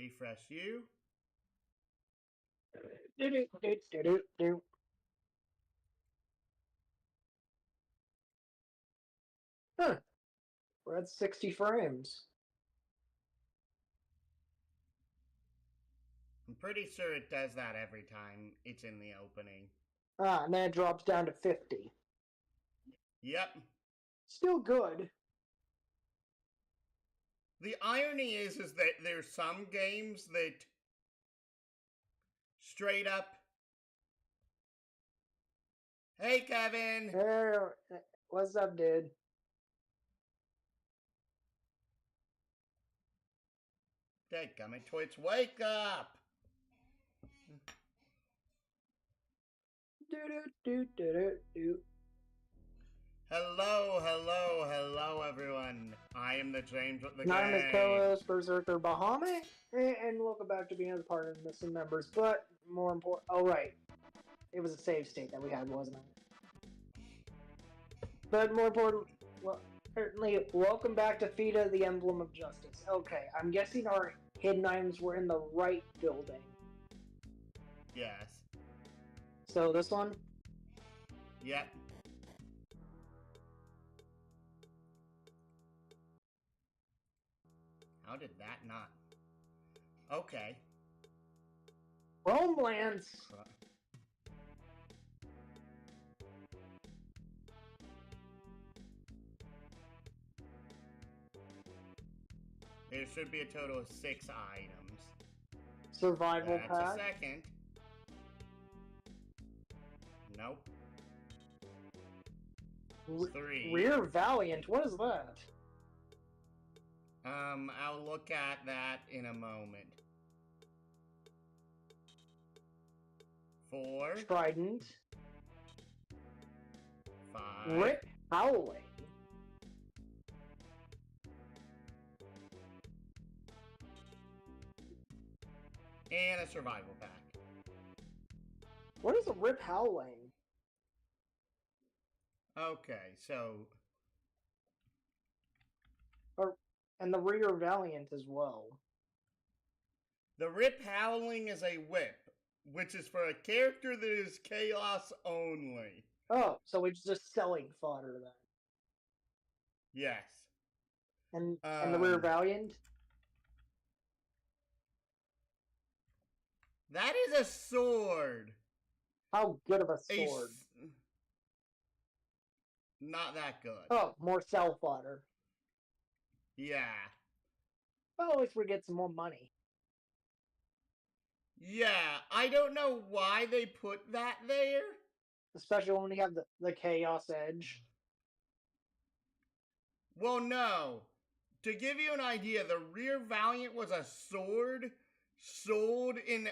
refresh you. Huh. We're at 60 frames. I'm pretty sure it does that every time it's in the opening. Ah, and then it drops down to 50. Yep. Still good. The irony is that there's some games that straight up. Hey, Kevin. Hey, what's up, dude? Dadgummit, Twitch, wake up! Hello, everyone. I am the James with the game. I'm his co-host, Berserker Bahamut, and welcome back to being a part of Missing Members. But more important, oh right, it was a save state that we had, wasn't it? But more important, well, certainly, welcome back to Feda, the Emblem of Justice. Okay, I'm guessing our hidden items were in the right building. Yes. So this one? Yep. How did that not? Okay. Homelands! There should be a total of 6 items. Survival That's pack. a second. Nope. 3. Rear Valiant, what is that? I'll look at that in a moment. 4. Trident. 5. Rip Howling. And a survival pack. What is a Rip Howling? Okay, so... And the Rear Valiant as well. The Rip Howling is a whip, which is for a character that is chaos only. Oh, so it's just selling fodder then. Yes. And the Rear Valiant? That is a sword. How good of a sword? Not that good. Oh, more sell fodder. Yeah. Well, at least we get some more money. Yeah, I don't know why they put that there. Especially when we have the Chaos Edge. Well, no. To give you an idea, the Rear Valiant was a sword sold in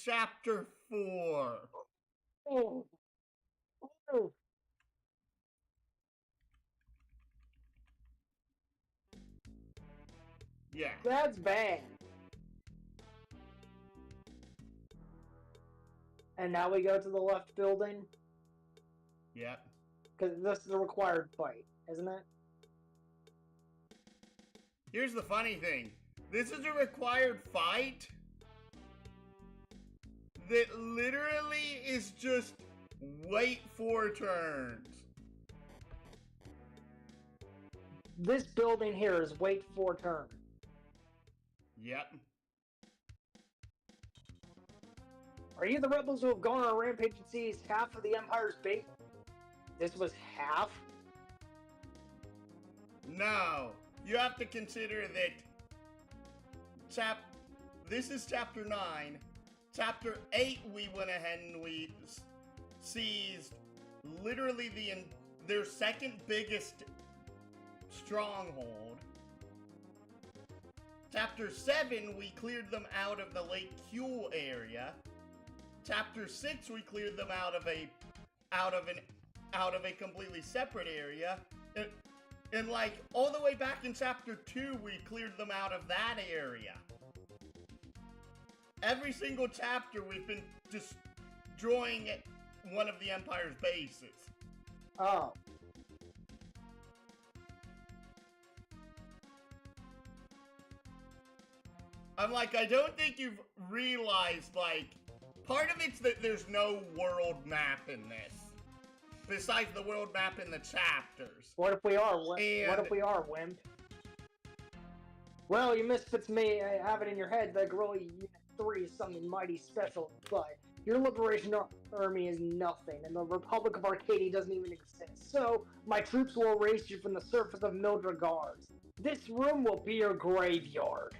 Chapter 4. Oh. Oh. Yeah. That's bad. And now we go to the left building? Yep. Because this is a required fight, isn't it? Here's the funny thing. This is a required fight that literally is just wait 4 turns. This building here is wait 4 turns. Yep. Are you the rebels who have gone on a rampage and seized half of the Empire's base? This was half? No. You have to consider that this is Chapter 9. Chapter 8 we went ahead and we seized literally their second biggest stronghold. Chapter 7 we cleared them out of the Lake Huel area. Chapter 6 we cleared them out of a completely separate area. And like all the way back in Chapter 2 we cleared them out of that area. Every single chapter we've been destroying one of the Empire's bases. Oh. I'm like, I don't think you've realized, like, part of it's that there's no world map in this. Besides the world map in the chapters. What if we are? What if we are, wimp? Well, you misfits may have it in your head that Guerrilla Unit 3 is something mighty special, but your Liberation Army is nothing, and the Republic of Arcadia doesn't even exist. So, my troops will erase you from the surface of Mildregars. This room will be your graveyard.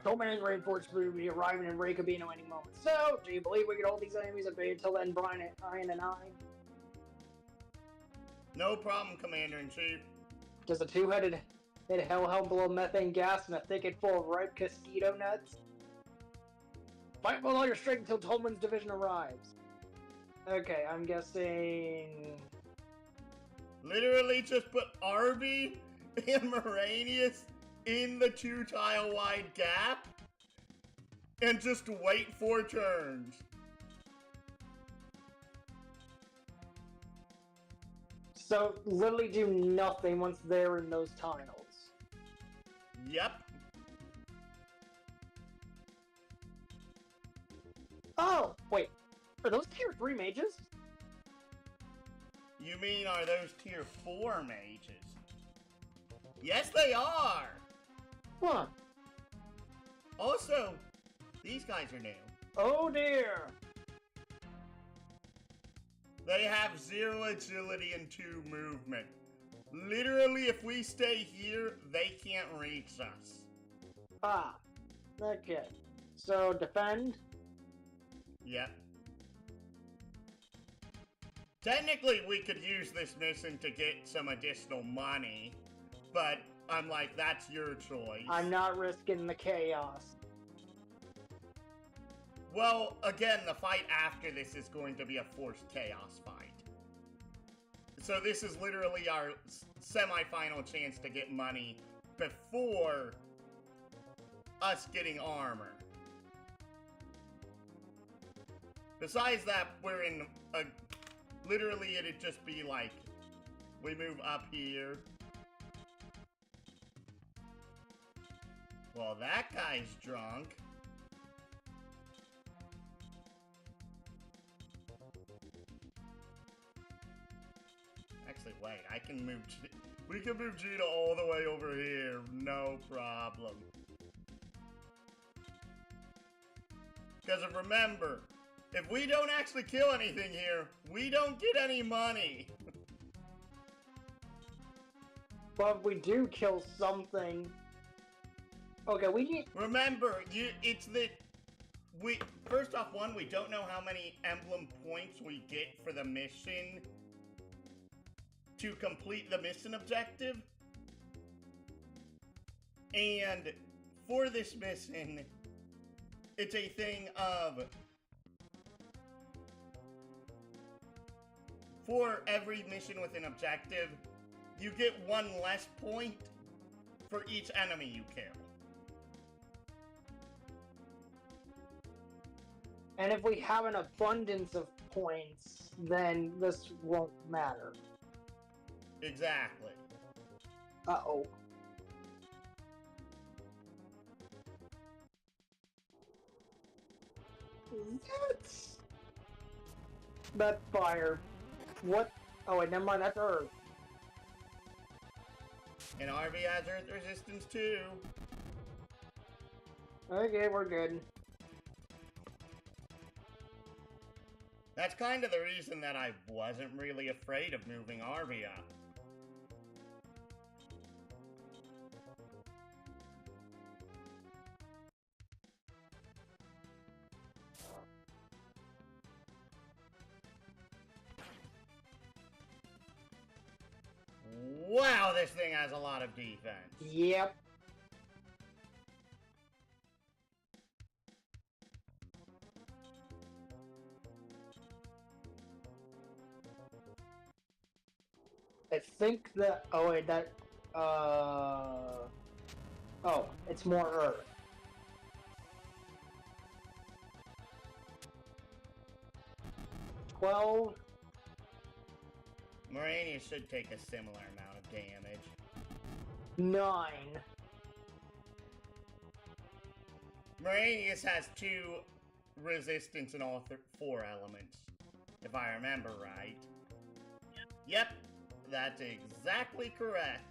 Domain reinforcements will be arriving in Reykjavik any moment. So, do you believe we can hold these enemies at bay until then, Brian and I? No problem, Commander-in-Chief. Does a two-headed hellhound blow methane gas in a thicket full of ripe mosquito nuts? Fight with all your strength until Tolman's division arrives. Okay, I'm guessing... Literally just put Arby and Moranius in the 2-tile wide gap and just wait 4 turns. So, literally do nothing once they're in those tiles. Yep. Oh, wait. Are those tier 3 mages? You mean, are those tier 4 mages? Yes, they are! Huh. Also, these guys are new. Oh dear! They have 0 agility and 2 movement. Literally, if we stay here, they can't reach us. Ah. Okay. So, defend? Yep. Technically, we could use this mission to get some additional money, but I'm like, that's your choice. I'm not risking the chaos. Well, again, the fight after this is going to be a forced chaos fight. So this is literally our semi-final chance to get money before us getting armor. Besides that, we're in a... Literally, it'd just be like, we move up here. Well, that guy's drunk. Actually, wait, I can move... We can move Gina all the way over here, no problem. Because remember, if we don't actually kill anything here, we don't get any money. But we do kill something. Okay, we need... Remember, it's that... First off, one, we don't know how many emblem points we get for the mission to complete the mission objective. And for this mission, it's a thing of... For every mission with an objective, you get 1 less point for each enemy you kill. And if we have an abundance of points, then this won't matter. Exactly. Uh-oh. That's... That fire. What? Oh wait, never mind, that's Earth. And RV has Earth resistance too. Okay, we're good. That's kind of the reason that I wasn't really afraid of moving RV up. Wow, this thing has a lot of defense. Yep. I think that... Oh wait, that... Oh, it's more Earth. Morania should take a similar amount of damage. 9. Moranius has 2 resistance in all 4 elements, if I remember right. Yep, that's exactly correct.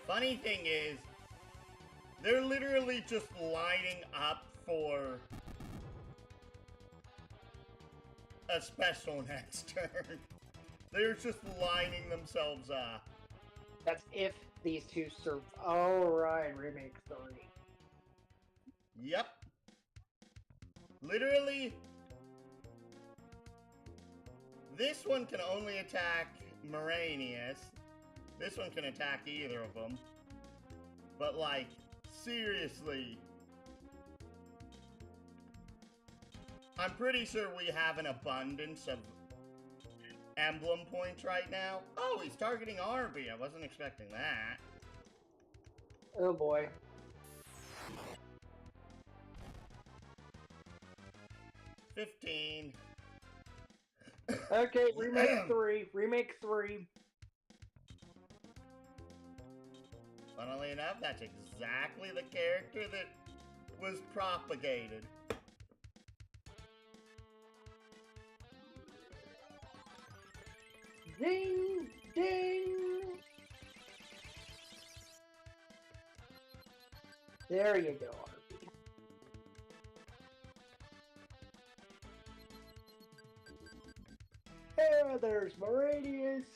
Funny thing is, they're literally just lining up for a special next turn. They're just lining themselves up. That's if these 2 serve. Alright, remake 3. Yep. Literally, this one can only attack Moranius. This one can attack either of them. But, like, seriously. I'm pretty sure we have an abundance of emblem points right now. Oh, he's targeting Arby. I wasn't expecting that. Oh boy. $15. Okay, remake 3. Remake 3. Funnily enough, that's exactly the character that was propagated. Ding! Ding! There you go, Arby. And there's Moranius.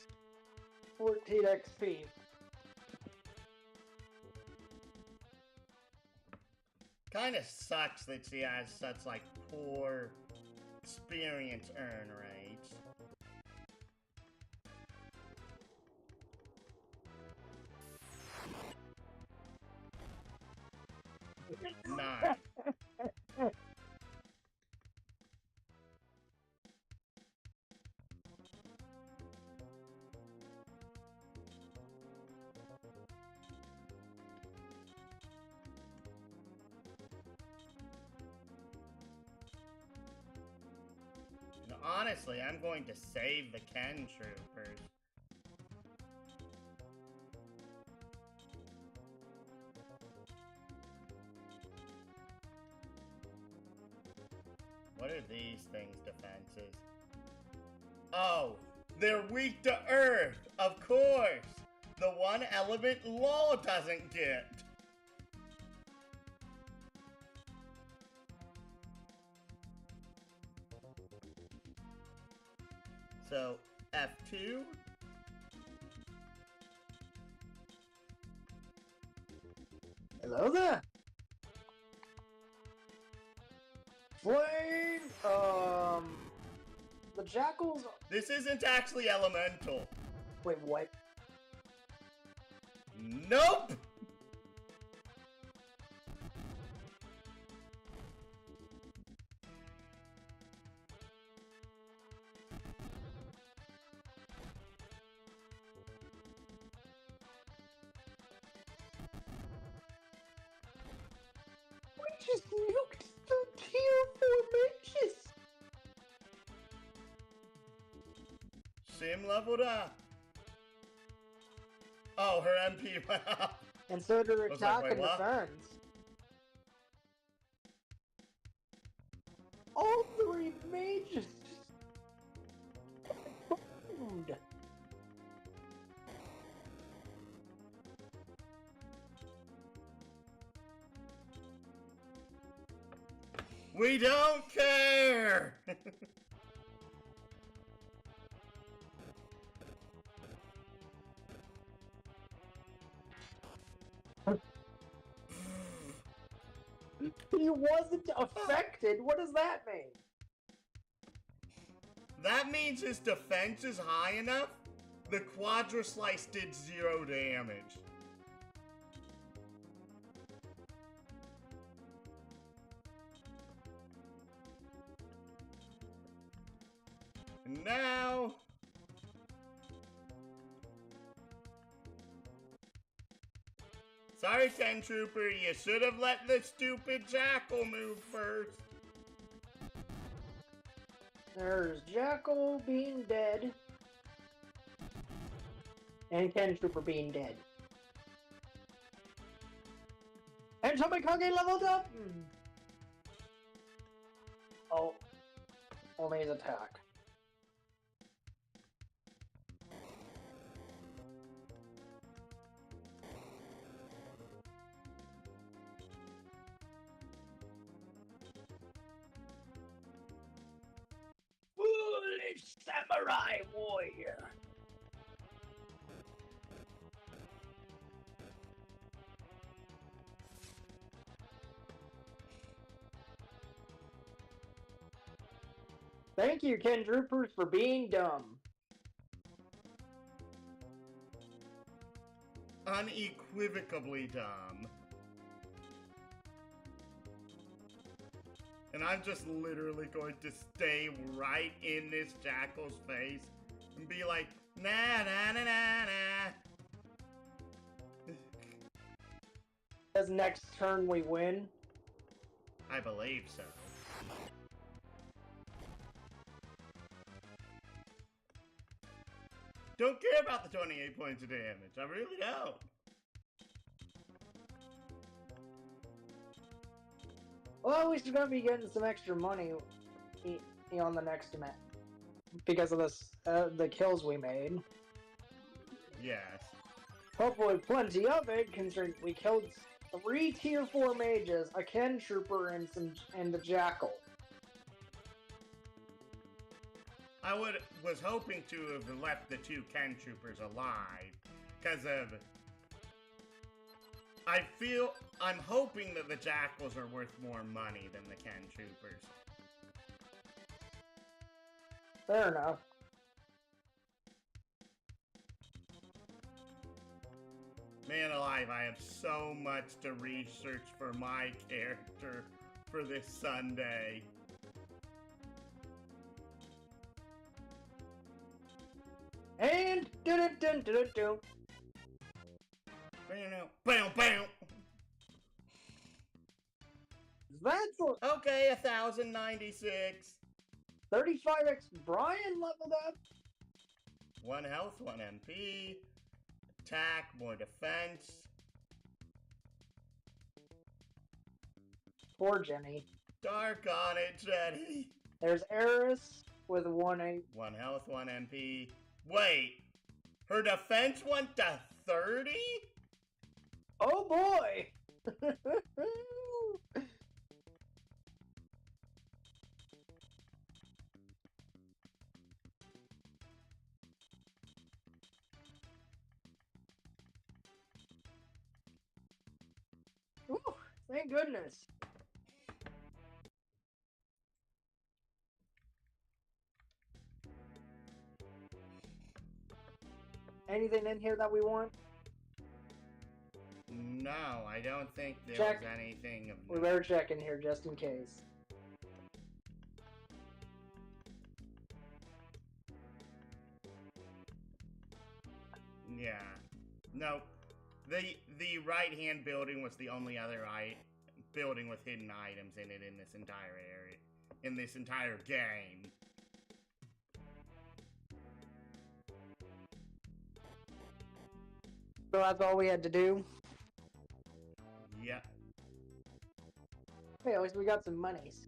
14 XP. Kinda sucks that she has such, like, poor experience earn rates. Nine. Honestly, I'm going to save the Ken Troopers. What are these things' defenses? Oh, they're weak to Earth, of course! The one element Law doesn't get! So, F2. Hello there. Flame. The jackals. This isn't actually elemental. Wait, what? Nope! Just nuked the tier 4 mages! Sim leveled up. Oh, her MP went up. And so did her I was attack like, and wait, what? defense. All 3 mages boomed. We don't care! He wasn't affected? What does that mean? That means his defense is high enough. The Quadra Slice did 0 damage. And now... Sorry, Ken Trooper, you should have let the stupid jackal move first. There's Jackal being dead. And Ken Trooper being dead. And Tomikage leveled up! Oh. Only his attack. Foolish samurai warrior! Thank you, Ken Troopers, for being dumb. Unequivocally dumb. And I'm just literally going to stay right in this jackal's face and be like, nah, nah, nah, nah, nah. As next turn we win. I believe so. Don't care about the 28 points of damage. I really don't. Well, at least we're gonna be getting some extra money on the next event because of this, the kills we made. Yes. Hopefully, plenty of it, considering we killed 3 tier 4 mages, a Ken Trooper, and the Jackal. I was hoping to have left the 2 Ken Troopers alive, because of... I'm hoping that the Jackals are worth more money than the Ken Troopers. Fair enough. Man alive, I have so much to research for my character for this Sunday. And dun-dun-dun-dun-dun. Bam, bam. That's Okay, 1,096. 35x Brian leveled up. 1 health, 1 MP. Attack, more defense. Poor Jenny. Dark on it, Jenny. There's Eris with 1 1 health, 1 MP. Wait, her defense went to 30? Oh boy! Ooh, thank goodness. Anything in here that we want? No, I don't think there Check. was anything of We better check in here just in case. Yeah. Nope. The right-hand building was the only other building with hidden items in it in this entire area. In this entire game. So that's all we had to do? Yep. Hey, at least we got some monies.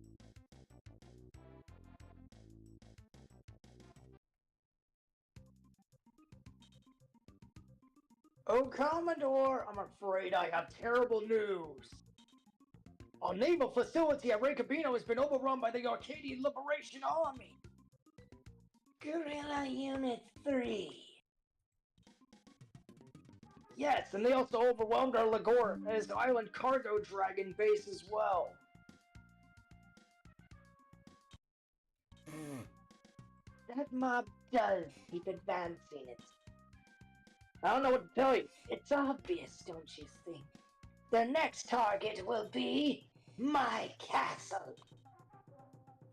Oh, Commodore, I'm afraid I have terrible news. Our naval facility at Recabino has been overrun by the Arcadian Liberation Army. Guerrilla Unit 3. Yes, and they also overwhelmed our Lagor's Island cargo dragon base as well. That mob does keep advancing it. I don't know what to tell you. It's obvious, don't you think? The next target will be my castle.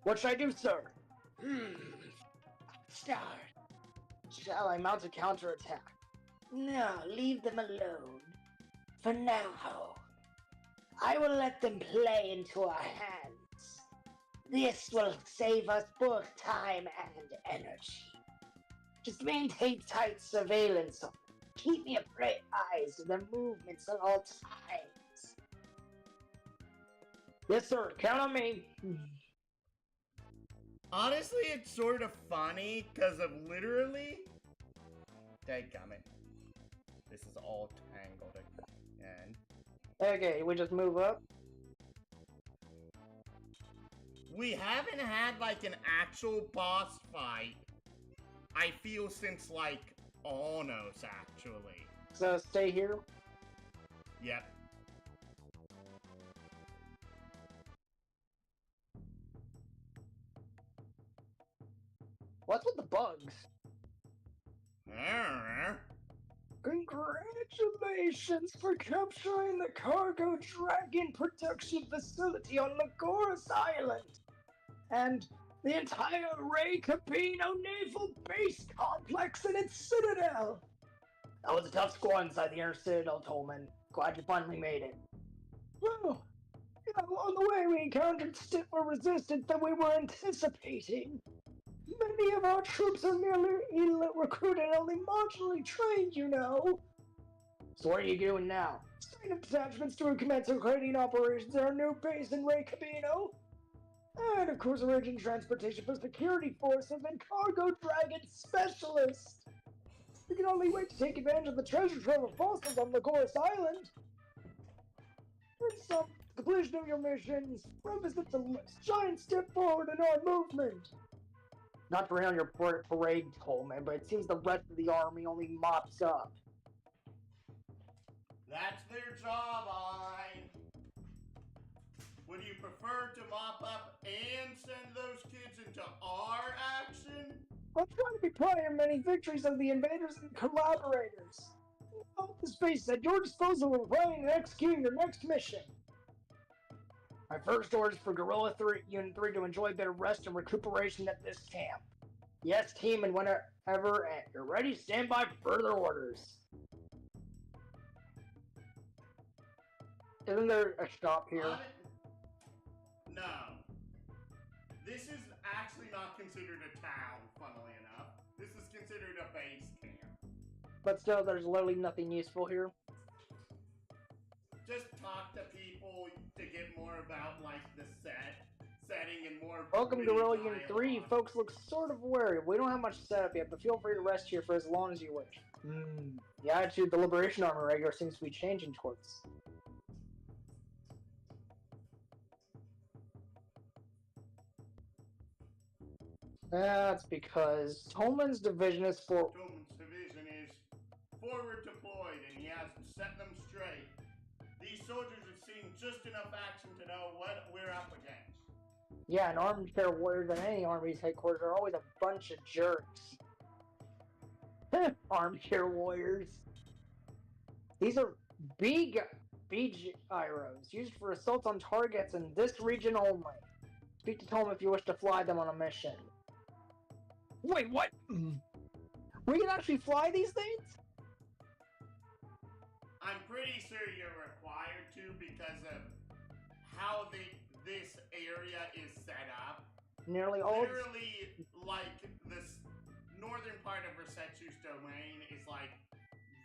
What should I do, sir? Start. Shall I mount a counterattack? No, leave them alone. For now, I will let them play into our hands. This will save us both time and energy. Just maintain tight surveillance on them. Keep me eyes to their movements at all times. Yes, sir. Count on me. Honestly, it's sort of funny because of literally. Dadgummit. This is all tangled again. Okay, we just move up. We haven't had like an actual boss fight, I feel, since like Alnos, actually. So stay here. Yep. What's with the bugs? Congratulations for capturing the cargo dragon production facility on Lagoris Island and the entire Ray Capino Naval Base Complex and its citadel. That was a tough squad inside the inner citadel, Tolman. Glad you finally made it. Well, along the way we encountered stiffer resistance than we were anticipating. Many of our troops are merely elite recruited and only marginally trained, you know. So what are you doing now? Setting up detachments to commence recruiting operations at our new base in Ray Cabino. And of course arranging transportation for security forces and cargo dragon specialists. We can only wait to take advantage of the treasure trove of fossils on Lagoris Island. And some completion of your missions represents a giant step forward in our movement. Not to rain on your parade, Coleman, but it seems the rest of the army only mops up. That's their job, Aline. Would you prefer to mop up and send those kids into our action? I'm trying to be proud of many victories of the invaders and collaborators. The space at your disposal for planning and executing your next mission. My first order is for Guerrilla Unit 3 to enjoy a bit of rest and recuperation at this camp. Yes, team, and whenever you're ready, stand by for further orders. Isn't there a shop here? No. This is actually not considered a town, funnily enough. This is considered a base camp. But still, there's literally nothing useful here. Just talk to people to get more about, like, the setting and more... Welcome to Guerrilla Unit 3. You folks look sort of wary. We don't have much setup yet, but feel free to rest here for as long as you wish. The attitude the Liberation Army regular seems to be changing towards. That's because Tolman's division is forward deployed, and he hasn't set them straight. These soldiers have seen just enough action to know what we're up against. Yeah, and armchair warriors at any army's headquarters are always a bunch of jerks. Armchair warriors. These are big gyros used for assaults on targets in this region only. Speak to Tolman if you wish to fly them on a mission. Wait, what? We can actually fly these things? I'm pretty sure you're required to because of how this area is set up. Literally, like, this northern part of Resetsu's domain is, like,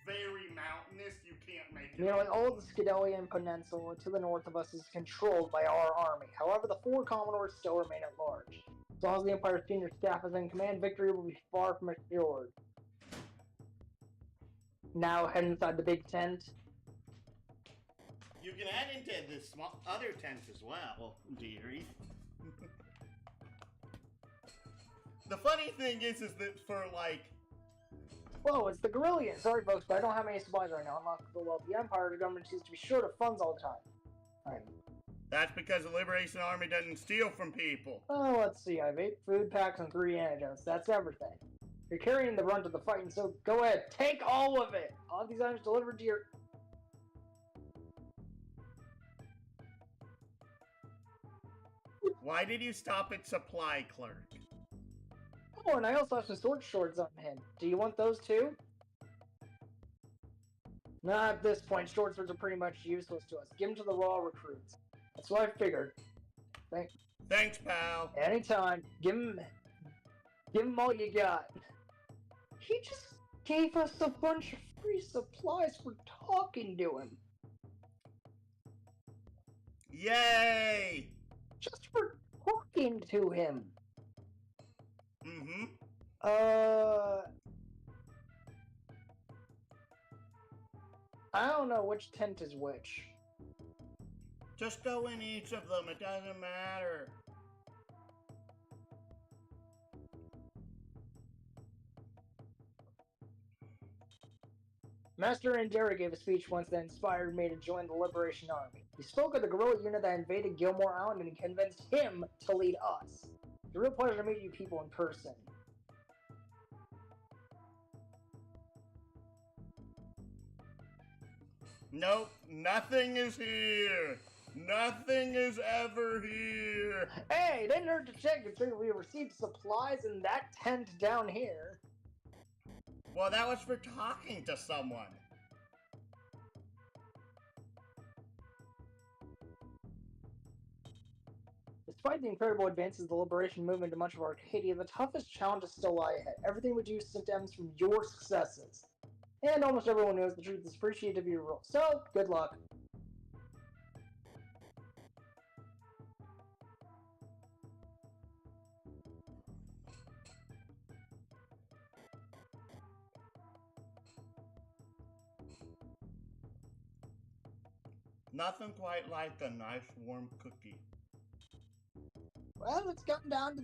very mountainous. You can't make it. Nearly all of the Skidelian Peninsula to the north of us is controlled by our army. However, the 4 commodores still remain at large. As long as the Empire's senior staff is in command, victory will be far from assured. Now head inside the big tent. You can head into the other tents as well, dearie. The funny thing is that for, like... Whoa, it's the Guerrillians. Sorry, folks, but I don't have any supplies right now. Unlike the Empire, the government seems to be short of funds all the time. Alright. That's because the Liberation Army doesn't steal from people. Oh, let's see. I have 8 food packs and 3 antidotes. That's everything. You're carrying the brunt of the fighting, so go ahead. Take all of it! I'll have these items delivered to your... Why did you stop at supply clerk? Oh, and I also have some sword swords on hand. Do you want those too? Nah, at this point, short swords are pretty much useless to us. Give them to the raw recruits. That's what I figured. Thanks, pal. Anytime. Give him all you got. He just gave us a bunch of free supplies for talking to him. Yay! Just for talking to him. Mm-hmm. I don't know which tent is which. Just go in each of them, it doesn't matter. Master Andera gave a speech once that inspired me to join the Liberation Army. He spoke of the guerrilla unit that invaded Gilmore Island and convinced him to lead us. It's a real pleasure to meet you people in person. Nope, nothing is here. Nothing is ever here. Hey, didn't hurt to check if we received supplies in that tent down here. Well, that was for talking to someone. Despite the incredible advances of the liberation movement in much of Arcadia, the toughest challenges still lie ahead. Everything we do stems from your successes. And almost everyone knows the truth is appreciative of your role. So, good luck. Nothing quite like a nice warm cookie. Well, it's come down to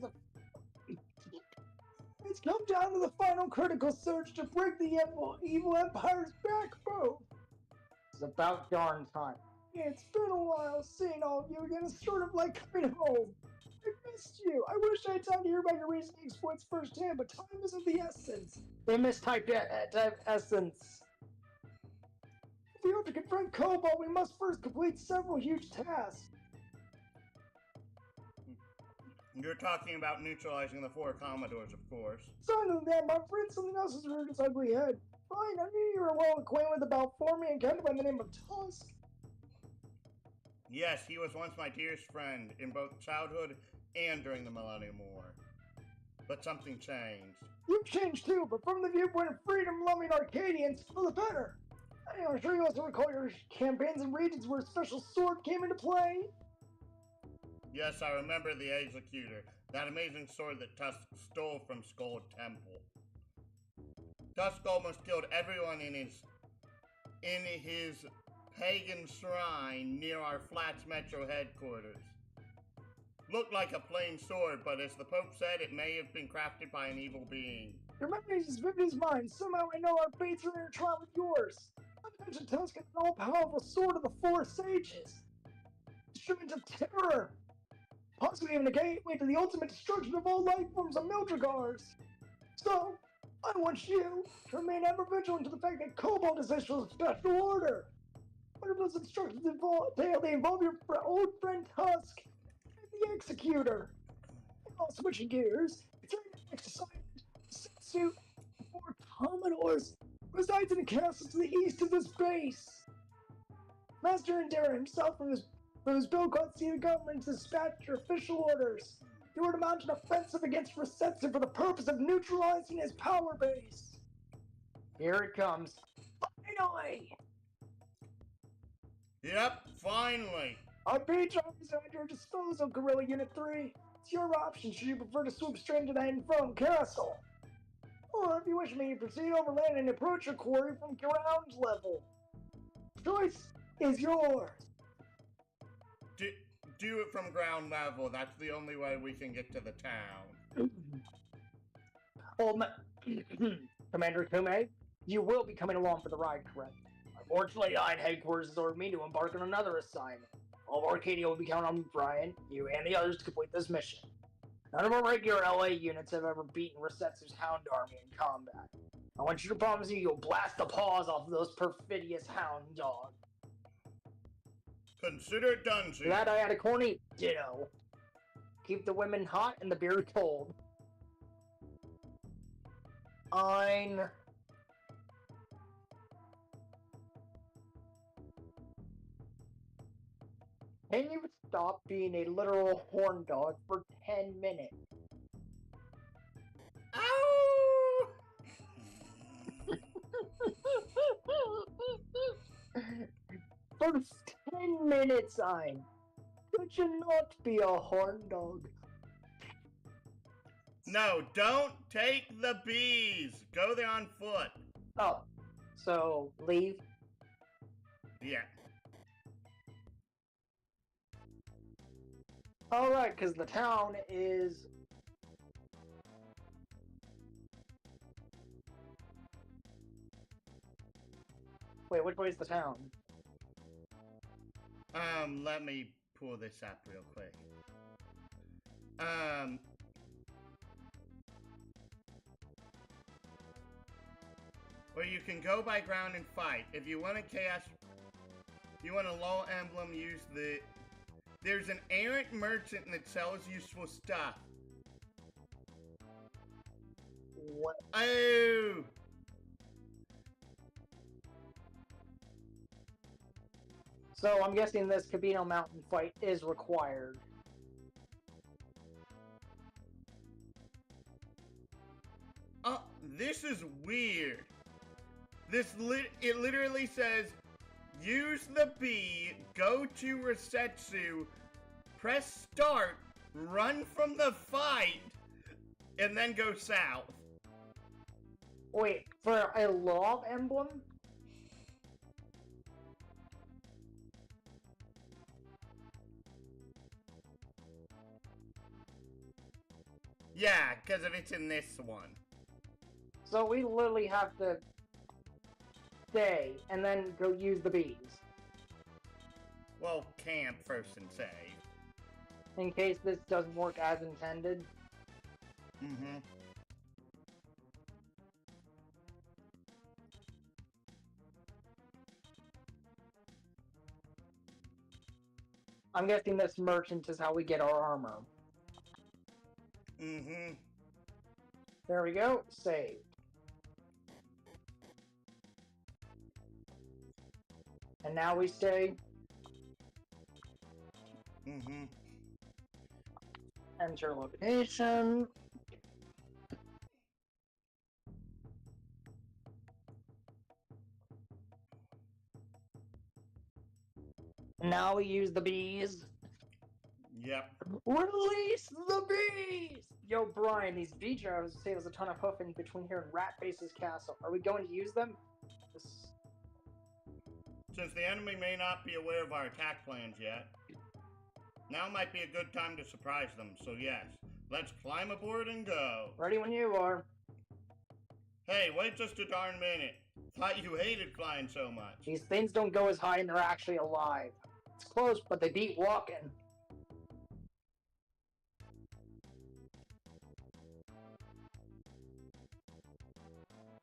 the final critical surge to break the evil empire's backbone. It's about darn time. It's been a while seeing all of you again. It's sort of like coming home. I missed you. I wish I had time to hear about your recent exploits firsthand, but time isn't the essence. They mistyped essence. If we hope to confront Cobalt, we must first complete several huge tasks. You're talking about neutralizing the 4 commodores, of course. Silent that, my friend, something else has reared its ugly head. Fine, I knew you were well acquainted with about Formy and kind by the name of Tusk. Yes, he was once my dearest friend in both childhood and during the Millennium War. But something changed. You've changed too, but from the viewpoint of freedom-loving Arcadians, for the better. I'm sure you also recall your campaigns in regions where a special sword came into play. Yes, I remember the Executor, that amazing sword that Tusk stole from Skull Temple. Tusk almost killed everyone in his pagan shrine near our Flats Metro headquarters. Looked like a plain sword, but as the Pope said, it may have been crafted by an evil being. Your memory is vivid as mine. Somehow I know our fates are intertwined with yours. I've mentioned Tusk as an all-powerful sword of the 4 sages. Instrument of terror. Possibly even a gateway to the ultimate destruction of all life forms of Mildregars. So, I want you to remain ever vigilant to the fact that Cobalt is issued a special order. What if those instructions they involve your old friend Tusk and the Executor? And all switching gears, it's right next assignment. Suit 4 Commodores resides in a castle to the east of this base. Master Andera himself from his bill called see the government to dispatch your official orders. You were to mount an offensive against Resetsu for the purpose of neutralizing his power base. Here it comes. Finally! Yep, finally! Our beach arms are at your disposal, Guerrilla Unit 3. It's your option should you prefer to swoop straight into that infernal castle. Or if you wish me to proceed overland and approach your quarry from ground level. Choice is yours. Do it from ground level. That's the only way we can get to the town. Commander Kume, you will be coming along for the ride, correct? Unfortunately, Iron Headquarters has ordered me to embark on another assignment. All of Arcadia will be counting on Brian, you, and the others to complete this mission. None of our regular LA units have ever beaten Resetsu's Hound Army in combat. I want you to promise me you'll blast the paws off of those perfidious hound dogs. Consider it done, Chief. That I had a corny ditto. Keep the women hot and the beer cold. Can you stop being a literal horn dog for 10 minutes? Ow! For 10 minutes, could you not be a horn dog? No, don't take the bees. Go there on foot. Oh, so leave? Yeah. Alright, because the town is... Wait, which way is the town? Let me pull this up real quick. Well, you can go by ground and fight. If you want a chaos, you want a low emblem, use the... There's an errant merchant that sells useful stuff. What? Oh! So I'm guessing this Cabino Mountain fight is required. Oh, this is weird. It literally says, use the bee, go to Resetsu, press start, run from the fight, and then go south. Wait, for a love emblem? Yeah, because if it's in this one. So we literally have to stay and then go use the bees. Well, camp first and save. In case this doesn't work as intended. Mm-hmm. I'm guessing this merchant is how we get our armor. Mm-hmm. There we go. Save. And now we stay. Mm-hmm. Enter location. Now we use the bees. Yep. Release the bees! Yo, Brian, these bee drivers say there's a ton of hoofing between here and Ratface's castle. Are we going to use them? Since the enemy may not be aware of our attack plans yet, now might be a good time to surprise them, so yes, let's climb aboard and go. Ready when you are. Hey, wait just a darn minute. Thought you hated flying so much. These things don't go as high and they're actually alive. It's close, but they beat walking.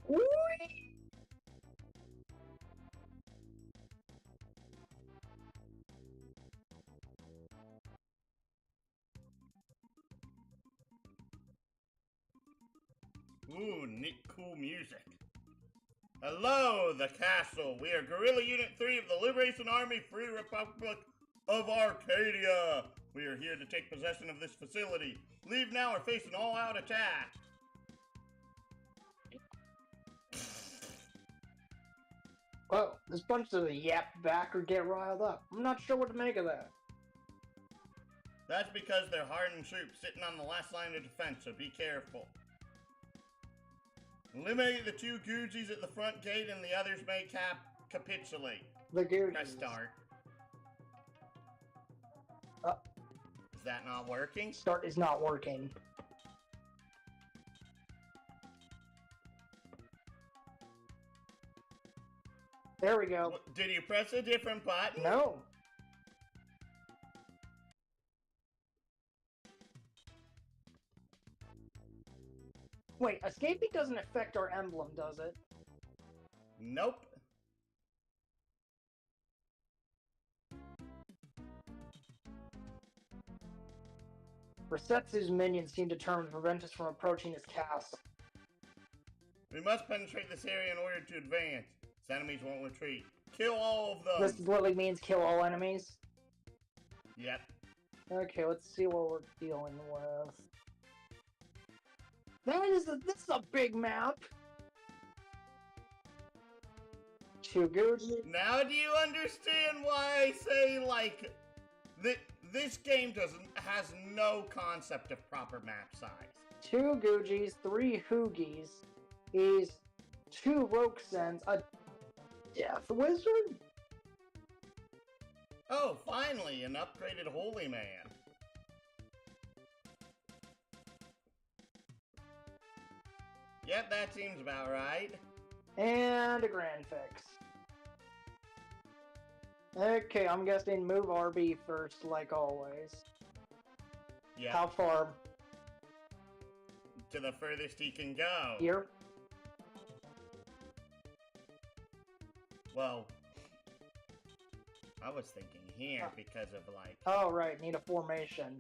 Whee! Ooh, neat, cool music. Hello, the castle. We are Guerrilla Unit 3 of the Liberation Army Free Republic of Arcadia. We are here to take possession of this facility. Leave now or face an all-out attack. Well, this bunch of yap back or get riled up. I'm not sure what to make of that. That's because they're hardened troops sitting on the last line of defense, so be careful. Eliminate the two Guji's at the front gate and the others may capitulate. The Guji's. Press start. Is that not working? Start is not working. There we go. Did you press a different button? No. Wait, escaping doesn't affect our emblem, does it? Nope. Resetsu's minions seem determined to prevent us from approaching his castle. We must penetrate this area in order to advance. His enemies won't retreat. Kill all of them! This literally means kill all enemies? Yep. Okay, let's see what we're dealing with. This is a big map. Too good. Now do you understand why I say, like, this game has no concept of proper map size? 2 Gujis, 3 Hoogies, is 2 Rokusen's, a Death Wizard? Oh, finally, an upgraded Holy Man. Yep, that seems about right. And a Grand Fix. Okay, I'm guessing move RB first, like always. Yeah. How far? To the furthest he can go. Here? Well, I was thinking here because of, like... Oh, right, need a formation.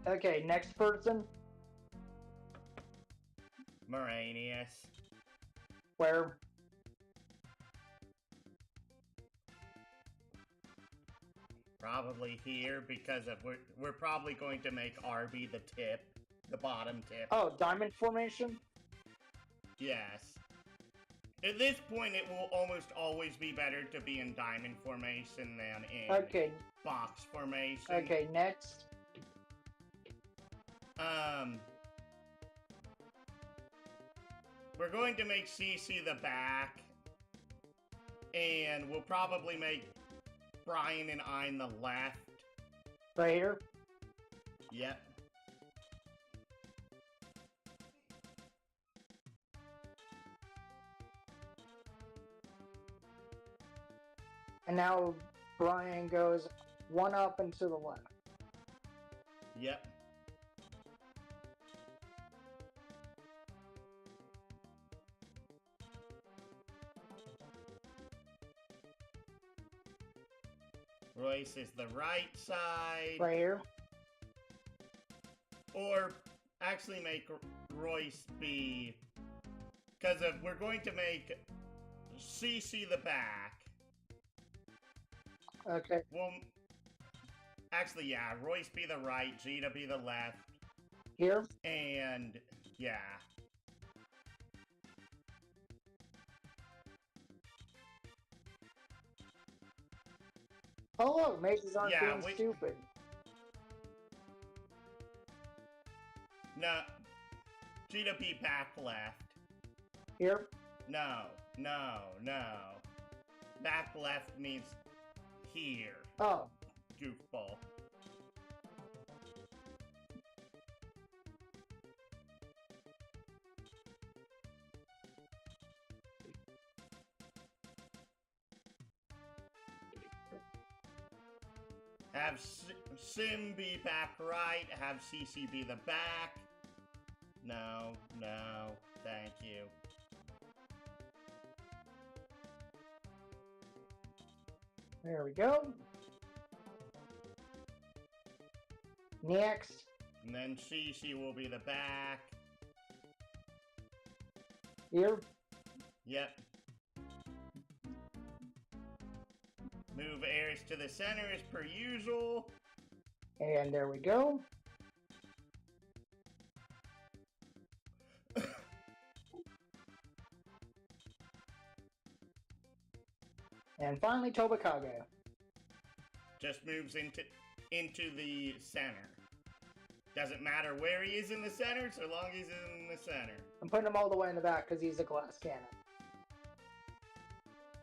Okay, next person. Moranius. Where? Probably here because of we're probably going to make RB the tip, the bottom tip. Oh, diamond formation? Yes. At this point, it will almost always be better to be in diamond formation than in box formation. Okay, next. We're going to make CC the back, and we'll probably make Brian and Ein the left. Right here? Yep. And now Brian goes 1 up and to the left. Yep. Royce is the right side. Right here? Or actually make Royce be... Because we're going to make CC the back. Okay. Well, actually, yeah, Royce be the right, Gita be the left. Here? And, yeah. Oh, look, mazes aren't being stupid. No. Gita be back left. Here? No. Back left means here. Oh. Goofball. Have Sim be back right, have CC be the back. No, thank you. There we go. Next. And then CC will be the back. Here? Yep. Move Ares to the center as per usual. And there we go. And finally, Tobakage. Just moves into the center. Doesn't matter where he is in the center, so long as he's in the center. I'm putting him all the way in the back because he's a glass cannon.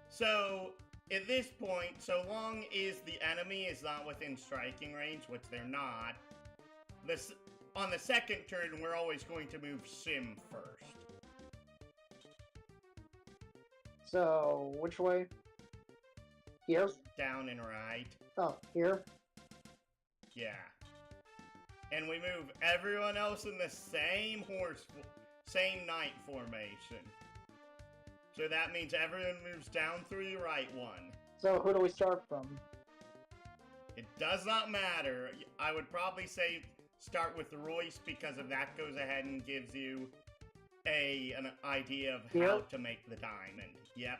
So, at this point, so long as the enemy is not within striking range, which they're not, on the second turn, we're always going to move Sim first. So, which way? Here? Down and right. Oh, here? Yeah. And we move everyone else in the same knight formation. So that means everyone moves down through the right one. So who do we start from? It does not matter. I would probably say start with Royce because of that goes ahead and gives you an idea of how to make the diamond. Yep.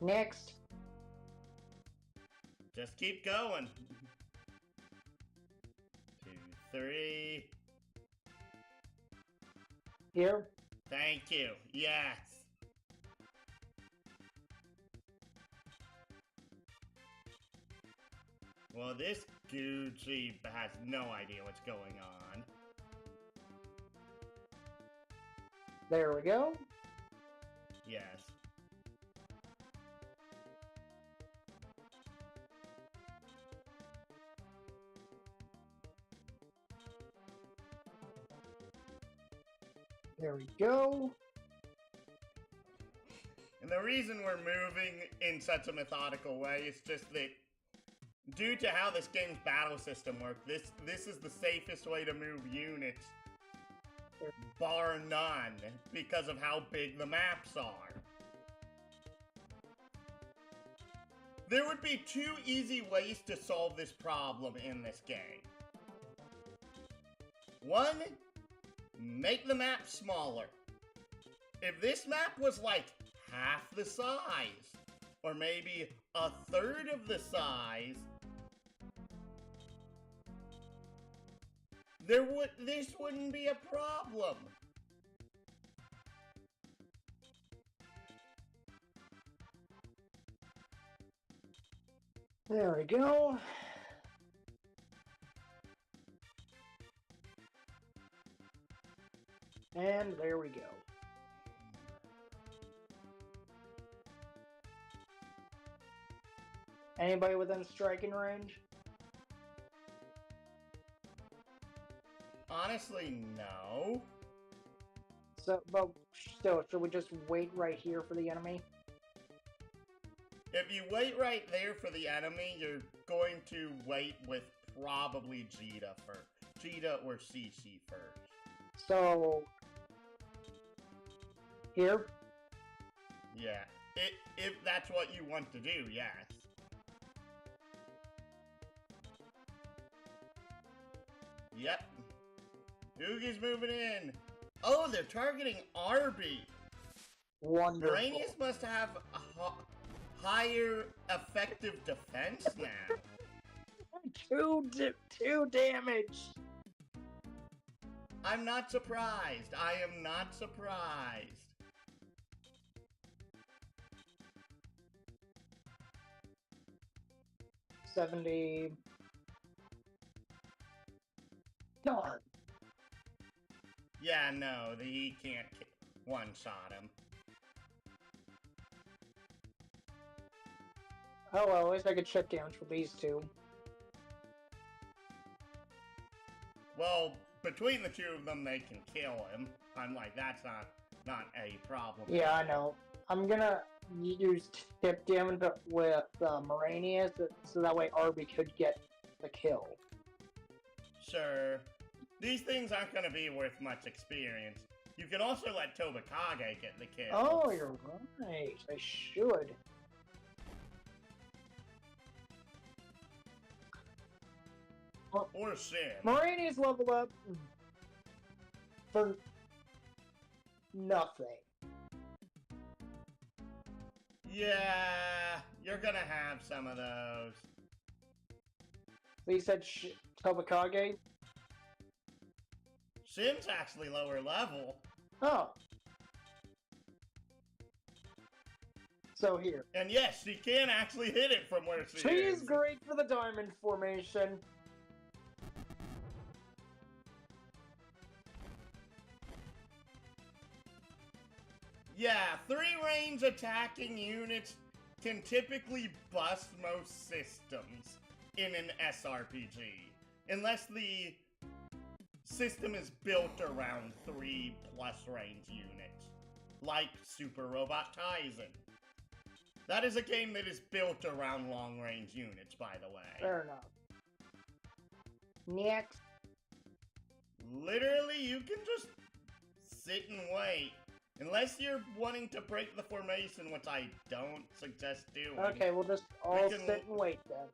Next. Just keep going. 2, 3. Here. Thank you. Yes. Well, this Gucci has no idea what's going on. There we go. Yes. There we go. And the reason we're moving in such a methodical way is just that due to how this game's battle system works, this is the safest way to move units, bar none, because of how big the maps are. There would be 2 easy ways to solve this problem in this game. 1, make the map smaller. If this map was like half the size, or maybe a third of the size, this wouldn't be a problem. There we go. And there we go. Anybody within striking range? Honestly, no. So, but still, should we just wait right here for the enemy? If you wait right there for the enemy, you're going to wait with probably Jita or CC first. So, here? Yeah, if that's what you want to do, yes. Yep. Doogie's moving in. Oh, they're targeting Arby. Wonderful. Moranius must have a higher effective defense now. Two damage. I'm not surprised. I am not surprised. $70. Darn. Yeah, no, he can't one-shot him. Oh well, at least I could chip damage for these two. Well, between the 2 of them, they can kill him. I'm like, that's not a problem. Yeah, I know. I'm gonna use chip damage with Moranius, so that way Arby could get the kill. Sure. These things aren't going to be worth much experience. You can also let Tobakage get the kill. Oh, you're right. I should. Or Sim. Moranius leveled up for nothing. Yeah, you're going to have some of those. So you said Tobakage? Sim's actually lower level. Oh. So here. And yes, she can actually hit it from where she is. She's great for the diamond formation. Yeah, 3-range attacking units can typically bust most systems in an SRPG. Unless the system is built around 3+ range units. Like Super Robot Tyson. That is a game that is built around long-range units, by the way. Fair enough. Next. Literally, you can just sit and wait. Unless you're wanting to break the formation, which I don't suggest doing. Okay, we'll just all sit and wait then.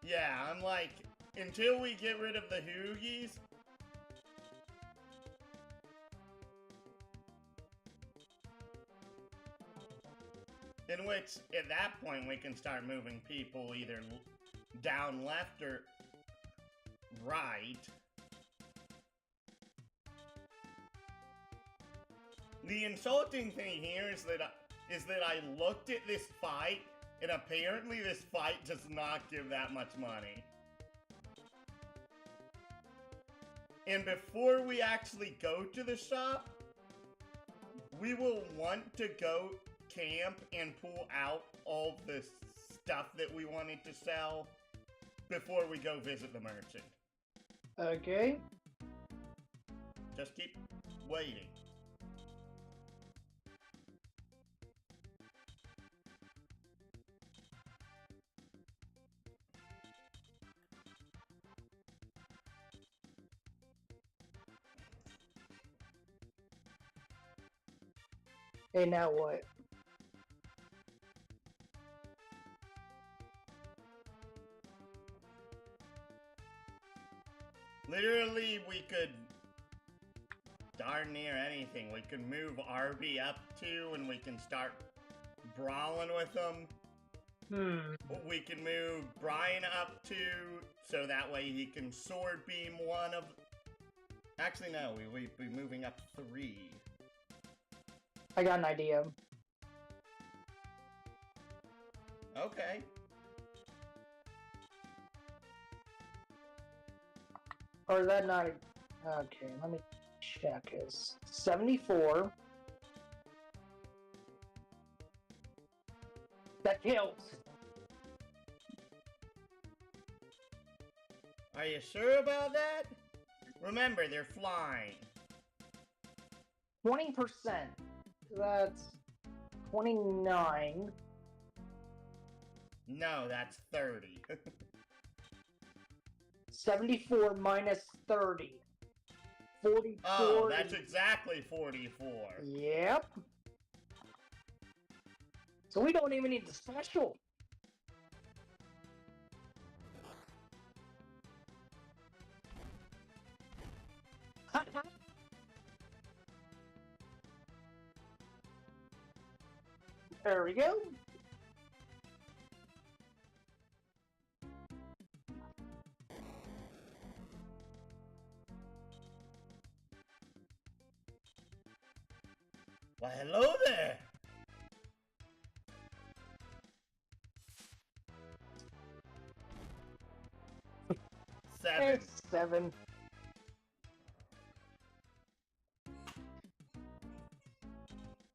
Yeah, I'm like, until we get rid of the Hoogies, In which, at that point, we can start moving people either down left or right. The insulting thing here is that I looked at this fight, and apparently this fight does not give that much money. And before we actually go to the shop, we will want to go camp and pull out all the stuff that we wanted to sell before we go visit the merchant. Okay. Just keep waiting. Hey, now what? Literally, we could darn near anything. We can move Arby up to, and we can start brawling with them. We can move Brian up to, so that way he can sword beam one of... Actually, no, we'd be moving up 3. I got an idea. Okay. Or is that not... Okay, let me check. Is 74. That kills. Are you sure about that? Remember, they're flying. 20%. That's 29. No, that's 30. 74 minus 30. 44. Oh, that's exactly 44. Yep. So we don't even need the special. There we go. Well, hello there. Seven. 7.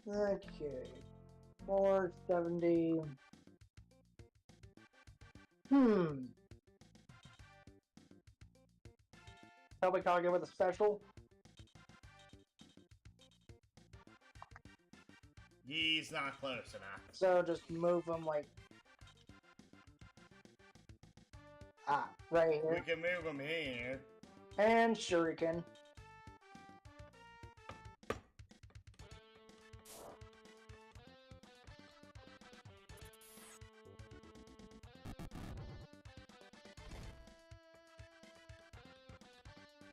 Okay. 470. Probably target with a special. He's not close enough. So just move him like... right We here. can move him here. And shuriken.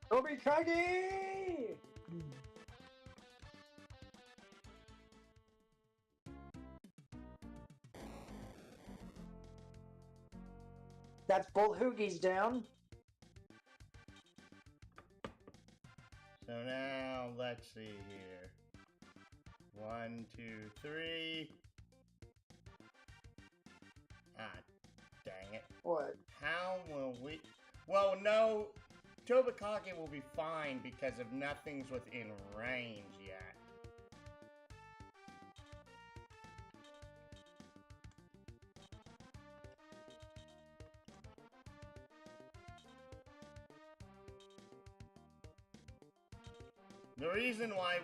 Obikage! That's both Hoogies down. So now, let's see here. 1, 2, 3. Ah, dang it. What? How will we... Well, no, Tobakage will be fine because of nothing's within range yet. The reason why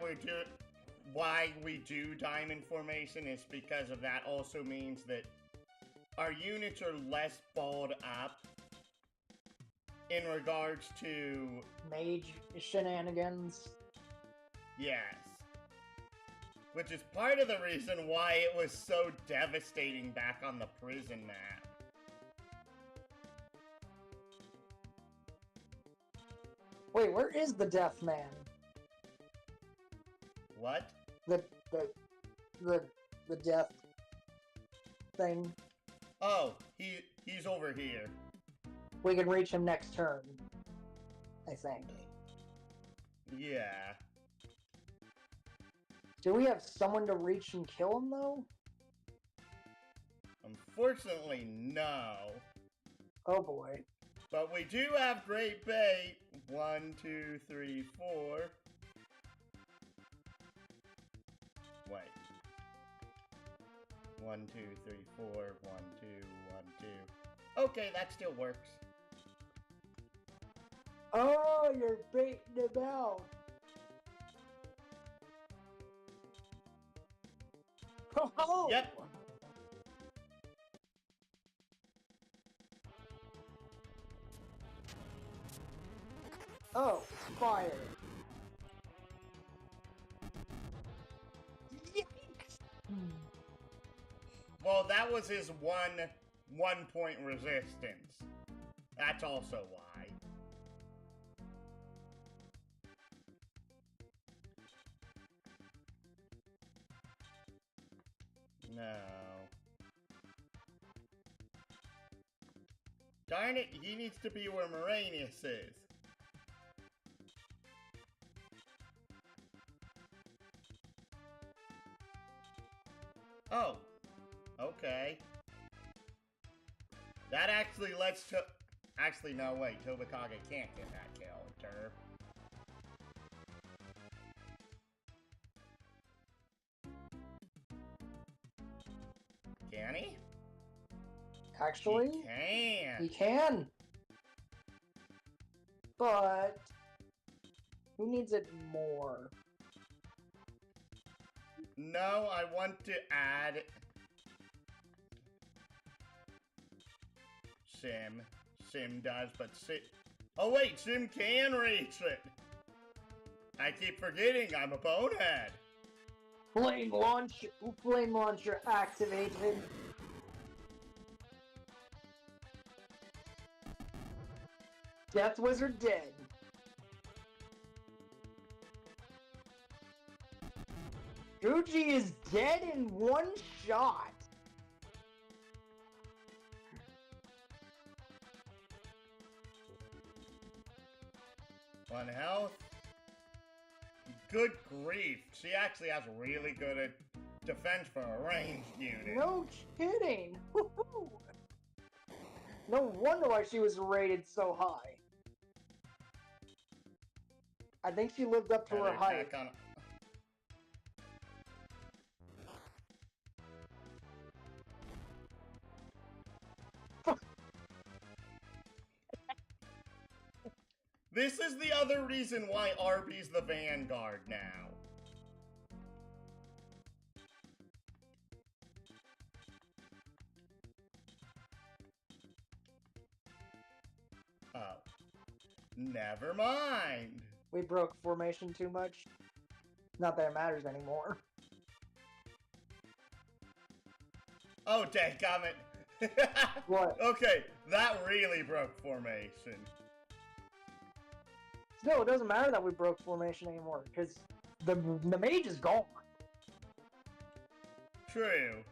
we do diamond formation is because of that also means that our units are less balled up in regards to... Mage shenanigans. Yes. Which is part of the reason why it was so devastating back on the prison map. Wait, where is the Death Man? What? The death. thing. Oh, he's over here. We can reach him next turn, I think. Yeah. Do we have someone to reach and kill him, though? Unfortunately, no. Oh boy. But we do have great bait. 1, 2, 3, 4. Wait. 1, 2, 3, 4. 1, 2, 1, 2. Okay, that still works. Oh, you're baiting him out. Oh! Yep. Oh, fire. Yikes! Well, that was his 1 point resistance. That's also why. No. Darn it, he needs to be where Moranius is. Oh. Okay. That actually lets to... Actually, no, wait. Tobakage can't get that kill, Turf. Can he? Actually, He can. he can. But who needs it more? No, I want to add... Sim does, but Sim... Oh wait, Sim can reach it! I keep forgetting I'm a bonehead! Flame launcher activated. Death Wizard dead. Gucci is dead in one shot. One health. Good grief. She actually has really good at defense for a ranged unit. No kidding. Woo-hoo. No wonder why she was rated so high. I think she lived up to her height. This is the other reason why Arby's the Vanguard now. Oh. Never mind. We broke formation too much. Not that it matters anymore. Oh, dadgummit. What? Okay, that really broke formation. No, it doesn't matter that we broke formation anymore, because the mage is gone. True.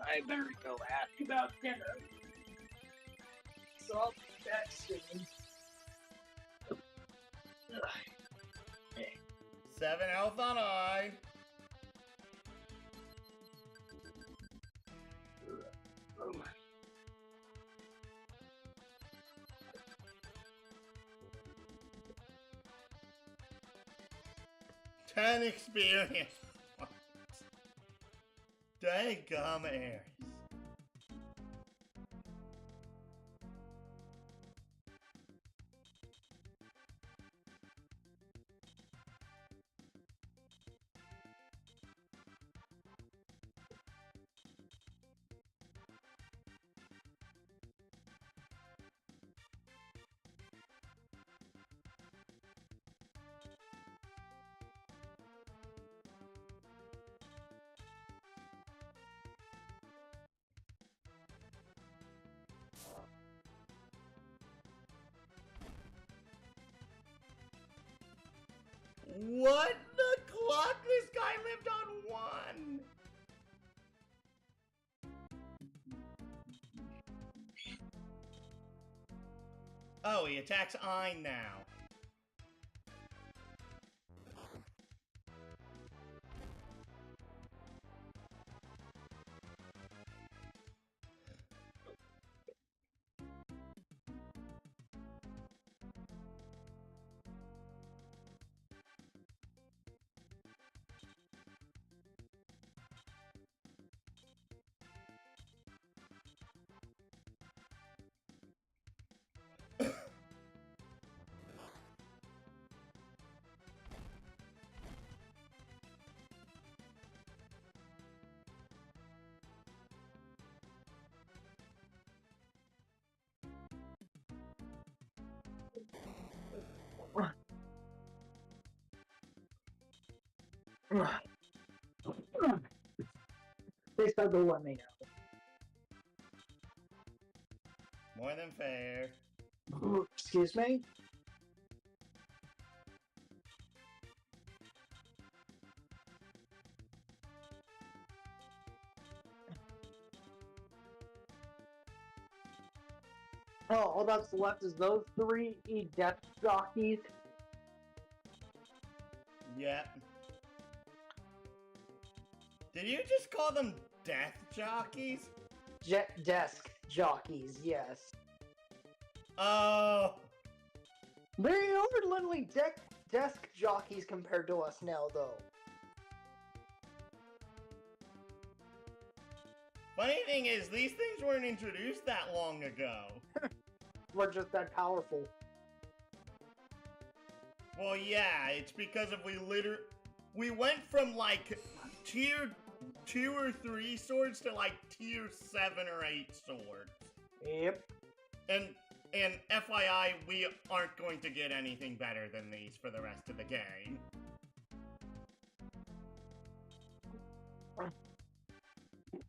I better go ask about dinner. So I'll be back soon. 7 health on eye. Oh my. Ten experience. Dang-gum Aries. What the clock? This guy lived on 1. Oh, he attacks Ein now. They said they'll let me know. More than fair. Excuse me? Oh, all that's left is those 3 death jockeys. Yep. Did you just call them death jockeys? Desk jockeys, yes. Oh. They are literally desk jockeys compared to us now, though. Funny thing is, these things weren't introduced that long ago. We're just that powerful. Well, yeah, it's because of we went from like tier 2 or 3 swords to like tier 7 or 8 swords. Yep. And FYI, we aren't going to get anything better than these for the rest of the game.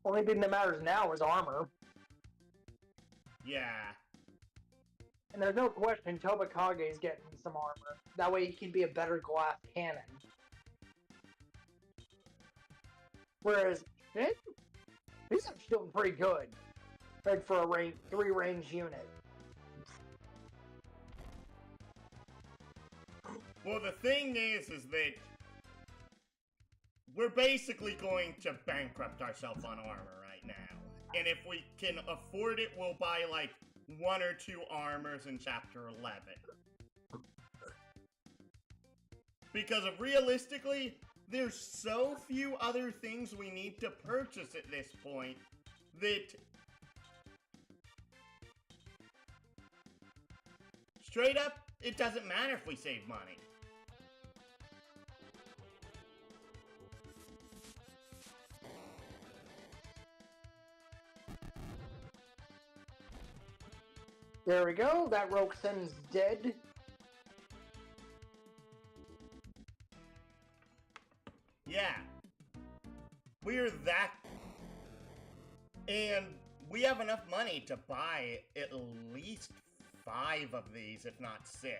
Only thing that matters now is armor. Yeah. And there's no question Tobakage is getting some armor. That way he can be a better glass cannon. Whereas Finn, he's shooting pretty good. Like for a 3-range unit. Well, the thing is that we're basically going to bankrupt ourselves on armor right now. And if we can afford it, we'll buy like 1 or 2 armors in Chapter 11. Because of realistically, there's so few other things we need to purchase at this point that straight up, it doesn't matter if we save money. There we go, that Roxanne's dead. Yeah. We're that... And we have enough money to buy at least 5 of these, if not 6.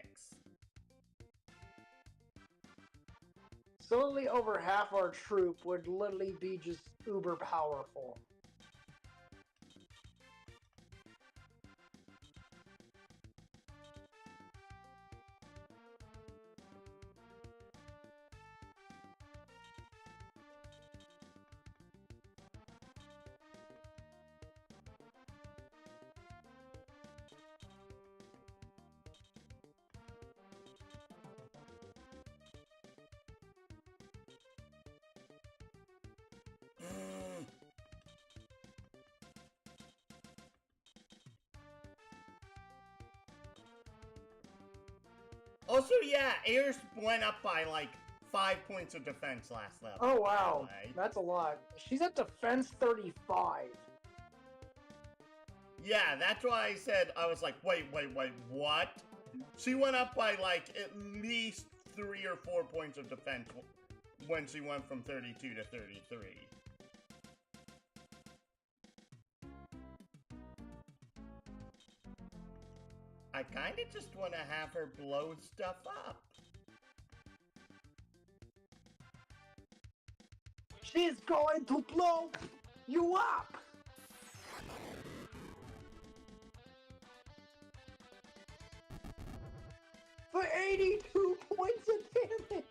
Slowly over half our troop would literally be just uber powerful. Also, yeah, Ayers went up by like 5 points of defense last level. Oh wow, that's a lot. She's at defense 35. Yeah, that's why I said, I was like, wait, what? She went up by like at least 3 or 4 points of defense when she went from 32 to 33. I kinda just wanna have her blow stuff up. She's going to blow you up! For 82 points of damage!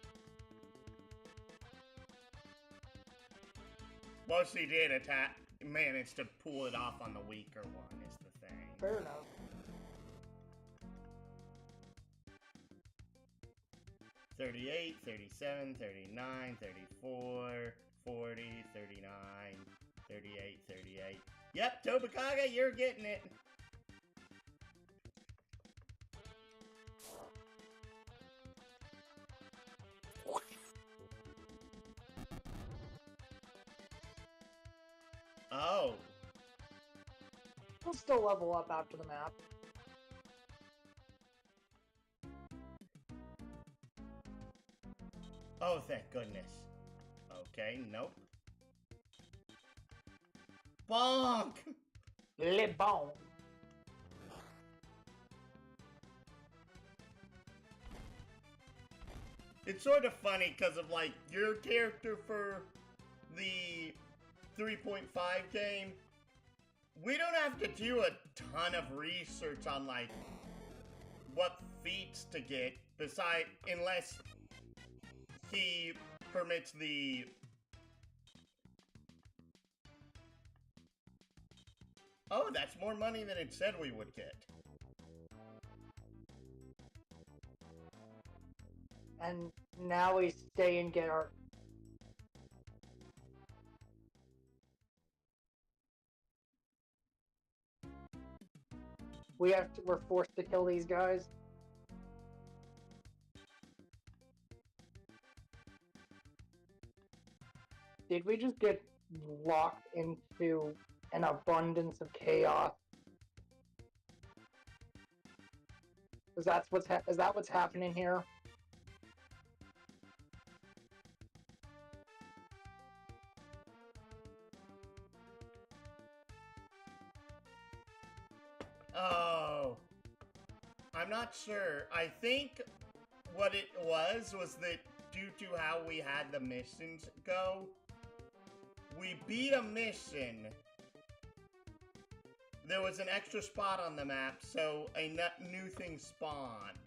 Well, she did manage to pull it off on the weaker one, is the thing. Fair enough. $38, $37, $39, $34, $40, $39, $38, $38. Yep, Tobakaga, you're getting it. Oh. We'll still level up after the map. Oh, thank goodness. Okay, nope. Bonk! Le bon. It's sort of funny because of, like, your character for the 3.5 game. We don't have to do a ton of research on, like, what feats to get, unless he permits the... Oh, that's more money than it said we would get. And now we stay and get our... We're forced to kill these guys. Did we just get locked into an abundance of chaos? Is that what's happening here? Oh, I'm not sure. I think what it was that due to how we had the missions go, we beat a mission. There was an extra spot on the map, so a new thing spawned.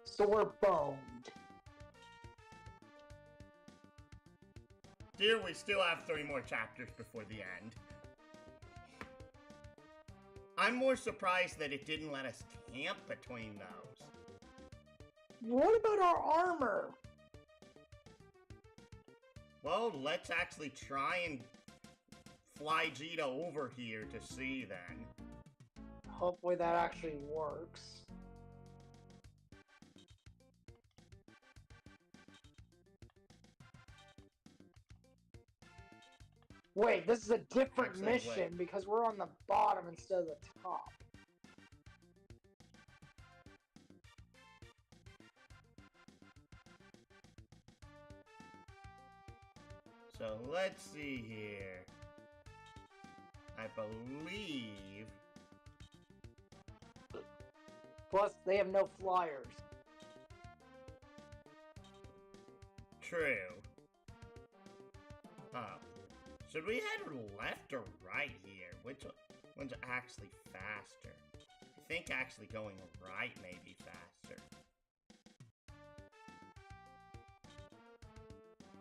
So we're boned. Dear, we still have 3 more chapters before the end. I'm more surprised that it didn't let us camp between those. What about our armor? Well, let's actually try and fly Jita over here to see then. Hopefully that actually works. Wait, this is a different Actually, mission because we're on the bottom instead of the top. So let's see here. I believe... Plus, they have no flyers. True. Should we head left or right here? Which one's actually faster? I think actually going right may be faster.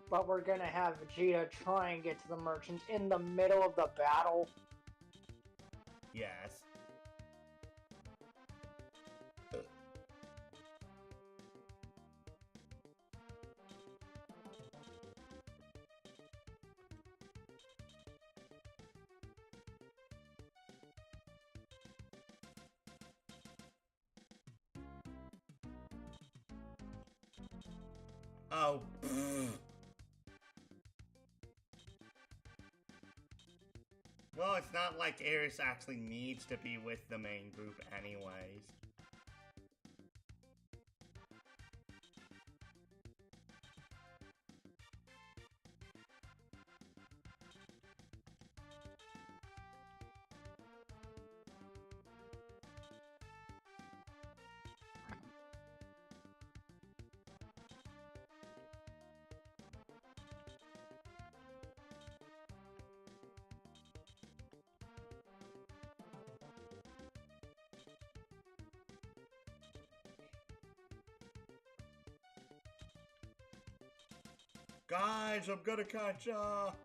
But we're gonna have Vegeta try and get to the merchants in the middle of the battle. Yes. Oh, well, it's not like Aris actually needs to be with the main group anyways. Guys, I'm gonna catch up.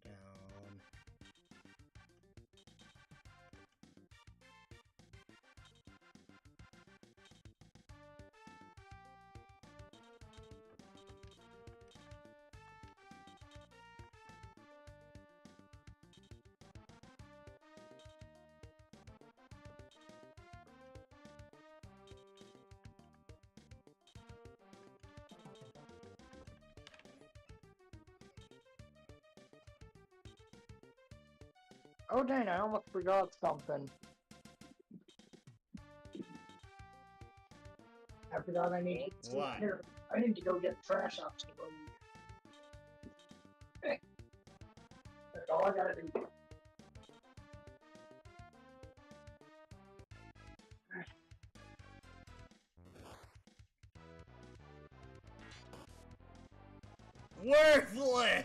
Down. Oh dang, I almost forgot something. I forgot I need to What? here. I need to go get trash out to the road. Okay. That's all I gotta do. Worthless!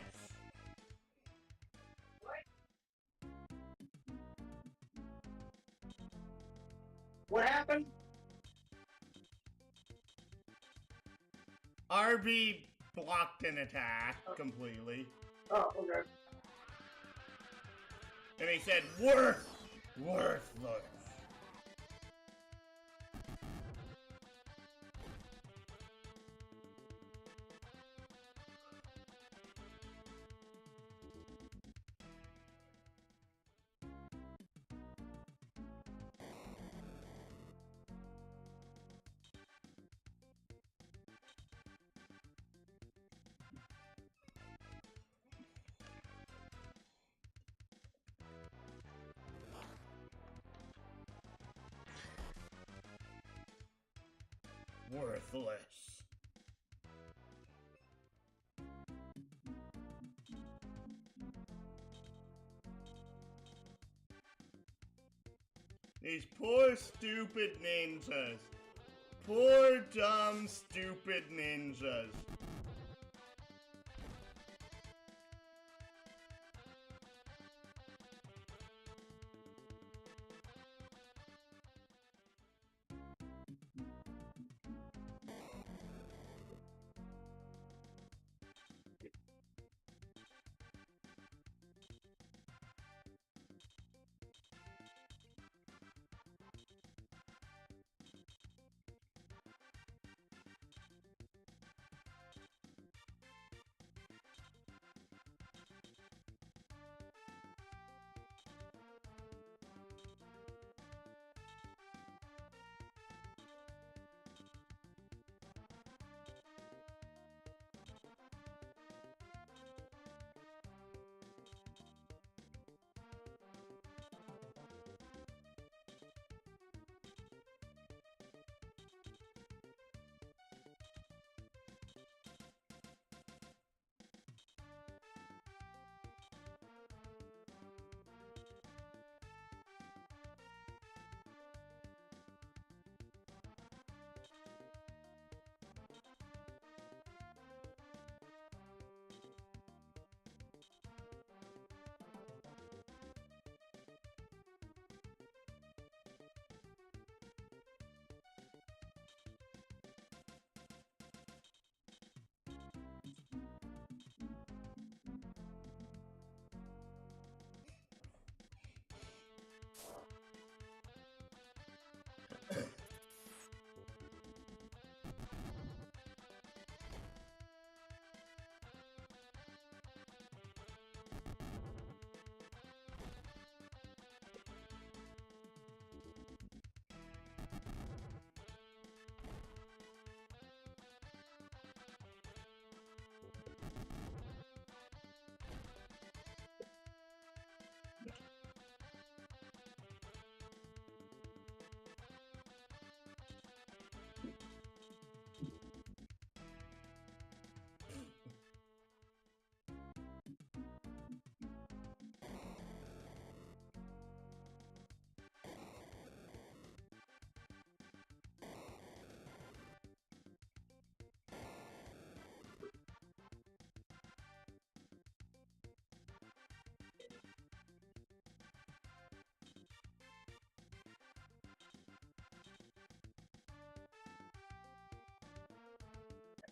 What happened? RB blocked an attack completely. Oh, okay. And he said, worthless. Worthless. These poor stupid ninjas. Poor dumb stupid ninjas.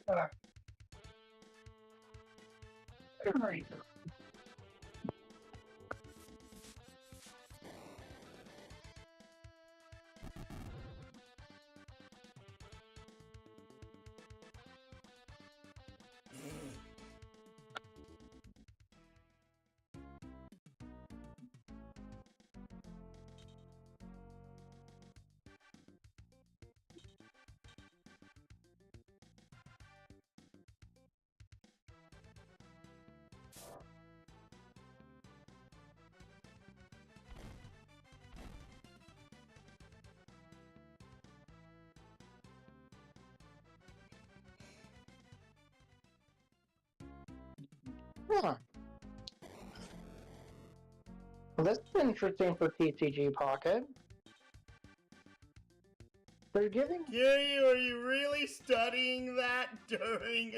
Alright. Huh. Well, this is interesting for TCG Pocket. They're giving. Gary, are you really studying that during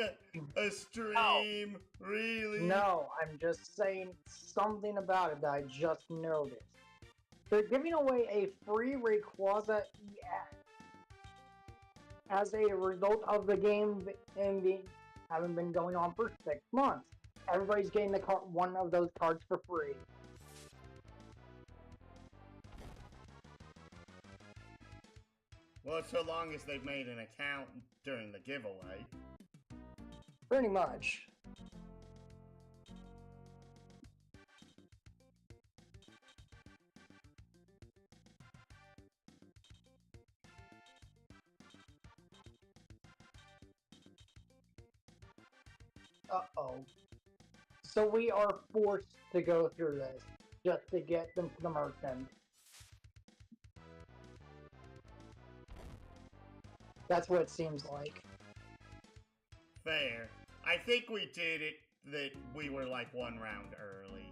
a stream? Really? No, I'm just saying something about it that I just noticed. They're giving away a free Rayquaza EX as a result of the game having been going on for 6 months. Everybody's getting one of those cards for free. Well, so long as they've made an account during the giveaway. Pretty much. Uh-oh. So we are forced to go through this just to get them to the merchant. That's what it seems like. Fair. I think we did it that we were like 1 round early.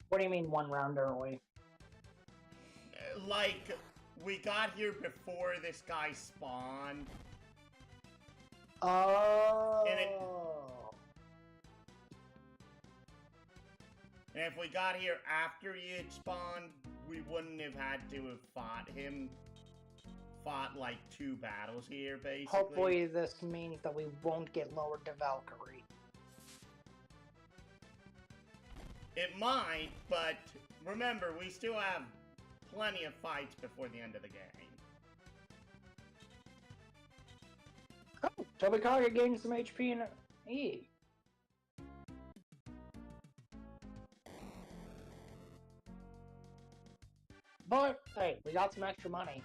What do you mean 1 round early? Like, we got here before this guy spawned. Oh. And if we got here after he had spawned, we wouldn't have had to have fought him. Fought like 2 battles here, basically. Hopefully this means that we won't get lowered to Valkyrie. It might, but remember, we still have plenty of fights before the end of the game. Oh, Tobikaga gained some HP and E. But, hey, we got some extra money.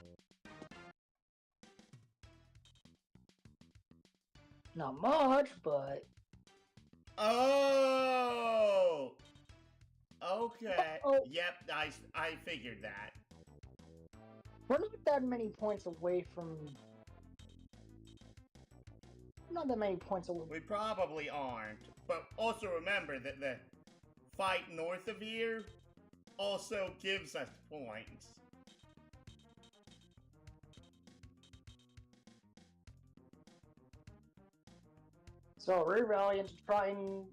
Not much, but... Oh! Okay. Uh-oh. Yep, I figured that. We're not that many points away from... Not that many points away. We probably aren't. But also remember that the fight north of here also gives us points. So, Rebellion to try and...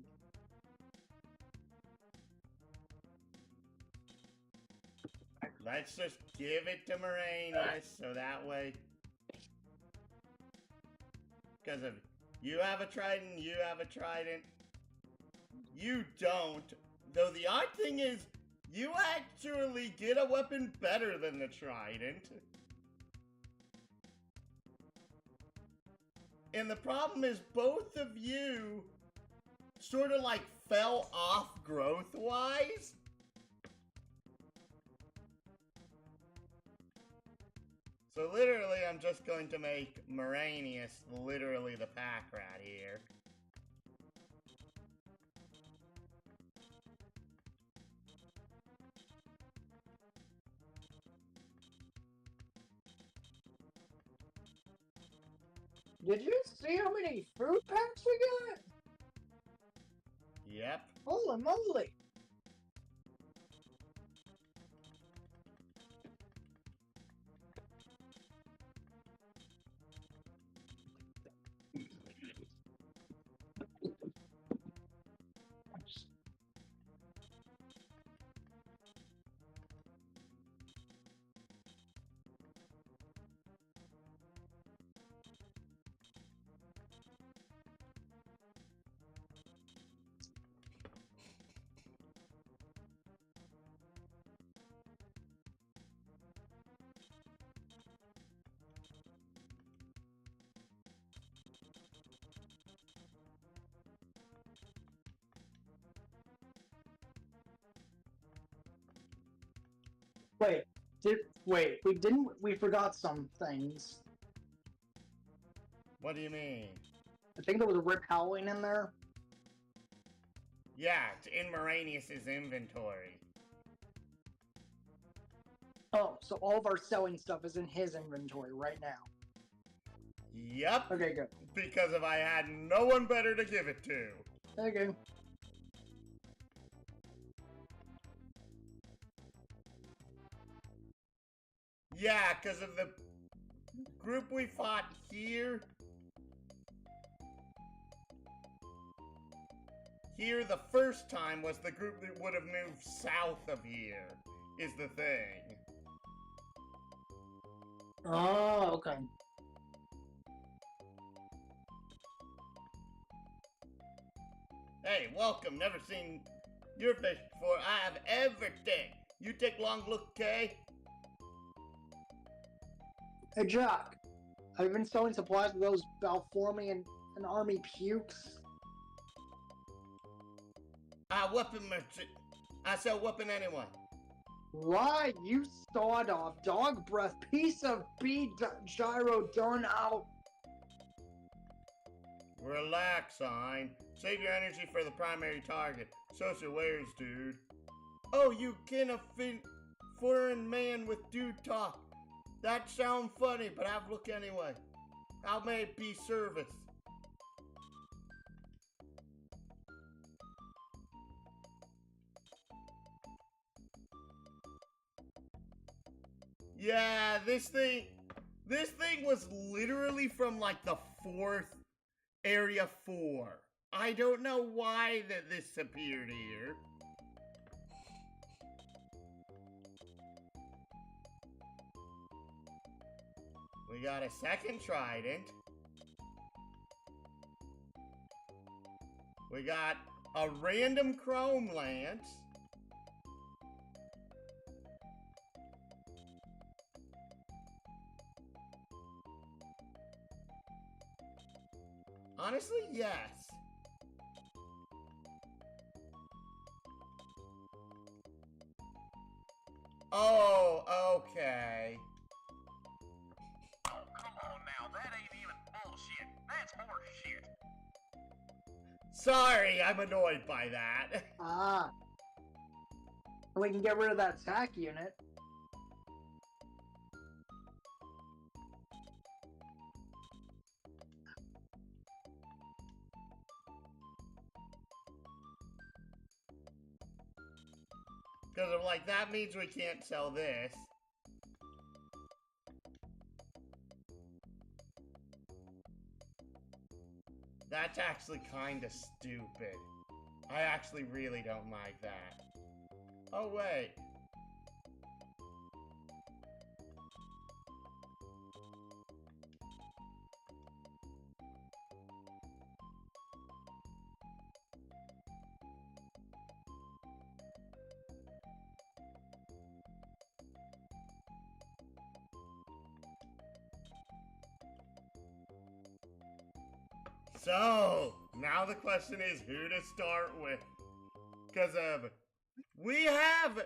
Let's just give it to Moranius, so that way... Because if you have a trident, you have a trident. You don't. Though the odd thing is, you actually get a weapon better than the trident. And the problem is both of you sort of like fell off growth-wise. So literally, I'm just going to make Moranius literally the pack rat here. Did you see how many fruit packs we got? Yep. Holy moly! Wait, we forgot some things. What do you mean? I think there was a Rip Halloween in there. Yeah, it's in Moranius's inventory. Oh, so all of our selling stuff is in his inventory right now. Yep. Okay, good. Because if I had no one better to give it to. Okay. Yeah, because of the group we fought here. Here, the first time was the group that would have moved south of here, is the thing. Oh, okay. Hey, welcome. Never seen your fish before. I have everything. You take long look, Kay? Hey, Jack. Have you been selling supplies to those Balformian and Army pukes? Weapon merchant. I sell weapon anyone. Why, you sawed off dog breath piece of gyro done out. Relax, Hein. Save your energy for the primary target. Social wares, dude. Oh, you kin of foreign man with dude talk. That sound funny, but have a look anyway. How may it be service? Yeah, this thing was literally from like the 4th Area 4. I don't know why this appeared here. We got a second trident. We got a random chrome lance. Honestly, yes. Oh, okay. Oh, come on now. That ain't even bullshit. That's horseshit. Sorry, I'm annoyed by that. Ah. We can get rid of that attack unit. Because I'm like, that means we can't sell this. That's actually kind of stupid. I actually really don't like that. Oh, wait. So, now the question is who to start with. Because we have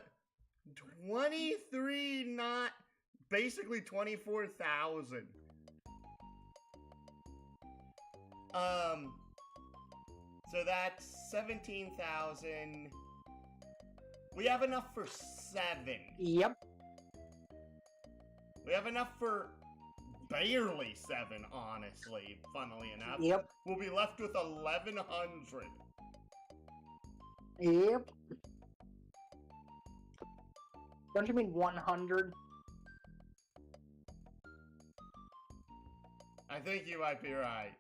23, not basically 24,000. So that's 17,000. We have enough for 7. Yep. We have enough for barely 7, honestly, funnily enough. Yep. We'll be left with 1,100. Yep. Don't you mean 100? I think you might be right.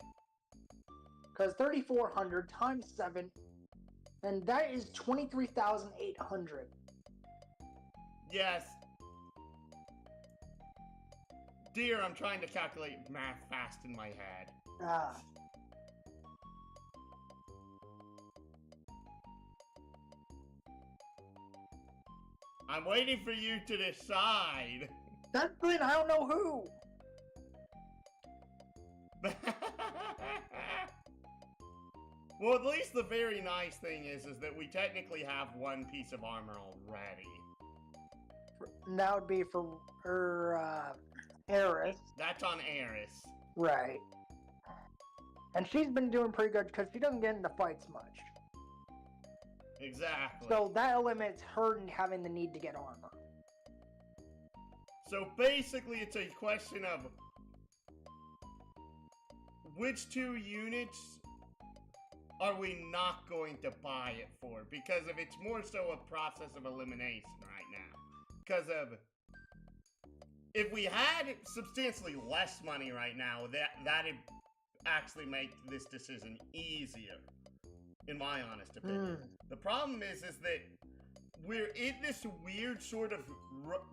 Because 3,400 times 7, and that is 23,800. Yes. Dear, I'm trying to calculate math fast in my head. Ah. I'm waiting for you to decide. That's good, I don't know who. Well, at least the very nice thing is that we technically have one piece of armor already. that would be for her, Eris. That's on Eris. Right. And she's been doing pretty good because she doesn't get into fights much. Exactly. So that eliminates her having the need to get armor. So basically, it's a question of which 2 units are we not going to buy it for? Because if it's more so a process of elimination right now. Because of if we had substantially less money right now, that'd actually make this decision easier, in my honest opinion. The problem is that we're in this weird sort of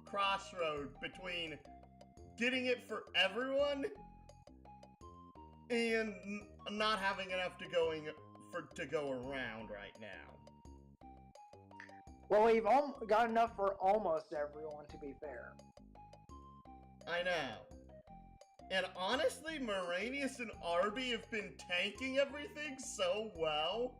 crossroad between getting it for everyone and not having enough to go around right now. Well, we've got enough for almost everyone, to be fair. I know. And honestly, Moranius and Arby have been tanking everything so well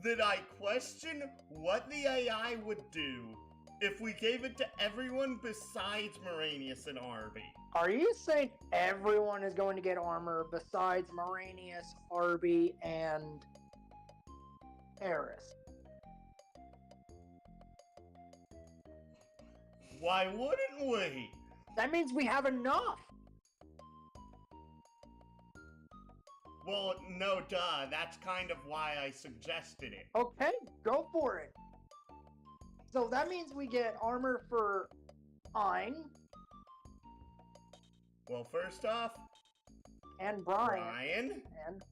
that I question what the AI would do if we gave it to everyone besides Moranius and Arby. Are you saying everyone is going to get armor besides Moranius, Arby, and Eris? Why wouldn't we? That means we have enough! Well, no, duh. That's kind of why I suggested it. Okay, go for it. So that means we get armor for Ein. Well, first off, And Brian. Brian. And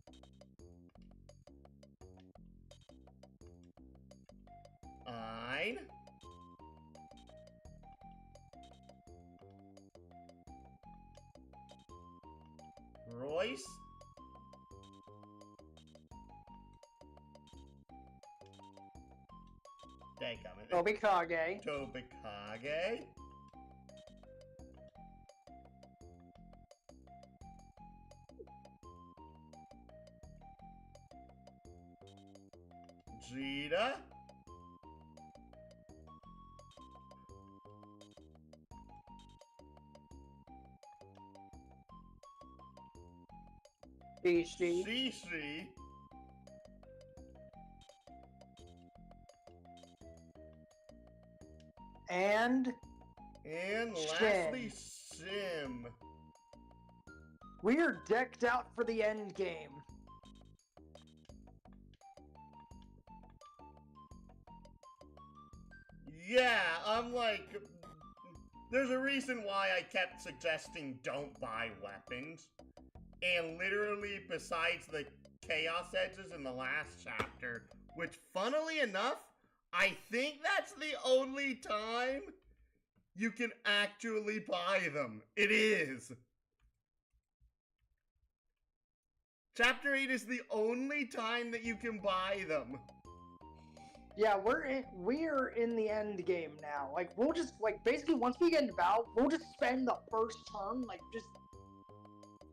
Ein. Royce. Tobikage. Tobikage. Jita. Shishi. And lastly, Sim. we are decked out for the end game. Yeah, I'm like, there's a reason why I kept suggesting don't buy weapons. And literally, besides the Chaos Edges in the last chapter, which funnily enough, I think that's the only time you can actually buy them. It is. Chapter 8 is the only time that you can buy them. Yeah, we're in the end game now. Like, we'll just, like, basically once we get into battle, we'll just spend the first turn, like, just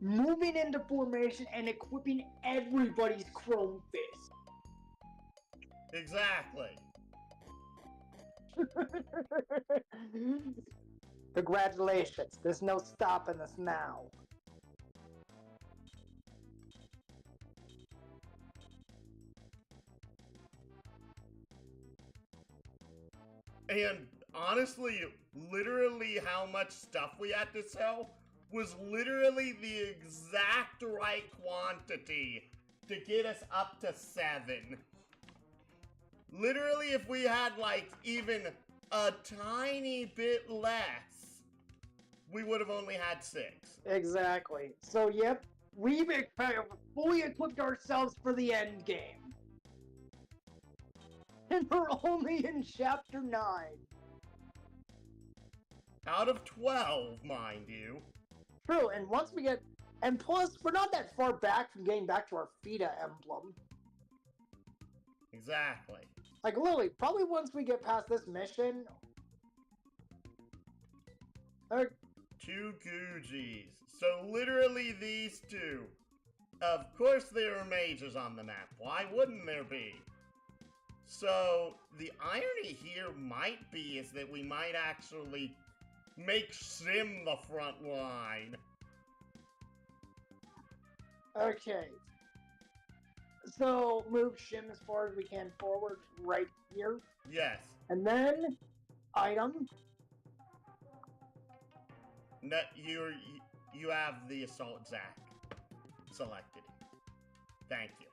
moving into formation and equipping everybody's Chrome Fist. Exactly. Congratulations, there's no stopping us now. And honestly, literally how much stuff we had to sell was literally the exact right quantity to get us up to 7. Literally, if we had, like, even a tiny bit less, we would have only had 6. Exactly. So, yep, we've fully equipped ourselves for the end game. And we're only in Chapter 9. Out of 12, mind you. True, and once we get... And plus, we're not that far back from getting back to our Feda emblem. Exactly. Like, literally, probably once we get past this mission... 2 Gujis. So literally these 2. Of course there are mages on the map. Why wouldn't there be? So, the irony here might be is that we might actually make Sim the front line. Okay. So, move Shim as far as we can forward, right here. Yes. And then, item. No, you have the Assault Zac selected. Thank you.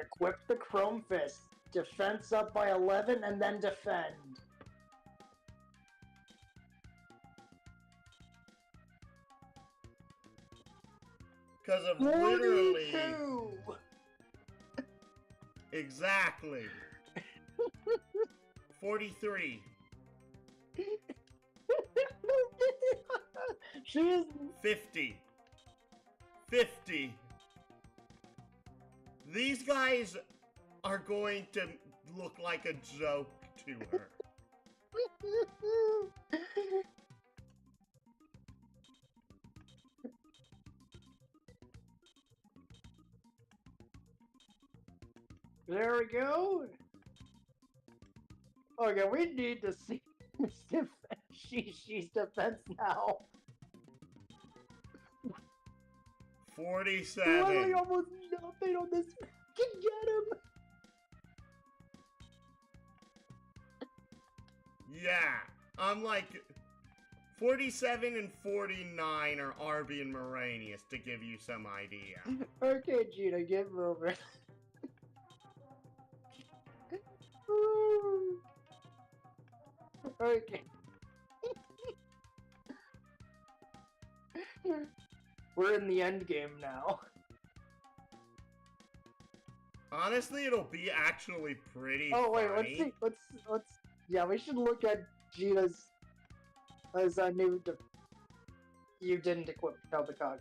Equip the Chrome Fist. Defense up by 11 and then defend. Because of literally... 42! Exactly. 43. She is... 50. 50. These guys are going to look like a joke to her. There we go. Okay, we need to see she's defense now. 47. Literally almost nothing on this. Can get him. Yeah, I'm like 47 and 49 are Arby and Moranius to give you some idea. Okay, Gina, get moving. Okay. We're in the end game now. Honestly, it'll be actually pretty Oh wait, funny. let's yeah, we should look at Gina's as a new you didn't equip Kalbakag.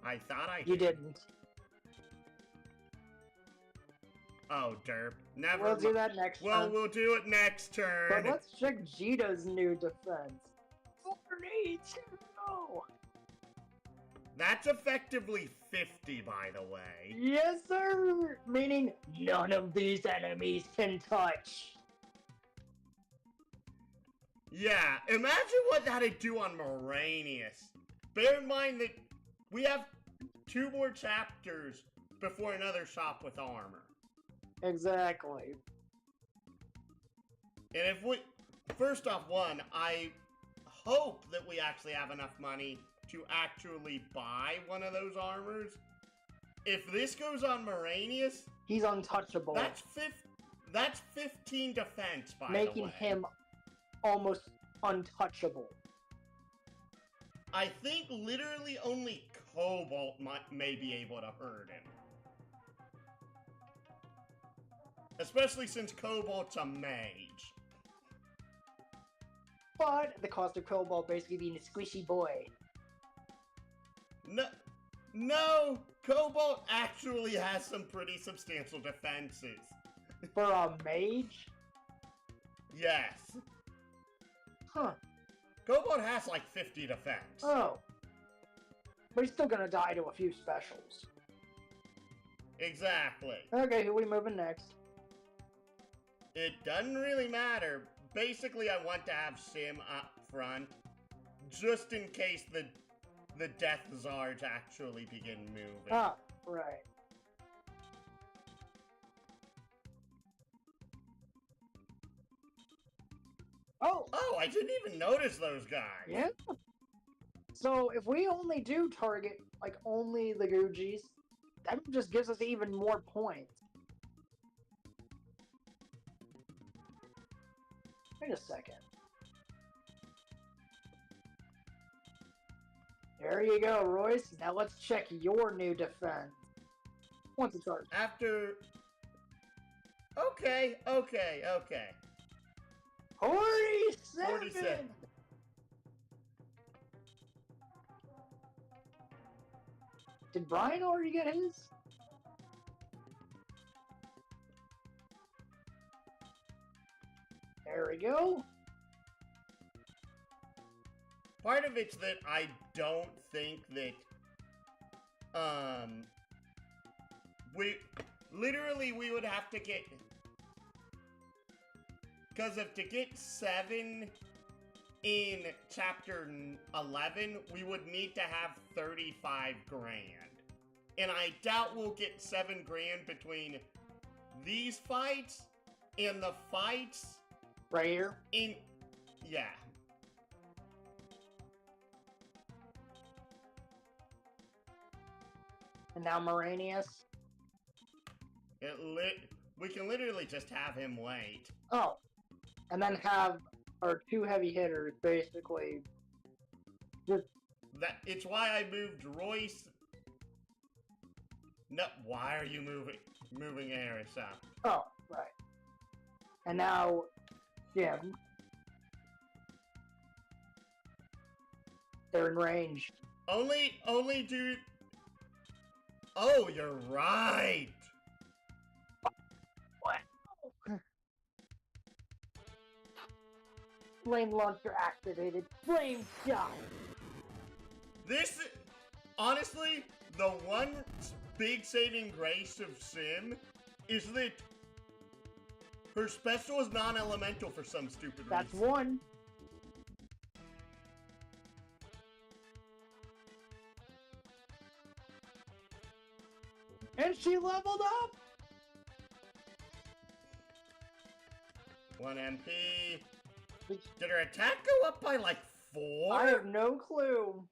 I thought I You didn't. Oh, derp. Never We'll do mi- that next Well, time. we'll do it next turn. But let's check Gita's new defense. 42! That's effectively 50, by the way. Yes, sir! Meaning none of these enemies can touch. Yeah, imagine what that'd do on Moranius. Bear in mind that we have 2 more chapters before another shop with armor. Exactly. And if we... First off, one, I hope that we actually have enough money to actually buy one of those armors. If this goes on Moranius, He's untouchable. that's 15 defense, by the making way. him almost untouchable. I think literally only Cobalt may be able to hurt him. Especially since Cobalt's a mage. But at the cost of Cobalt basically being a squishy boy. No, Cobalt actually has some pretty substantial defenses. For a mage? Yes. Huh. Cobalt has like 50 defense. Oh. But he's still gonna die to a few specials. Exactly. Okay, who are we moving next? It doesn't really matter. Basically, I want to have Sim up front, just in case the Death Zards actually begin moving. Ah, right. Oh, I didn't even notice those guys. Yeah. So if we only do target like only the Gujis, that just gives us even more points. Wait a second. There you go, Royce. Now let's check your new defense. Once it's charged. After... Okay. 47! 47. Did Brian already get his? There we go. Part of it's that I don't think that, we would have to get... Because to get 7 in Chapter 11, we would need to have 35 grand. And I doubt we'll get 7 grand between these fights and the fights... Right here? Yeah. And now Moranius. We can literally just have him wait. Oh. And then have our 2 heavy hitters basically just... It's why I moved Royce. No, why are you moving Eris up? Oh, right. And now, yeah. They're in range. Only do... Oh, you're right! Wow! Flame launcher activated. Flame shot! This... Honestly, the one big saving grace of Sim is that her special is non-elemental for some stupid reason. That's one. And she leveled up! 1 MP. Did her attack go up by like 4? I have no clue.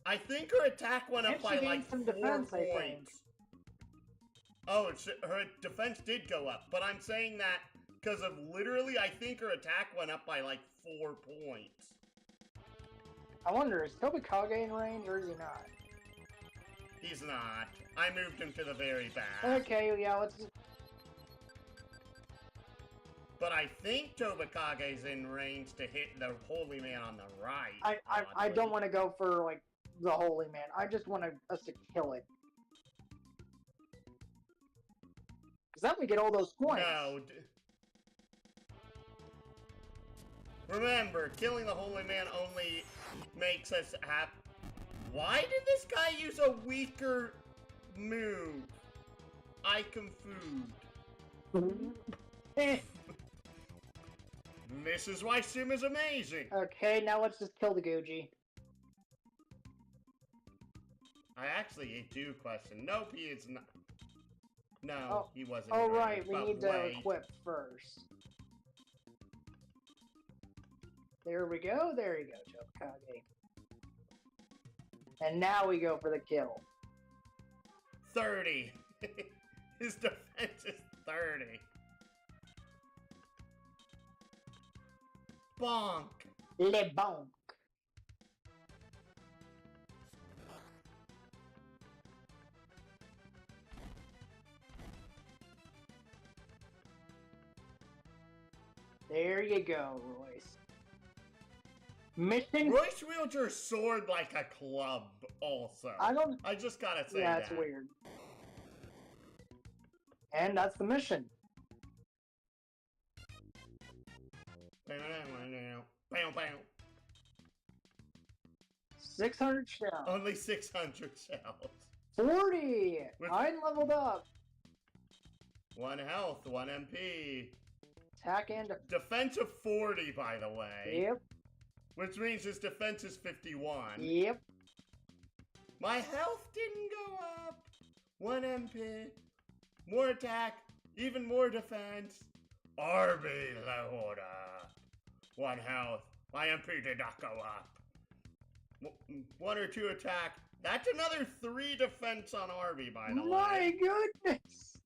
I think her attack went up by like 4 defense, points. Oh, her defense did go up, but I'm saying that because of literally, I think her attack went up by like 4 points. I wonder, is Tobikage in range or is he not? He's not. I moved him to the very back. Okay, yeah, let's just... But I think Tobikage's in range to hit the Holy Man on the right. I don't want to go for, like, the Holy Man. I just want us to kill it. Because then we get all those points. No. Remember, killing the Holy Man only makes us happy. Why did this guy use a weaker move? I confused. This is why Sim is amazing. Okay, now let's just kill the Guji. I actually do question. Nope, he is not. No, he wasn't. Oh, in right, range, we but need to wait. equip first. There we go, there you go, Tobikage. And now we go for the kill. 30. His defense is 30. Bonk. Le bonk. There you go, Royce. Mission. Royce wields her sword like a club, also. I just gotta say yeah, that. it's weird. And that's the mission. 600 shells. Only 600 shells. 40! I'm leveled up. 1 health, 1 MP. Attack and Defense of 40, by the way. Yep. Which means his defense is 51. Yep. My health didn't go up. 1 MP. More attack. Even more defense. RB leveled up. 1 health. My MP did not go up. 1 or 2 attack. That's another 3 defense on RB, by the way. My goodness!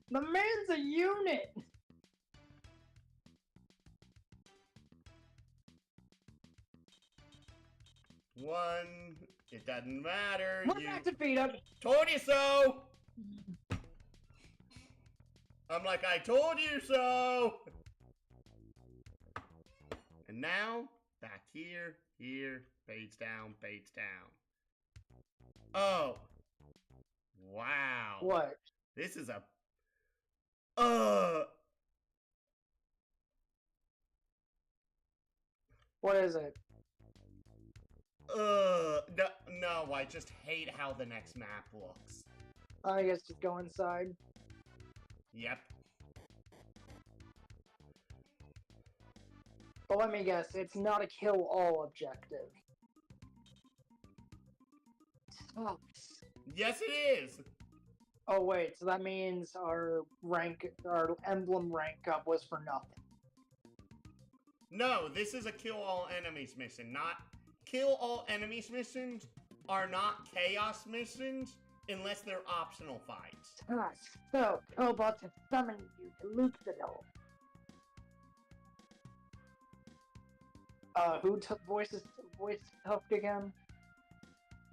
The man's a unit! One. It doesn't matter. We're back to feed up. Told you so! I'm like, I told you so! And now, back here, fades down, fades down. Oh. Wow. What? This is a... What is it? No, I just hate how the next map looks. I guess just go inside. Yep. But let me guess, it's not a kill-all objective. Sucks. Yes, it is! Oh wait, so that means our emblem rank up was for nothing. No, this is a kill all enemies mission, not... Kill all enemies missions are not chaos missions unless they're optional fights. Tusk, so Cobalt has summoned you to loot the door. Who voiced Tusk again?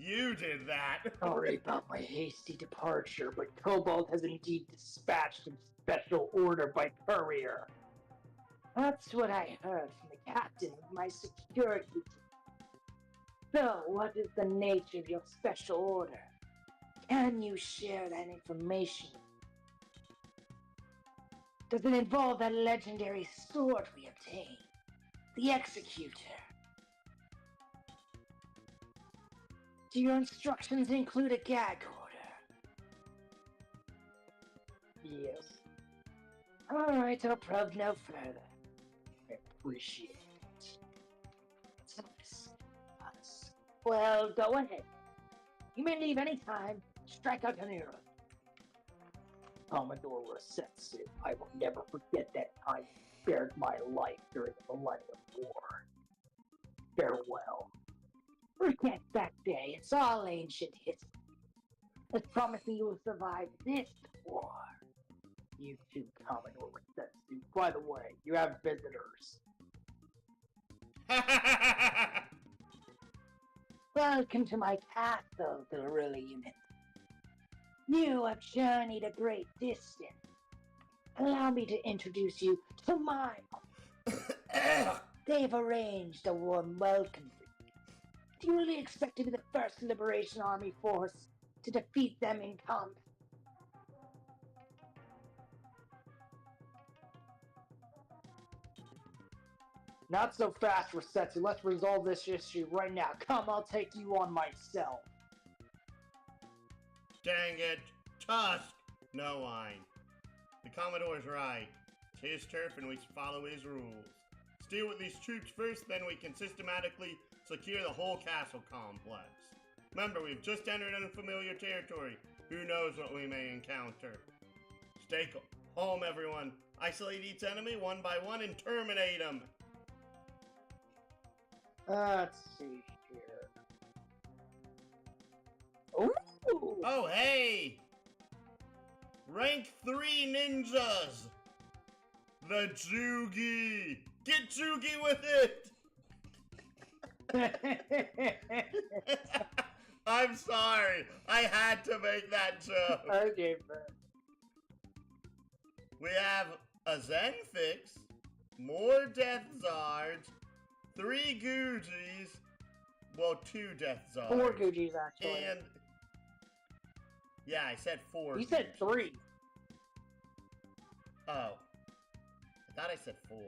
You did that! Sorry about my hasty departure, but Cobalt has indeed dispatched a special order by courier. That's what I heard from the captain of my security team. So, what is the nature of your special order? Can you share that information? Does it involve that legendary sword we obtained? The Executor? Do your instructions include a gag order? Yes. Alright, I'll probe no further. I appreciate it. Well, go ahead. You may leave any time. Strike out an arrow. Commodore Rosetsu, I will never forget that time you spared my life during the Millennium War. Farewell. Forget that day. It's all ancient history. Let's promise me you will survive this war. You too, Commodore Rosetsu. By the way, you have visitors. Welcome to my castle, guerrilla unit. You have journeyed a great distance. Allow me to introduce you to my... They've arranged a warm welcome for you. Do you really expect to be the first Liberation Army force to defeat them in combat? Not so fast, Rosetsu. Let's resolve this issue right now. Come, I'll take you on myself. Dang it. Tusk! No wine. The Commodore's right. It's his turf and we should follow his rules. Deal with these troops first, then we can systematically secure the whole castle complex. Remember, we've just entered unfamiliar territory. Who knows what we may encounter. Stay home, everyone. Isolate each enemy one by one and terminate them. Let's see here. Ooh! Oh, hey! Rank 3 ninjas! The Jugi! Get Jugi with it! I'm sorry. I had to make that joke. Okay, man. We have a Zenfix, more Death Zards, 3 Gujis, well, 2 Death Zards. 4 Gujis, actually. And... yeah, I said 4. You said 3. Oh. I thought I said 4.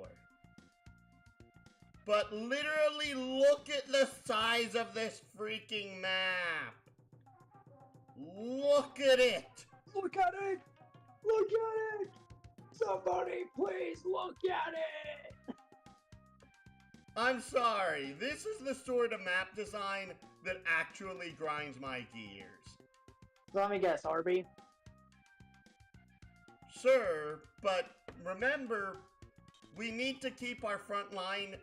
But literally look at the size of this freaking map. Look at it. Look at it! Look at it! Somebody please look at it! I'm sorry. This is the sort of map design that actually grinds my gears. So let me guess, Arby? Sure, but remember, we need to keep our front line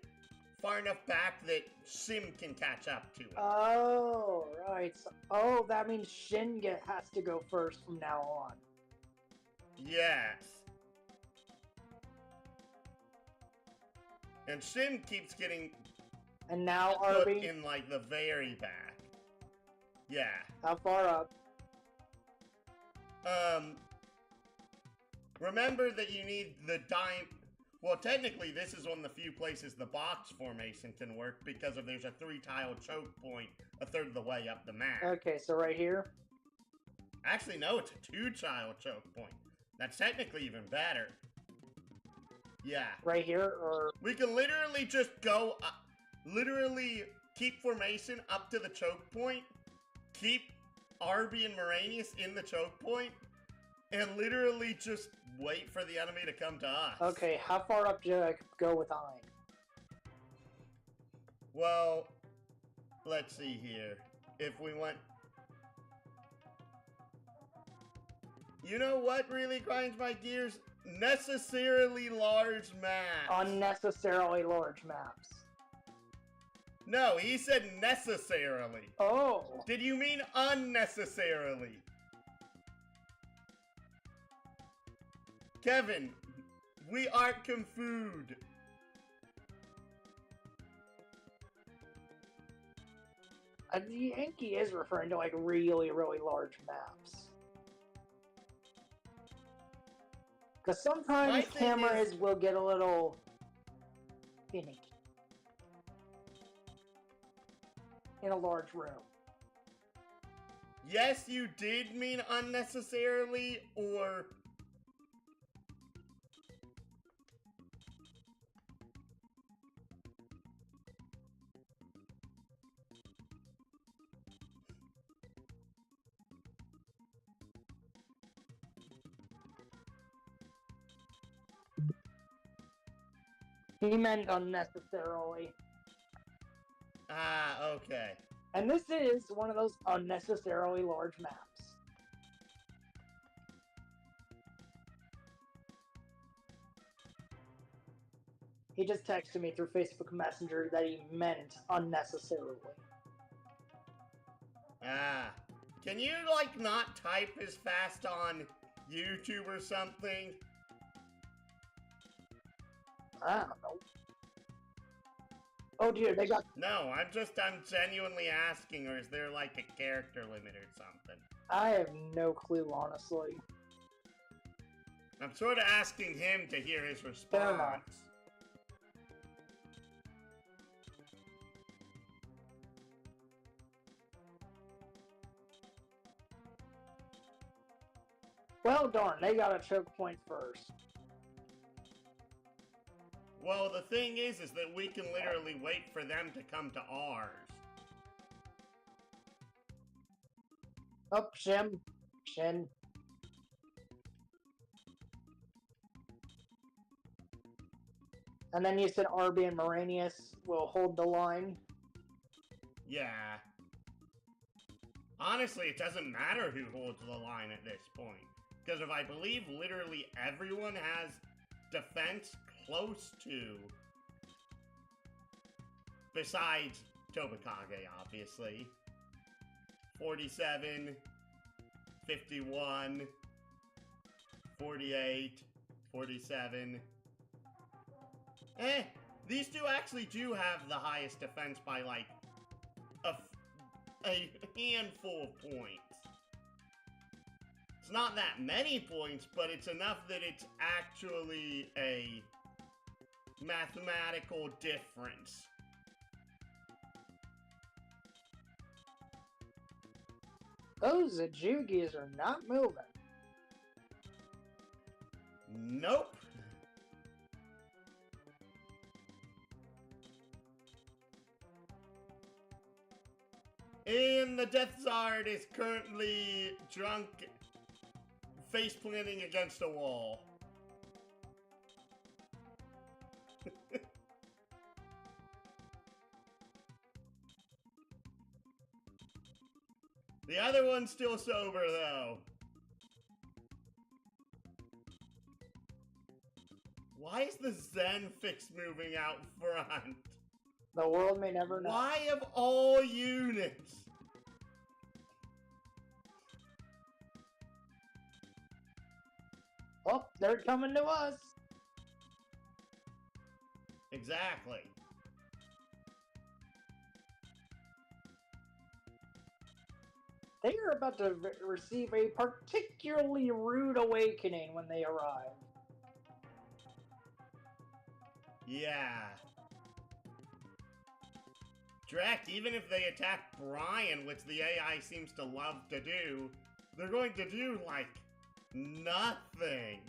far enough back that Sim can catch up to it. Oh, right. So, that means Shinga has to go first from now on. Yes. And Sim keeps getting And now, put Arby, in, like, the very back. Yeah. how far up? Remember that you need the dime... Well, technically, this is one of the few places the box formation can work because there's a 3-tile choke point a third of the way up the map. Okay, so right here? Actually, no, it's a 2-tile choke point. That's technically even better. Yeah. Right here, or... We can literally just go... literally keep formation up to the choke point. Keep Arby and Moranius in the choke point and literally just wait for the enemy to come to us. Okay, how far up do I go with Ein? Well, let's see here. If we went... You know what really grinds my gears? Necessarily large maps. Unnecessarily large maps. No, he said necessarily. Oh. Did you mean unnecessarily? Kevin, we aren't confused. The Yankee is referring to like really, really large maps. Because sometimes cameras will get a little finicky in a large room. Yes, you did mean unnecessarily, or... He meant unnecessarily. Ah, okay. And this is one of those unnecessarily large maps. He just texted me through Facebook Messenger that he meant unnecessarily. Ah. Can you, like, not type as fast on YouTube or something? I don't know. Oh dear, they got... No, I'm genuinely asking, or is there, like, a character limit or something? I have no clue, honestly. I'm sort of asking him to hear his Fair response. enough. Well, darn, they got a choke point first. Well, the thing is that we can literally wait for them to come to ours. Up, Shin. Shin. And then you said Arby and Moranius will hold the line. Yeah. Honestly, it doesn't matter who holds the line at this point. Because if I believe literally everyone has defense close to, besides Tobakage, obviously, 47, 51, 48, 47. These two actually do have the highest defense by, like, a handful of points. It's not that many points, but it's enough that it's actually a mathematical difference. Those Ajugis are not moving. Nope. And the Death Zard is currently drunk, face planting against a wall. The other one's still sober, though. Why is the Zen fix moving out front? The world may never know. Why of all units? Oh, they're coming to us. Exactly. They are about to receive a particularly rude awakening when they arrive. Yeah. Drek, even if they attack Brian, which the AI seems to love to do, they're going to do, like, nothing.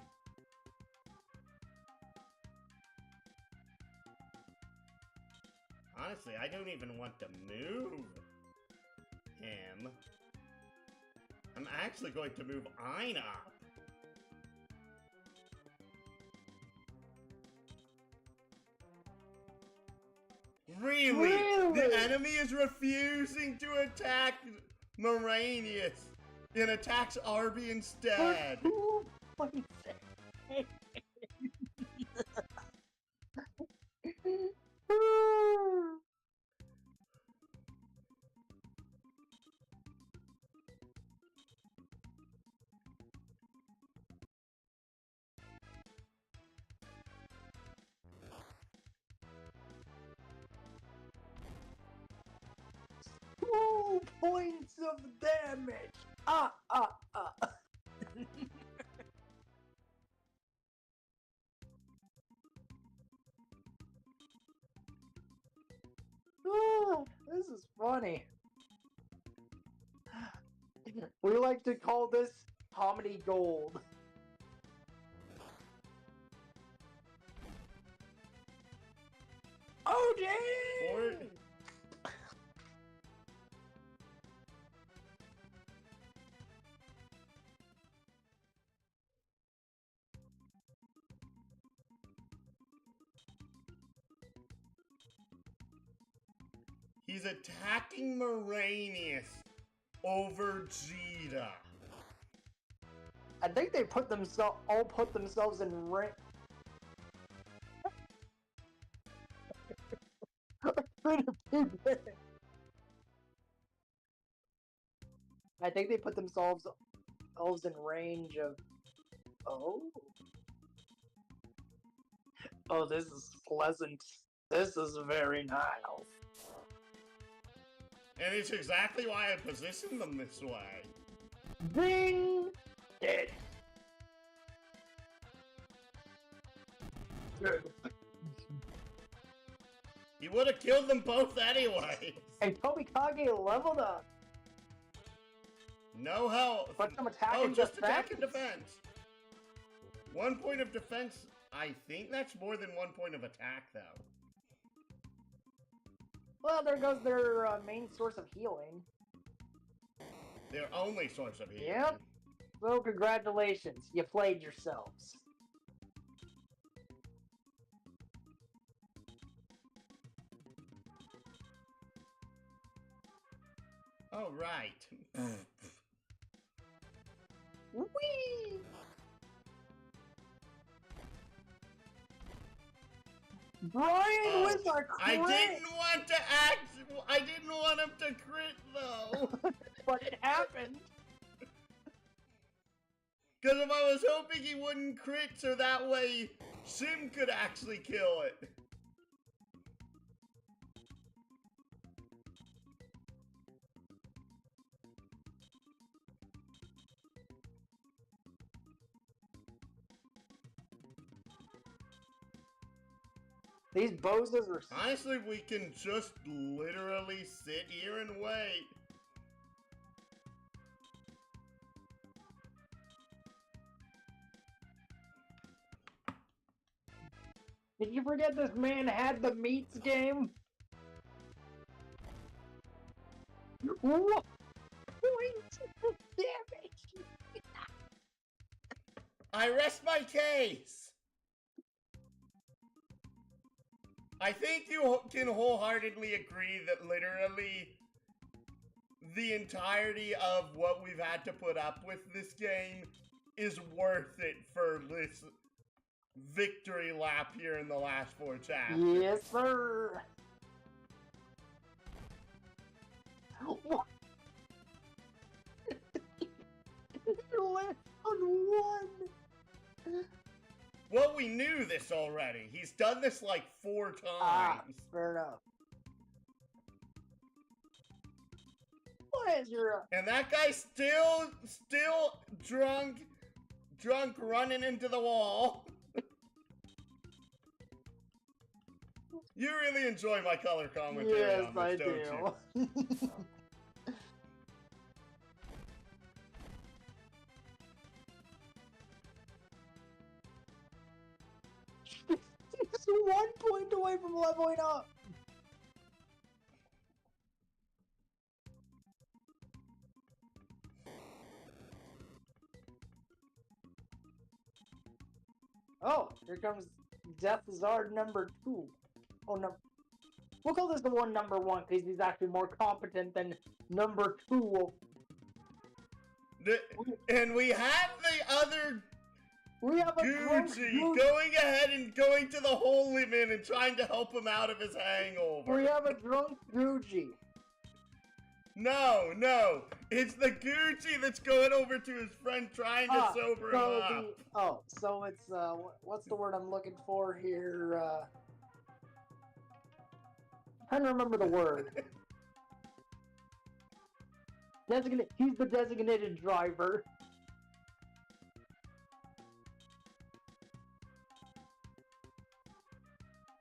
Honestly, I don't even want to move him. I'm actually going to move Ein up. Really? The enemy is refusing to attack Moranius and attacks Arby instead. For 2 points. 2 points of damage. This is funny. We like to call this comedy gold. Oh, dang! He's attacking Moranius over Jita. I think they put themselves in rank. I think they put themselves in range of. Oh, this is pleasant. This is very nice. And it's exactly why I positioned them this way. Ding! Dead. He would have killed them both anyway. And Tomikage leveled up. No health. But some attack oh, and just defense. attack and defense. 1 point of defense. I think that's more than 1 point of attack, though. Well, there goes their main source of healing. Their only source of healing. Yep. Well, congratulations. You played yourselves. Oh, right. Whee! Brian with our crit! I didn't want to I didn't want him to crit, though. But it happened. Because if I was hoping he wouldn't crit, so that way Sim could actually kill it. These bozos are... Honestly, we can just literally sit here and wait. Did you forget this man had the meats game? What? Damage! I rest my case. I think you can wholeheartedly agree that literally the entirety of what we've had to put up with this game is worth it for this victory lap here in the last 4 chapters. Yes, sir. What? You left on 1. Well, we knew this already. He's done this like 4 times. Fair enough. What is your... And that guy's still drunk running into the wall. You really enjoy my color commentary Yes, on this, don't you? do. He's 1 point away from leveling up. Oh, here comes Death Zard number 2. Oh, no. We'll call this the one number 1 because he's actually more competent than number 2. And we have the other We have a drunk Gucci Gucci. going ahead and going to the Holy Man and trying to help him out of his hangover. We have a drunk Gucci. No, no. It's the Gucci that's going over to his friend trying to sober him up. So it's, what's the word I'm looking for here? Trying to remember the word. He's the designated driver.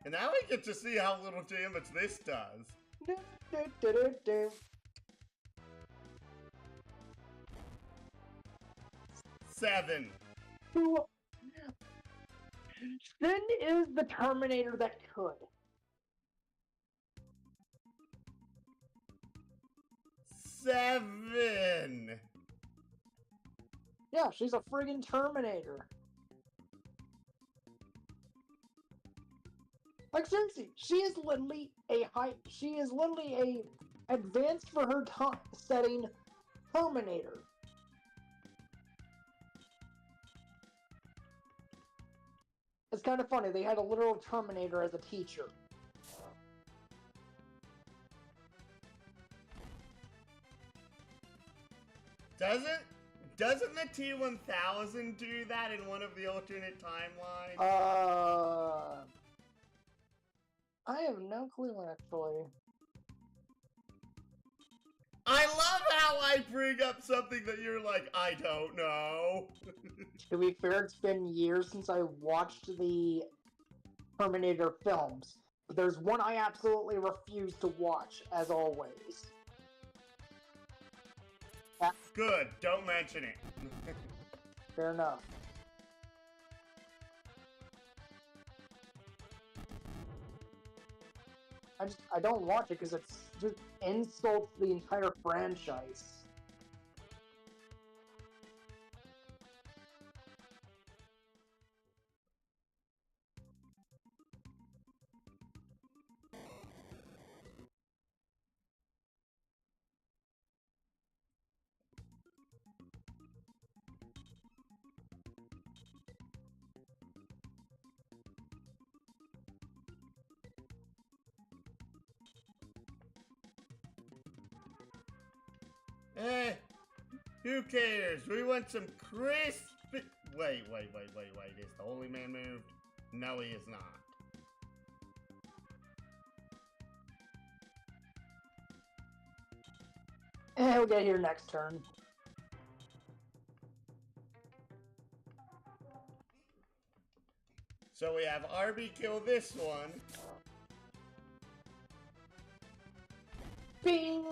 And now we get to see how little damage this does. 7. Sin is the Terminator that could. 7. Yeah, she's a friggin' Terminator. Like seriously, she is literally a advanced for her setting Terminator. It's kind of funny, they had a literal Terminator as a teacher. Doesn't the T-1000 do that in one of the alternate timelines? I have no clue actually. I love how I bring up something that you're like, I don't know. To be fair, it's been years since I watched the Terminator films. But there's one I absolutely refuse to watch, as always. Good, don't mention it. Fair enough. I don't watch it because it just insults the entire franchise. Who cares? We want some crisp... Wait. Is the Holy Man moved? No, he is not. We'll get here next turn. So we have Arby kill this one. Bing!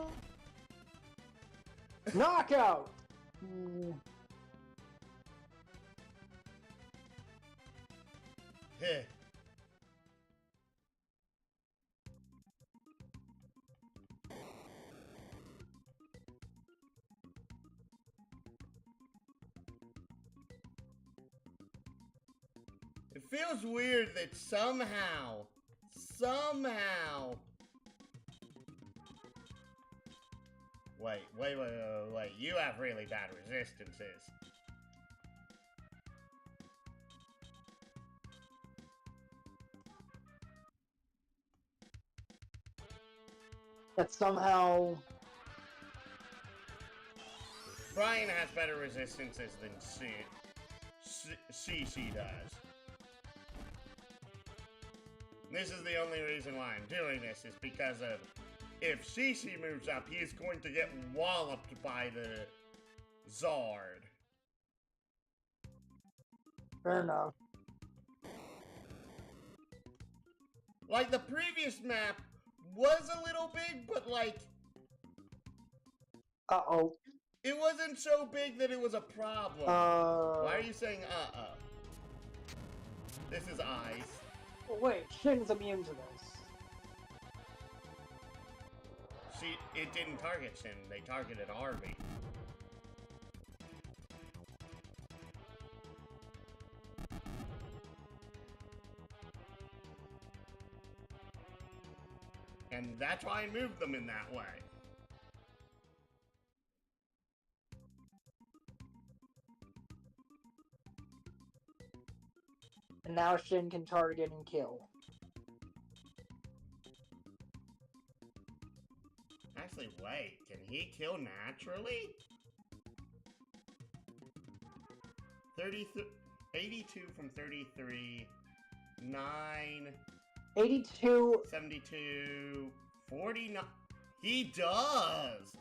Knockout! Heh. It feels weird that somehow... Wait, you have really bad resistances. That somehow... Brian has better resistances than she does. This is the only reason why I'm doing this, is because of... If Shishi moves up, he is going to get walloped by the Zard. Fair enough. Like, the previous map was a little big, but, like... Uh-oh. It wasn't so big that it was a problem. Why are you saying uh-oh? This is ice. Oh, wait, Shin's immune to this. It didn't target Shin, they targeted Arby. And that's why I moved them in that way. And now Shin can target and kill. Actually, wait, can he kill naturally? 82 from 33, 9, 82. 72, 49. He does!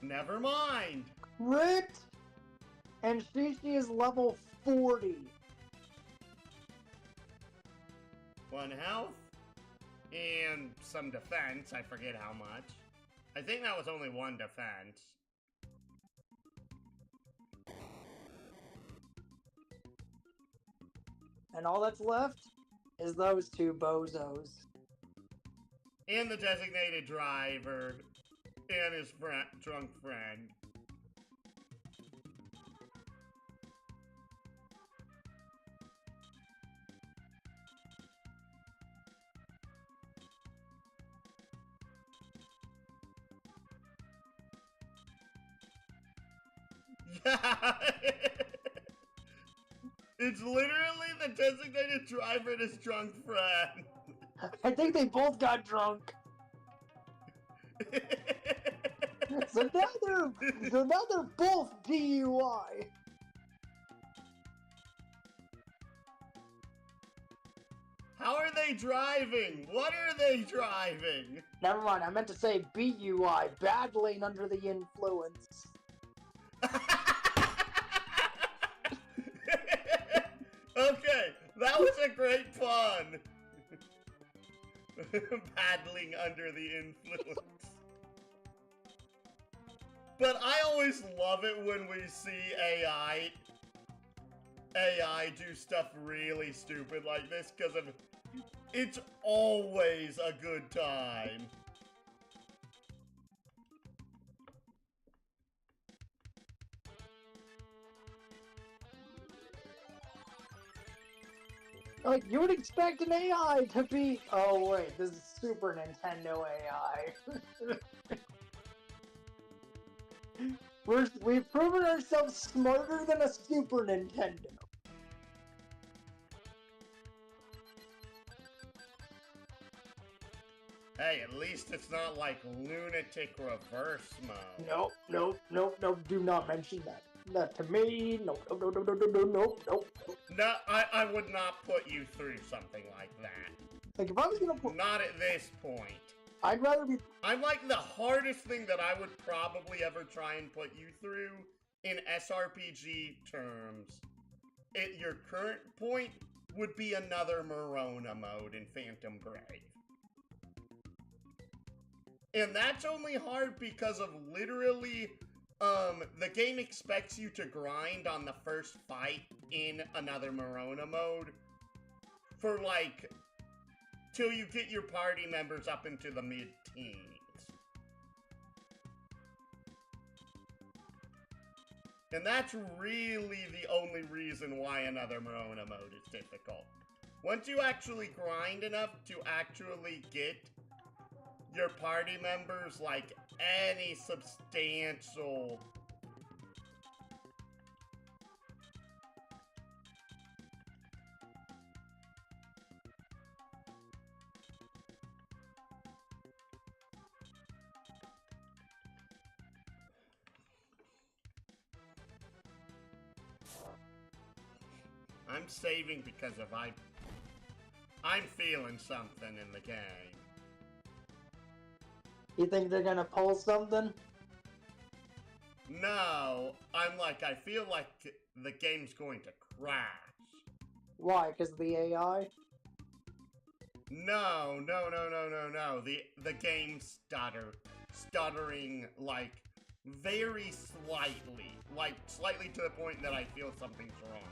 Never mind! Crit! And Shishi is level 40. 1 health, and some defense, I forget how much. I think that was only 1 defense. And all that's left is those two bozos. And the designated driver, and his drunk friend. Yeah! It's literally the designated driver and his drunk friend. I think they both got drunk. So now they're both DUI. How are they driving? What are they driving? Never mind, I meant to say BUI, battling under the influence. Okay, that was a great pun. Paddling under the influence. But I always love it when we see AI do stuff really stupid like this, because it's always a good time. Like, you would expect an AI to be... Oh, wait, this is Super Nintendo AI. We've proven ourselves smarter than a Super Nintendo. Hey, at least it's not like lunatic reverse mode. Nope, do not mention that. Not to me, nope. No, I would not put you through something like that. Like, if I was gonna put... Not at this point. I'd rather be... I'm like the hardest thing that I would probably ever try and put you through in SRPG terms at your current point would be another Morona mode in Phantom Brave. And that's only hard because of literally, the game expects you to grind on the first fight in another Morona mode for like, till you get your party members up into the mid-teens. And that's really the only reason why another Morona mode is difficult. Once you actually grind enough to actually get your party members, like, any substantial... I'm saving because of I'm feeling something in the game. You think they're gonna pull something? No, I'm like, I feel like the game's going to crash. Why? Because of the AI? No. The game's stuttering, like, very slightly. Like, slightly to the point that I feel something's wrong.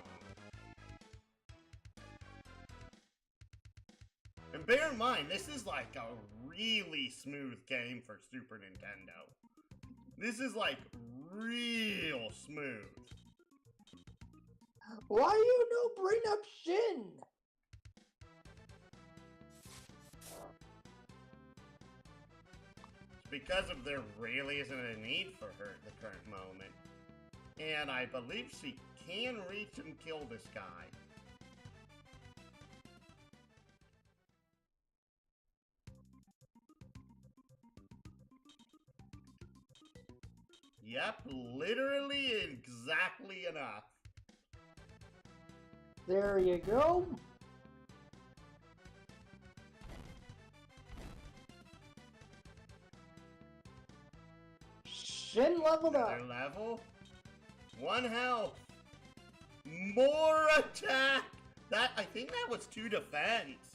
And bear in mind, this is like a really smooth game for Super Nintendo. This is like real smooth. Why you no bring up Shin? Because of there really isn't a need for her at the current moment. And I believe she can reach and kill this guy. Yep, literally exactly enough. There you go. Shin leveled up. Another level. 1 health. More attack. I think that was 2 defense.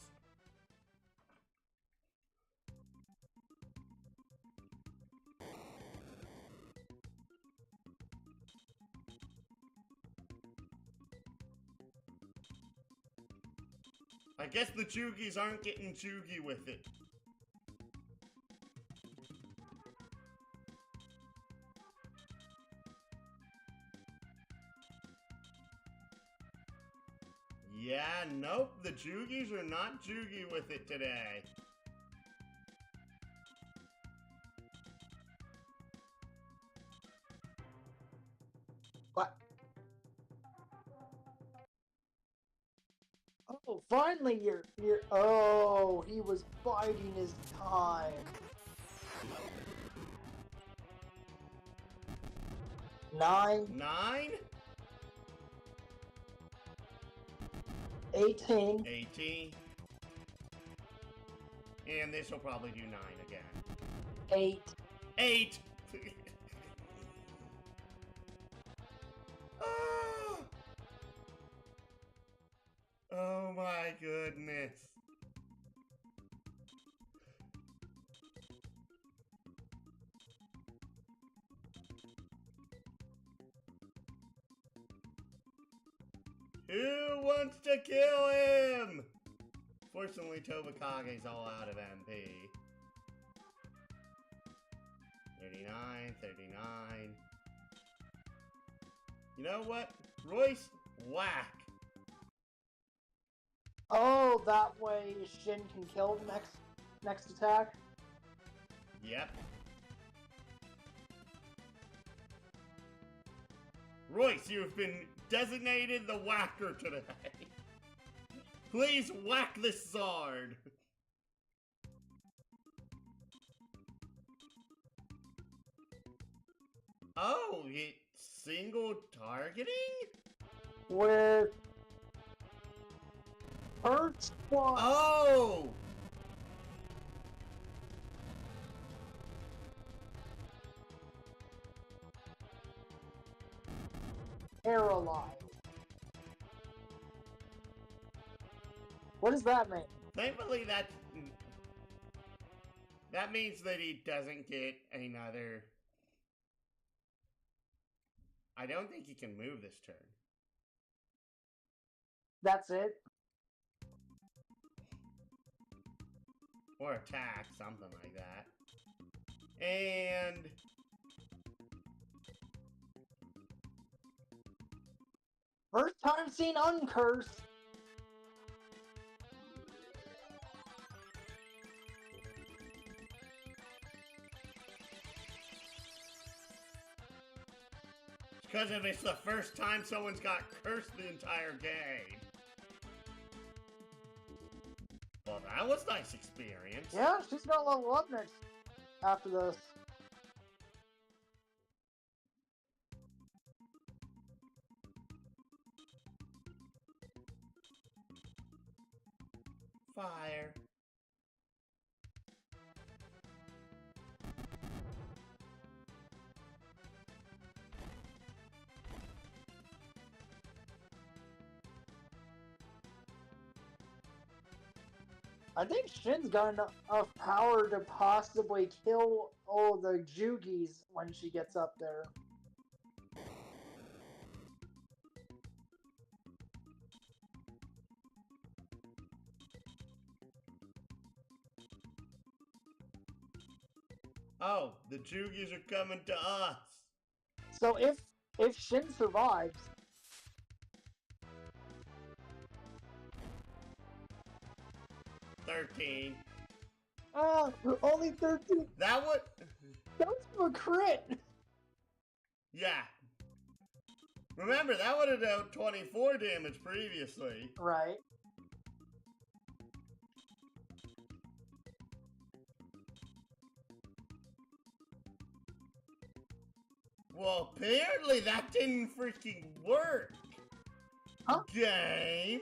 I guess the Jugis aren't getting juggy with it. Yeah, nope, the Jugis are not juggy with it today. What? Oh, finally you're oh, he was biding his time. 9, 9? 18, 18. And this will probably do 9 again. 8. 8! Ah! Oh my goodness. Who wants to kill him? Fortunately, Tobakage's all out of MP. 39, 39. You know what? Royce, whack. Oh, that way Shin can kill the next attack. Yep. Royce, you have been designated the whacker today. Please whack this Zard. Oh, it's single targeting? With Earth Squad. Oh! Paralyzed. What does that mean? Thankfully, that means that he doesn't get another. I don't think he can move this turn. That's it? Or attack, something like that. And First time seen Uncurse. because if it's the first time someone's got cursed the entire game. Well, that was nice experience. Yeah, she's gonna level up next after this. Fire. I think Shin's got enough power to possibly kill all the Jugis when she gets up there. Oh, the Jugis are coming to us. So if Shin survives, 13. only 13. That would... That was from a crit. Yeah. Remember, that would have done 24 damage previously. Right. Well, apparently that didn't freaking work. Huh? Game.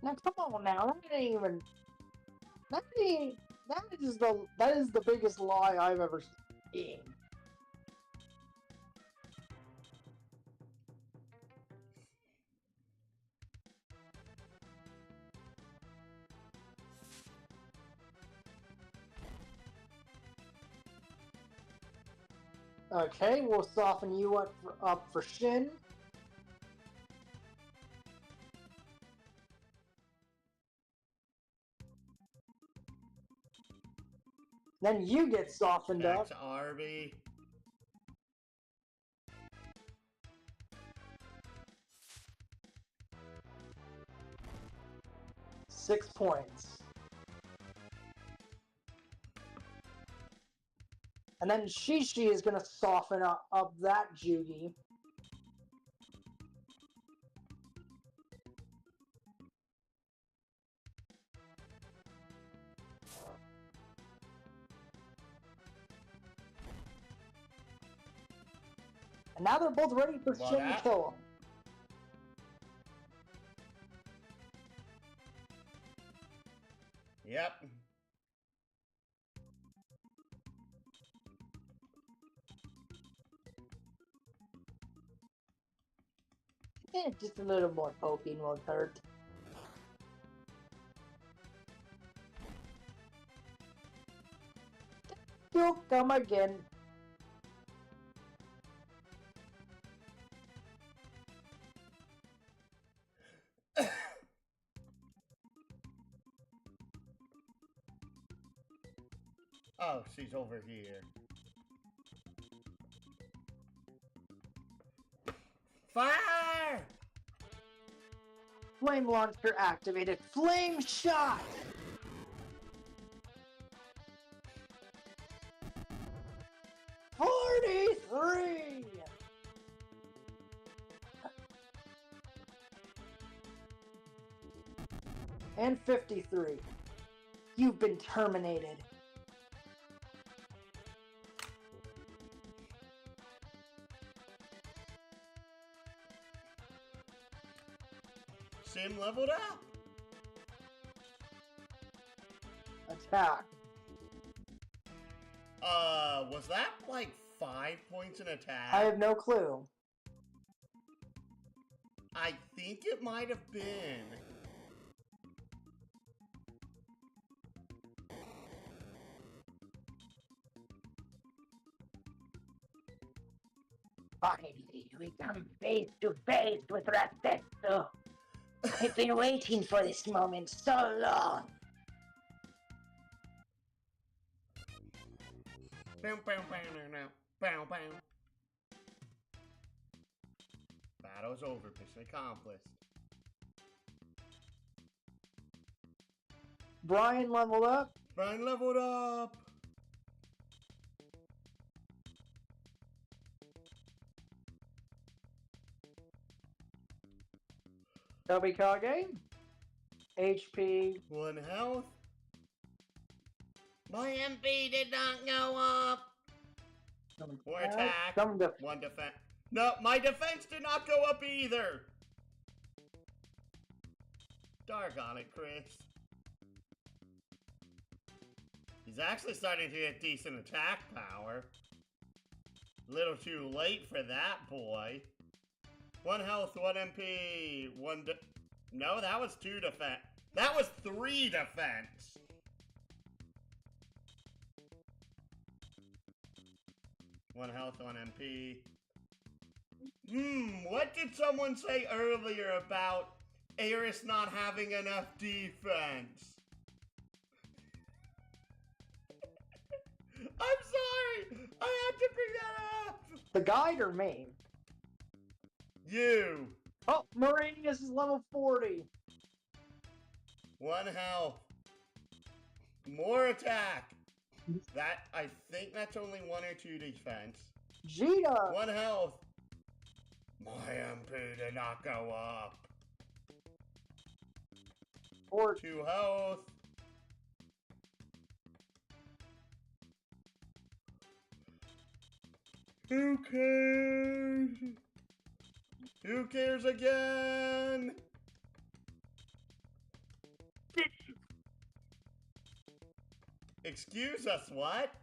Now come on now, that ain't even. That is the biggest lie I've ever seen. Okay, we'll soften you up for Shin. Then you get softened Back up. to Arby. Six points. And then Shishi is going to soften up that Jugi. And now they're both ready for Shin to kill him. Yep. Just a little more poking won't hurt. You'll come again. Oh, she's over here. Fire! Flame launcher activated. Flame shot! "43! And 53. You've been terminated. Sim leveled up. Attack. Was that like 5 points in attack? I have no clue. I think it might have been. Finally, we come face to face with Ratetto. I've been waiting for this moment so long. Bow, bow, bow, no, no. Bow, bow. Battle's over. Mission accomplished. Brian leveled up. Brian leveled up. Tobikage. HP. 1 health. My MP did not go up. Or attack. Some 1 defense. No, my defense did not go up either. Dark on it, Chris. He's actually starting to get decent attack power. A little too late for that boy. 1 health, 1 MP, 1 no, that was 2 defense. That was 3 defense. One health, 1 MP. What did someone say earlier about Eris not having enough defense. I'm sorry! I had to bring that up! The guide or me? You! Oh, Moranius is level 40. 1 health. More attack! That, I think that's only 1 or 2 defense. Gita! 1 health. My MP did not go up. Or 2 health. Who cares? Who cares again? Excuse us, what?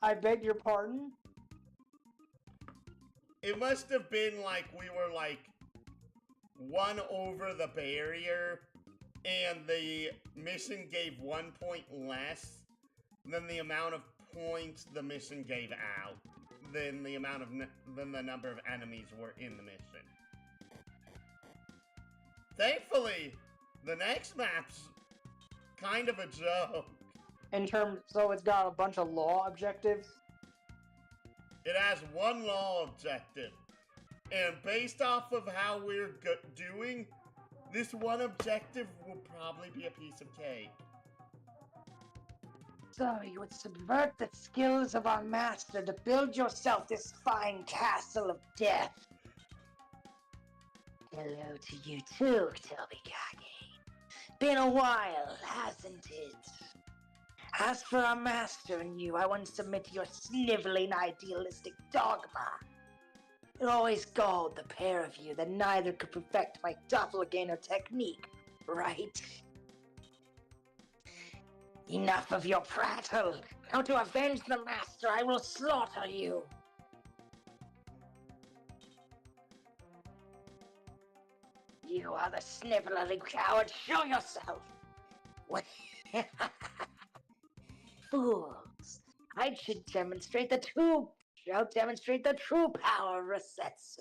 I beg your pardon? It must have been like we were like 1 over the barrier and the mission gave 1 point less than the amount of points the mission gave out, than the amount of than the number of enemies were in the mission. Thankfully, the next map's kind of a joke. So it's got a bunch of law objectives? It has 1 law objective, and based off of how we're doing, this 1 objective will probably be a piece of cake. So you would subvert the skills of our master to build yourself this fine castle of death. Hello to you too, Tobikage. Been a while, hasn't it? As for our master and you, I won't submit to your sniveling idealistic dogma. It always galled the pair of you that neither could perfect my doppelganger technique, right? Enough of your prattle. Now to avenge the master, I will slaughter you. You are the sniveling coward. Show yourself. Fools. I should demonstrate the true power of Resetsu.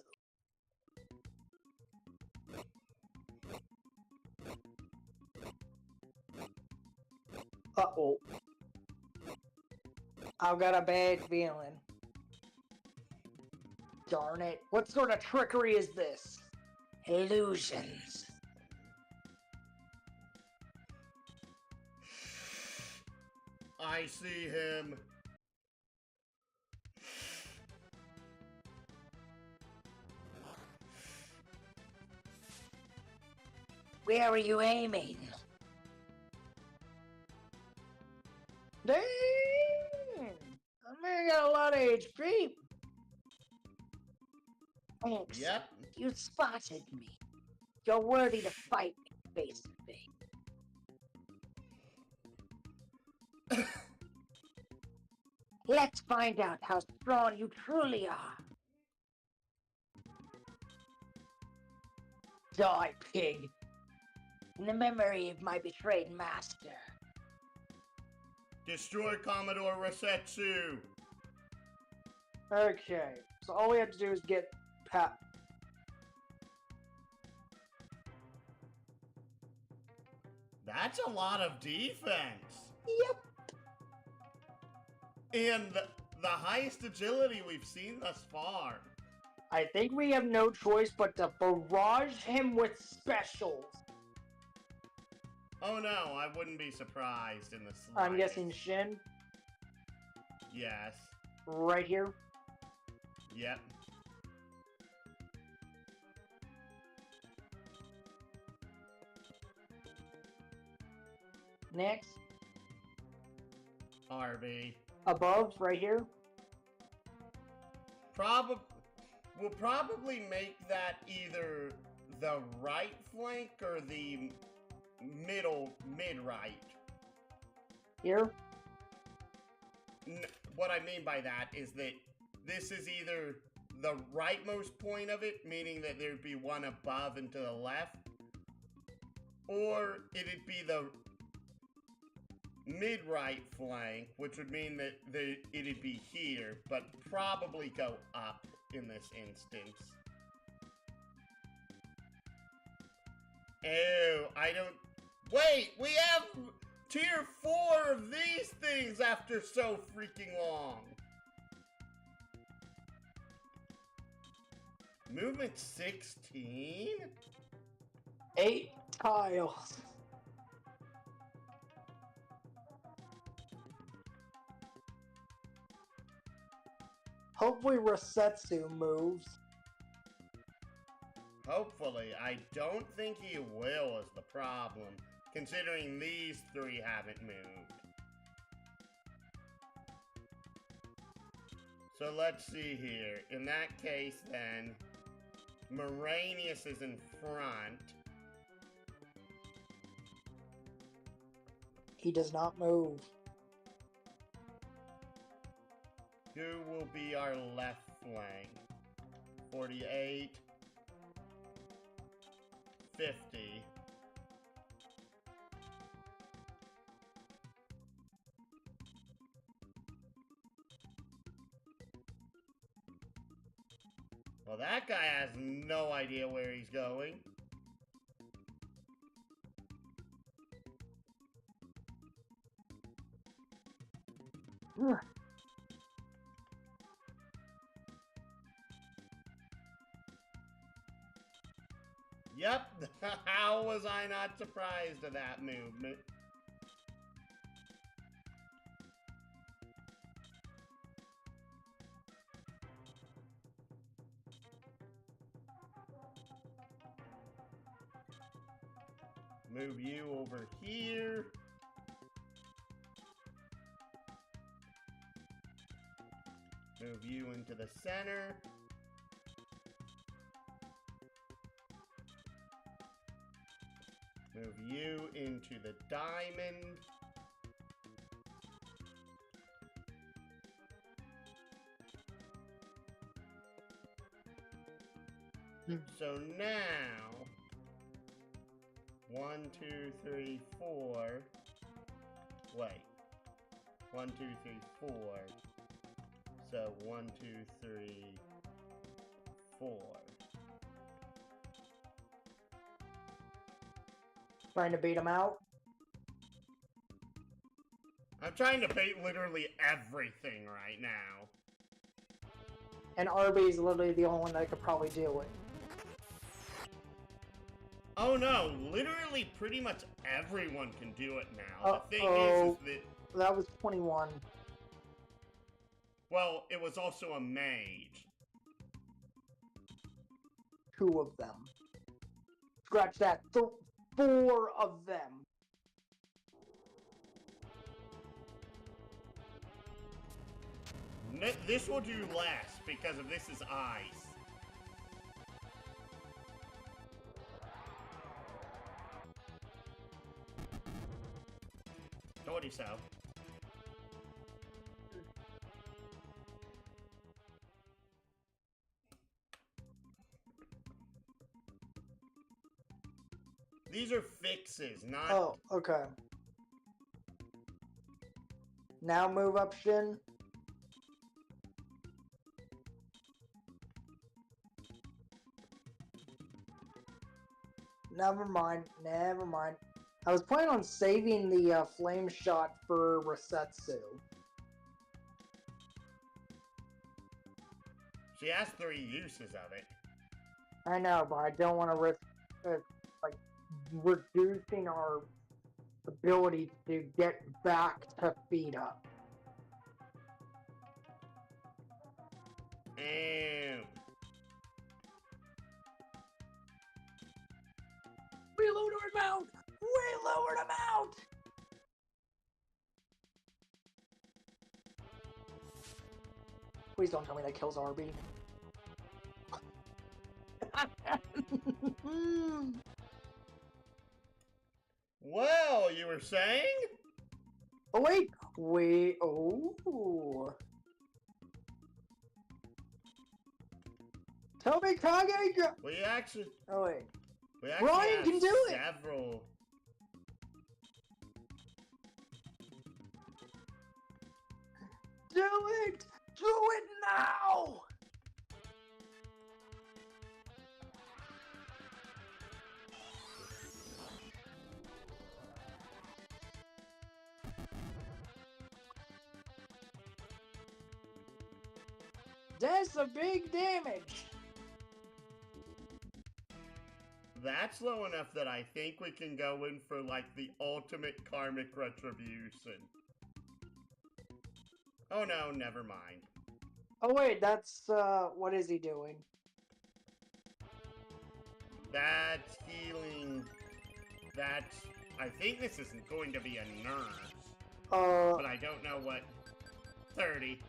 Uh-oh. I've got a bad feeling. Darn it. What sort of trickery is this? Illusions. I see him. Where are you aiming? Dang! I mean, I got a lot of HP. Thanks. Yep. You spotted me. You're worthy to fight me face to face. Let's find out how strong you truly are. Die, pig. In the memory of my betrayed master. Destroy Commodore Resetsu. Okay, so all we have to do is get Pat. That's a lot of defense. Yep. And the highest agility we've seen thus far. I think we have no choice but to barrage him with specials. Oh no, I wouldn't be surprised in the slightest. I'm guessing Shin, Yes. right here. Yep. Next, RB. above, right here. We'll probably make that either the right flank or the mid-right. Here. What I mean by that is that this is either the rightmost point of it, meaning that there'd be one above and to the left, or it'd be mid-right flank, which would mean that it'd be here, but probably go up in this instance. Ew, I don't... Wait, we have tier 4 of these things after so freaking long. Movement 16? 8 tiles. Hopefully Resetsu moves. Hopefully. I don't think he will is the problem, considering these 3 haven't moved. So let's see here. In that case, then, Moranius is in front. He does not move. Who will be our left flank? 48. 50. Well, that guy has no idea where he's going. Yep, how was I not surprised at that movement? Move you over here. Move you into the center. Move you into the diamond. So now, 1, 2, 3, 4. Wait. 1, 2, 3, 4. So 1, 2, 3, 4. Trying to beat him out. I'm trying to bait literally everything right now. And RB is literally the only one that could probably do it. Oh no, literally pretty much everyone can do it now. The thing is that... That was 21. Well, it was also a mage. 2 of them. Scratch that. 4 of them. This will do less because of this is ice. Told you so. These are fixes, not... Oh, okay. Now move up, Shin. Never mind, never mind. I was planning on saving the flame shot for Resetsu. She has 3 uses of it. I know, but I don't want to risk, like, reducing our ability to get back to Feda. We lowered him out! We lowered him out! Please don't tell me that kills RB. Well, you were saying? Oh wait! Wait, oh. Tell me Kage! We actually... Oh wait. We actually Ryan have can do it! several... Do it! Do it now! That's a big damage. That's low enough that I think we can go in for, like, the ultimate karmic retribution. Oh no, never mind. Oh wait, that's what is he doing? That's healing. That's... I think this isn't going to be a nurse, but I don't know what... 30.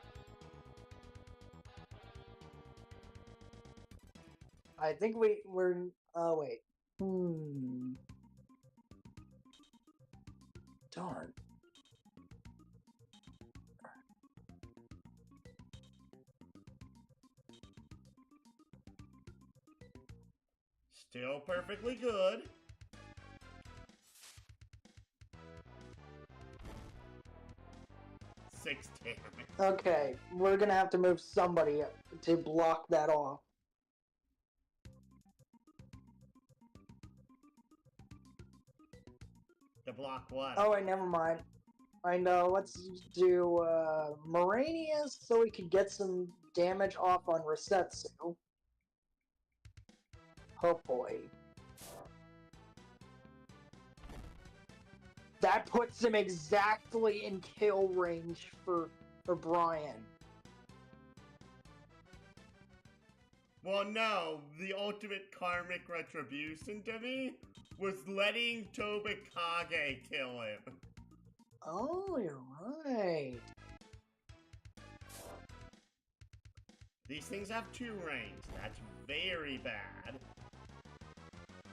I think we're oh wait. Darn. Still perfectly good. Six damage. Okay, we're gonna have to move somebody to block that off. To block what? Oh wait, never mind. I know, let's do Moranius so we can get some damage off on Resetsu. Hopefully. That puts him exactly in kill range for Brian. Well, no. The ultimate karmic retribution to me was letting Tobikage kill him. Oh, you're right. These things have 2 range. That's very bad.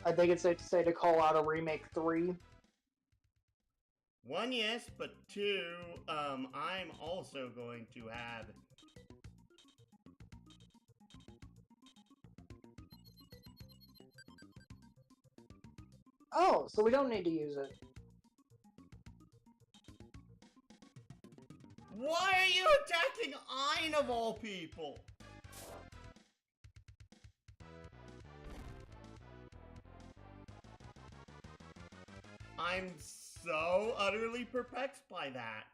I think it's safe to say to call out a Remake 3. 1, yes, but 2, I'm also going to have... Oh, so we don't need to use it. Why are you attacking Ein of all people? I'm so utterly perplexed by that.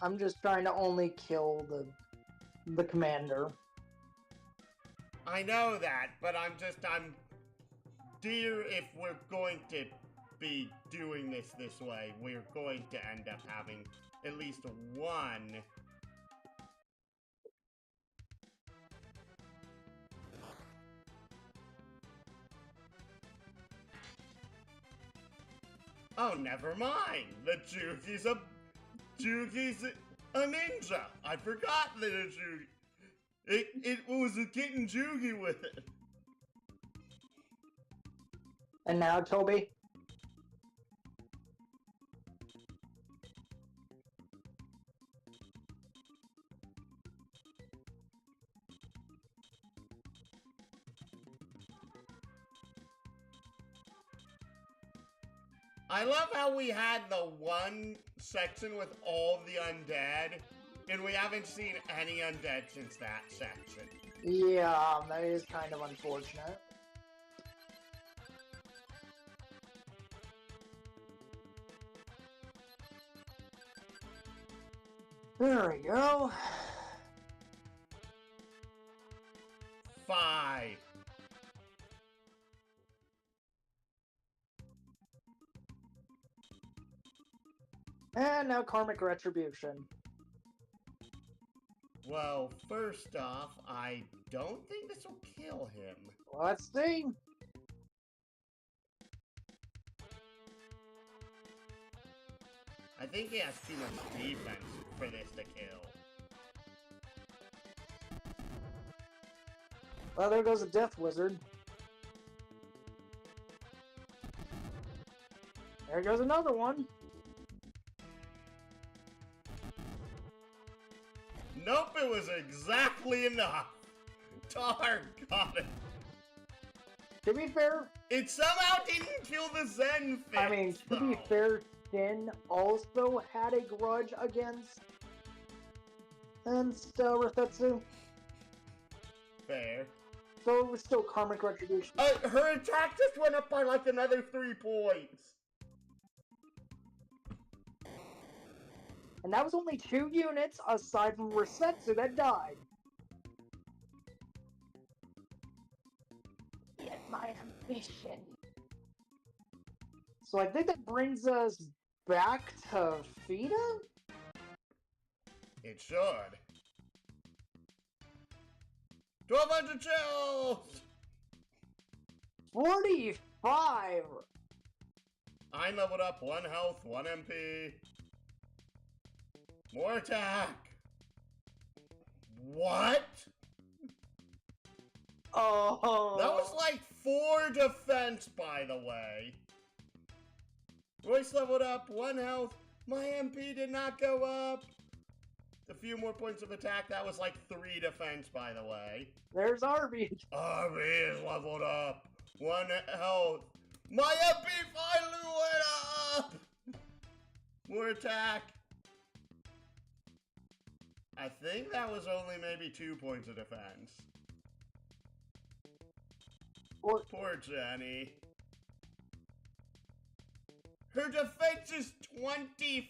I'm just trying to only kill the commander. I know that, but dear, if we're going to be doing this way, we're going to end up having at least 1. Oh, never mind. The Juki's a ninja. I forgot that a Juki. It was getting Jugi with it. And now, Toby? I love how we had the one section with all the undead, and we haven't seen any undead since that section. Yeah, that is kind of unfortunate. There we go. 5. And now Karmic Retribution. Well, first off, I don't think this will kill him. Let's see. I think he has too much defense for this to kill. Well, there goes a Death Wizard. There goes another one. Nope, it was exactly enough. Tar got it. To be fair, It somehow didn't kill the Zen Fix, I mean, to be though. fair, Finn also had a grudge against Rifetsu. Fair. So it was still karmic retribution. Her attack just went up by like another 3 points. And that was only 2 units aside from Rifetsu that died. Yet my ambition. So I think that brings us back to Feda? It should. 1200 chills! 45! I leveled up 1 health, 1 MP. More attack. What? Oh. That was like 4 defense, by the way. Royce leveled up 1 health. My MP did not go up. A few more points of attack. That was like 3 defense, by the way. There's Arby. Arby is leveled up. 1 health. My MP finally went up. More attack. I think that was only maybe 2 points of defense. Poor Jenny. Her defense is 25.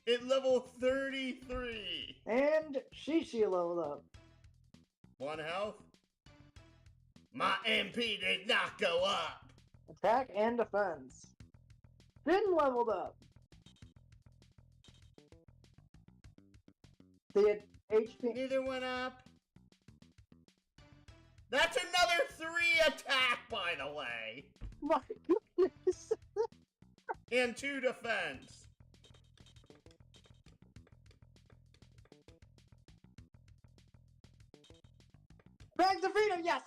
At level 33. And Shishi leveled up. 1 health. My MP did not go up. Attack and defense. Finn leveled up. The HP. Neither went up. That's another 3 attack, by the way. My goodness. And 2 defense. Back to freedom, yes!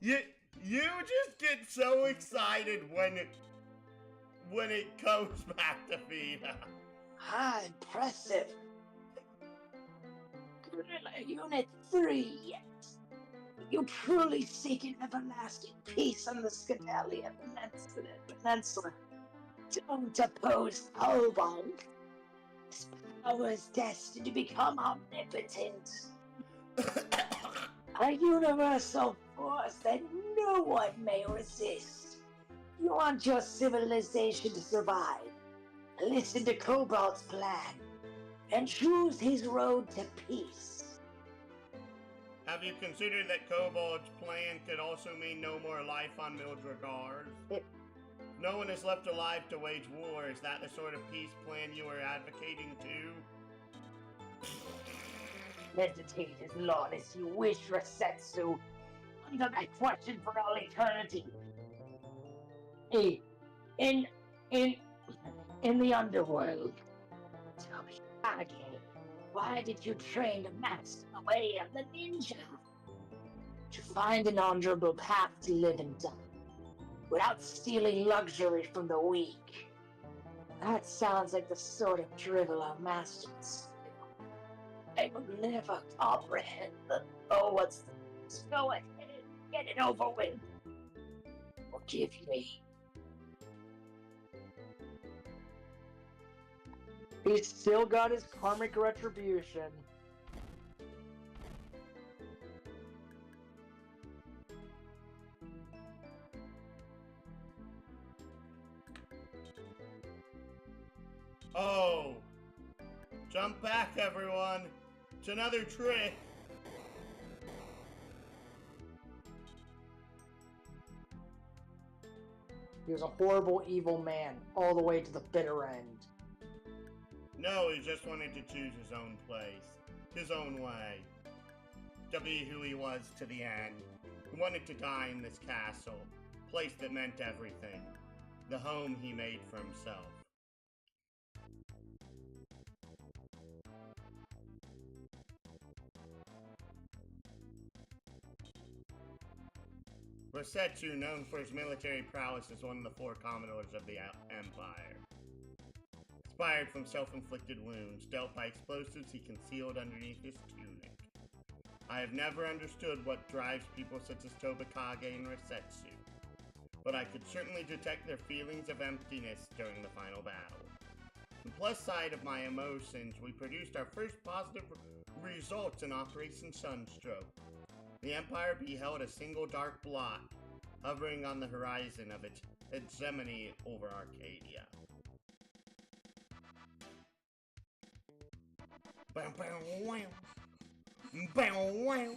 you just get so excited when it comes back to Feda. Ah, impressive. Guerrilla Unit 3. You truly seek an everlasting peace on the Scadelia Peninsula. Don't oppose Cobalt. His power is destined to become omnipotent. A universal force that no one may resist. You want your civilization to survive. Listen to Cobalt's plan and choose his road to peace. Have you considered that Kobold's plan could also mean no more life on Mildregard? If no one is left alive to wage war, is that the sort of peace plan you are advocating too? Meditate as long as you wish, Rasetsu. Answer that question for all eternity. In the underworld, tell me, Kage, why did you train to master the way of the ninja? To find an honorable path to live and die, without stealing luxury from the weak. That sounds like the sort of drivel our masters do. I will never comprehend the what's. Go ahead, get it over with. Forgive me. He's still got his karmic retribution. Oh! Jump back, everyone! It's another trick! He was a horrible, evil man, all the way to the bitter end. No, he just wanted to choose his own place, his own way. To be who he was to the end. He wanted to die in this castle, place that meant everything. The home he made for himself. Resetsu, known for his military prowess, is one of the 4 commodores of the Empire. Inspired from self-inflicted wounds dealt by explosives he concealed underneath his tunic. I have never understood what drives people such as Tobikage and Resetsu, but I could certainly detect their feelings of emptiness during the final battle. The plus side of my emotions, we produced our first positive results in Operation Sunstroke. The Empire beheld a single dark blot hovering on the horizon of its hegemony over Arcadia. Bow, bow, wow. Bow, wow.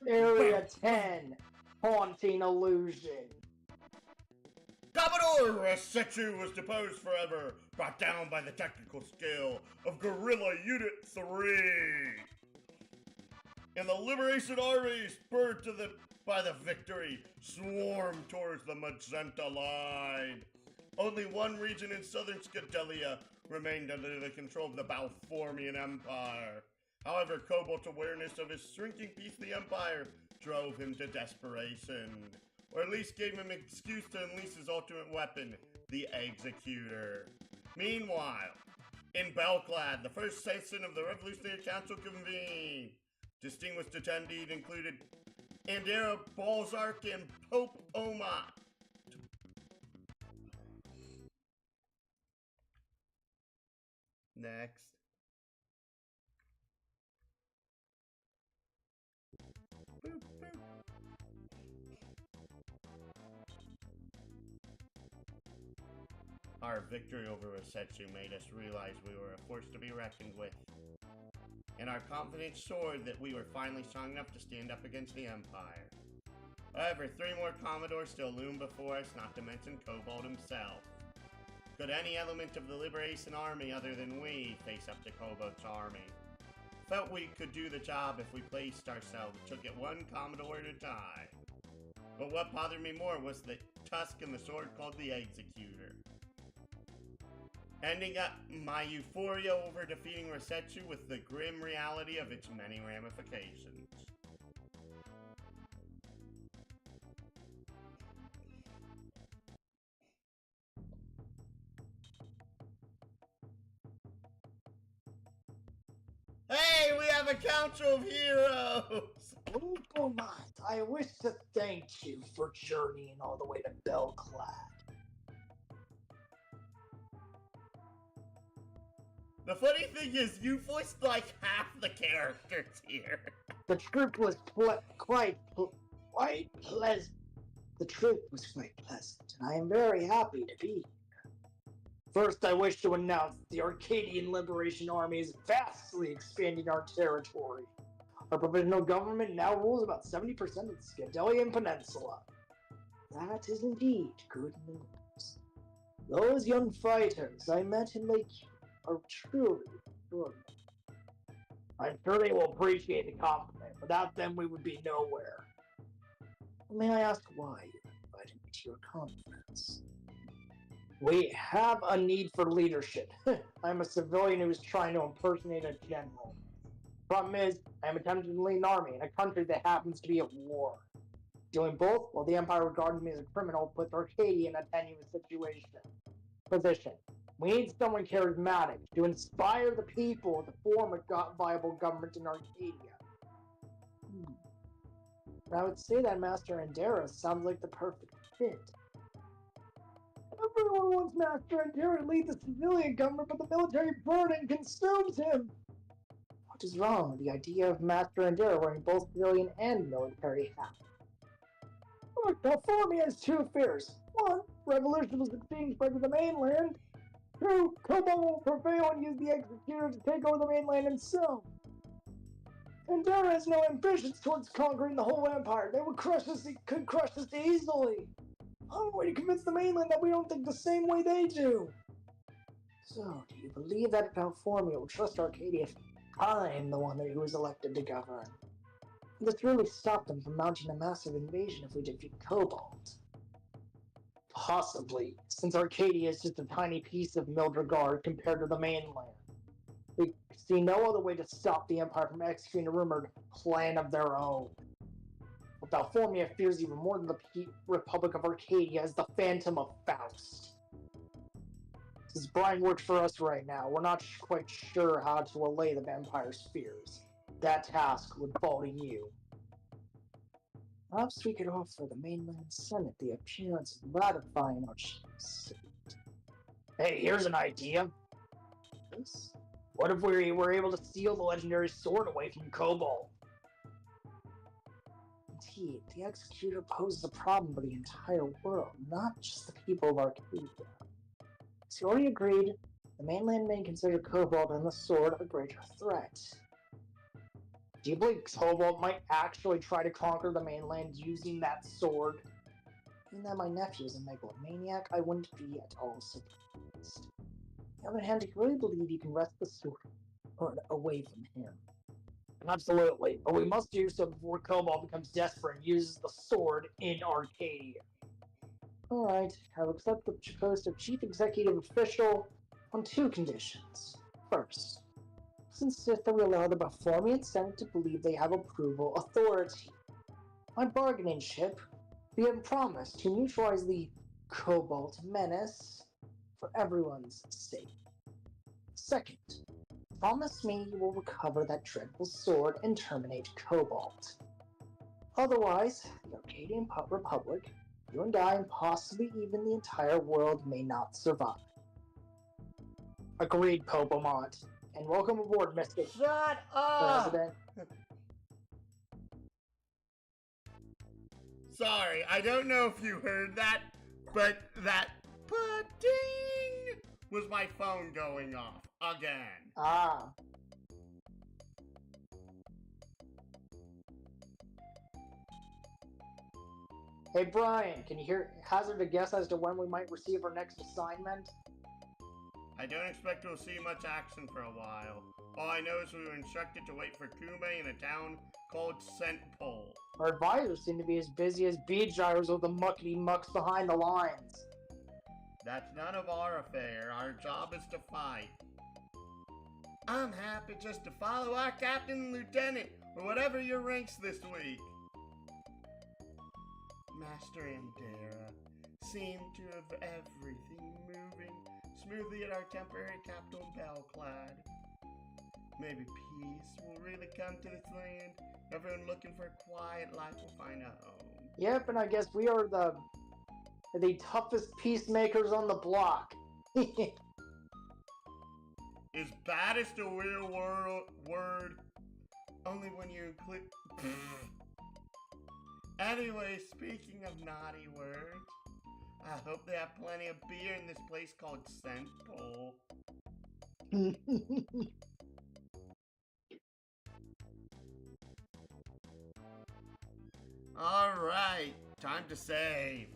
Area 10, Haunting Illusion. Commodore Resetsu was deposed forever, brought down by the technical skill of Guerrilla Unit 3. And the Liberation Army, spurred by the victory, swarmed towards the Magenta Line. Only one region in southern Scadelia remained under the control of the Balformian Empire. However, Cobalt's awareness of his shrinking piece of the Empire drove him to desperation, or at least gave him an excuse to unleash his ultimate weapon, the Executor. Meanwhile, in Belklad, the first session of the Revolutionary Council convened. Distinguished attendees included Andera Balzark and Pope Oma. Next. Boop, boop. Our victory over Resetsu made us realize we were a force to be reckoned with, and our confidence soared that we were finally strong enough to stand up against the Empire. However, 3 more Commodores still loom before us, not to mention Cobalt himself. Could any element of the Liberation Army other than we face up to Cobalt's army? Felt we could do the job if we placed ourselves, took it one Commodore at a time. But what bothered me more was the tusk and the sword called the Executor. Ending up my euphoria over defeating Resetsu with the grim reality of its many ramifications. Hey, we have a council of heroes! Ogomat, I wish to thank you for journeying all the way to Belklad. The funny thing is, you voiced like half the characters here. The trip was quite pleasant. The trip was quite pleasant, and I am very happy to be here. First, I wish to announce that the Arcadian Liberation Army is vastly expanding our territory. Our provisional government now rules about 70% of the Scadelian Peninsula. That is indeed good news. Those young fighters I met in Lake are truly extraordinary. I'm sure they will appreciate the compliment. Without them, we would be nowhere. May I ask why you invited me to your conference? We have a need for leadership. I'm a civilian who is trying to impersonate a general. Problem is, I am attempting to lead an army in a country that happens to be at war. Doing both, while the Empire regards me as a criminal, puts Arcadia in a tenuous position. We need someone charismatic to inspire the people to form a viable government in Arcadia. I would say that Master Andera sounds like the perfect fit. Everyone wants Master Andera to lead the civilian government, but the military burden and consumes him. What is wrong with the idea of Master Andera wearing both civilian and military hats? Look, Balformia has 2 fears. 1, revolution will succeed and spread to the mainland. 2, Cobalt will prevail and use the Executor to take over the mainland himself. Andera has no ambitions towards conquering the whole empire. They would could crush us easily. How are we to convince the mainland that we don't think the same way they do? So, do you believe that Balformia will trust Arcadia if I'm the one who was elected to govern? Will this really stop them from mounting a massive invasion if we defeat Cobalt? Possibly, since Arcadia is just a tiny piece of Mildregard compared to the mainland. We see no other way to stop the Empire from executing a rumored plan of their own. What Balformia fears even more than the Republic of Arcadia is the Phantom of Faust. Since Brian works for us right now, we're not quite sure how to allay the vampire's fears. That task would fall to you. Perhaps we could offer the mainland Senate the appearance of ratifying our chief's. Hey, here's an idea. What if we were able to steal the legendary sword away from Cobalt? Indeed, the Executor poses a problem for the entire world, not just the people of Arcadia. As you already agreed, the mainland may consider Cobalt and the sword a greater threat. Do you believe Cobalt might actually try to conquer the mainland using that sword? Being that my nephew is a megalomaniac, I wouldn't be at all surprised. On the other hand, I really believe you can wrest the sword away from him. Absolutely, but we must do so before Cobalt becomes desperate and uses the sword in Arcadia. Alright, I'll accept the post of Chief Executive Official on 2 conditions. First, insist that we allow the Balformian Senate to believe they have approval authority. On bargaining chip, we have promised to neutralize the Cobalt menace for everyone's sake. Second, promise me you will recover that dreadful sword and terminate Cobalt. Otherwise, the Arcadian Republic, you and I, and possibly even the entire world may not survive. Agreed, Popomont. And welcome aboard, Mr. Shut up! President. Sorry, I don't know if you heard that, but that ding was my phone going off again. Ah. Hey Brian, can you hazard a guess as to when we might receive our next assignment? I don't expect we'll see much action for a while. All I know is we were instructed to wait for Kume in a town called Scentpole. Our advisors seem to be as busy as bead gyros with the muckety mucks behind the lines. That's none of our affair. Our job is to fight. I'm happy just to follow our captain and lieutenant, or whatever your ranks this week. Master Andera seemed to have everything moving smoothly at our temporary capital, Belclad. Maybe peace will really come to this land. Everyone looking for a quiet life will find a home. Yep, and I guess we are the toughest peacemakers on the block. Is baddest a real word? Only when you include... Anyway, speaking of naughty words, I hope they have plenty of beer in this place called Scentpole. Alright, time to save.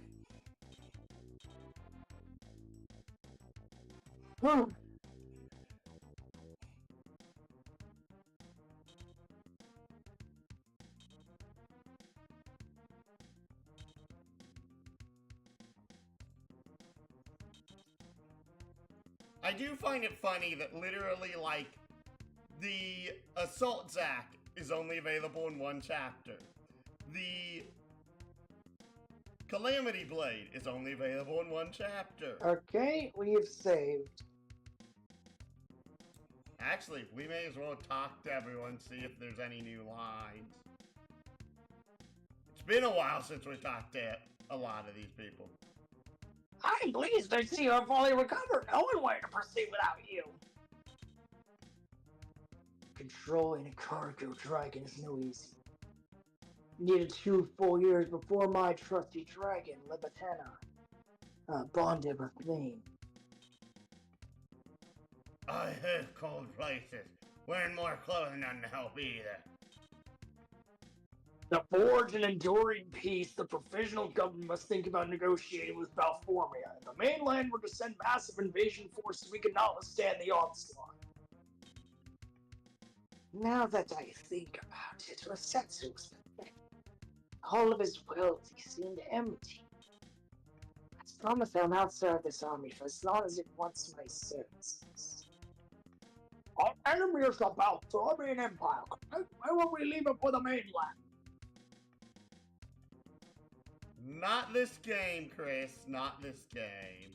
I do find it funny that literally, like, the Assault Zack is only available in 1 chapter. The Calamity Blade is only available in 1 chapter. Okay, we have saved. Actually, we may as well talk to everyone, see if there's any new lines. It's been a while since we talked to a lot of these people. I'm pleased to see you are fully recovered. No one wanted to proceed without you. Controlling a cargo dragon is no easy. Needed 2 full years before my trusty dragon, Libatana, bonded with me. I hate cold places. Wearing more clothing doesn't help either. To forge an enduring peace, the provisional government must think about negotiating with Balformia. If the mainland were to send massive invasion forces, we could not withstand the onslaught. Now that I think about it, Rasetsu was pathetic. All of his wealth seemed empty. I promise I'll not serve this army for as long as it wants my services. Our enemy is the Balformian Empire. Why won't we leave it for the mainland? Not this game, Chris. Not this game.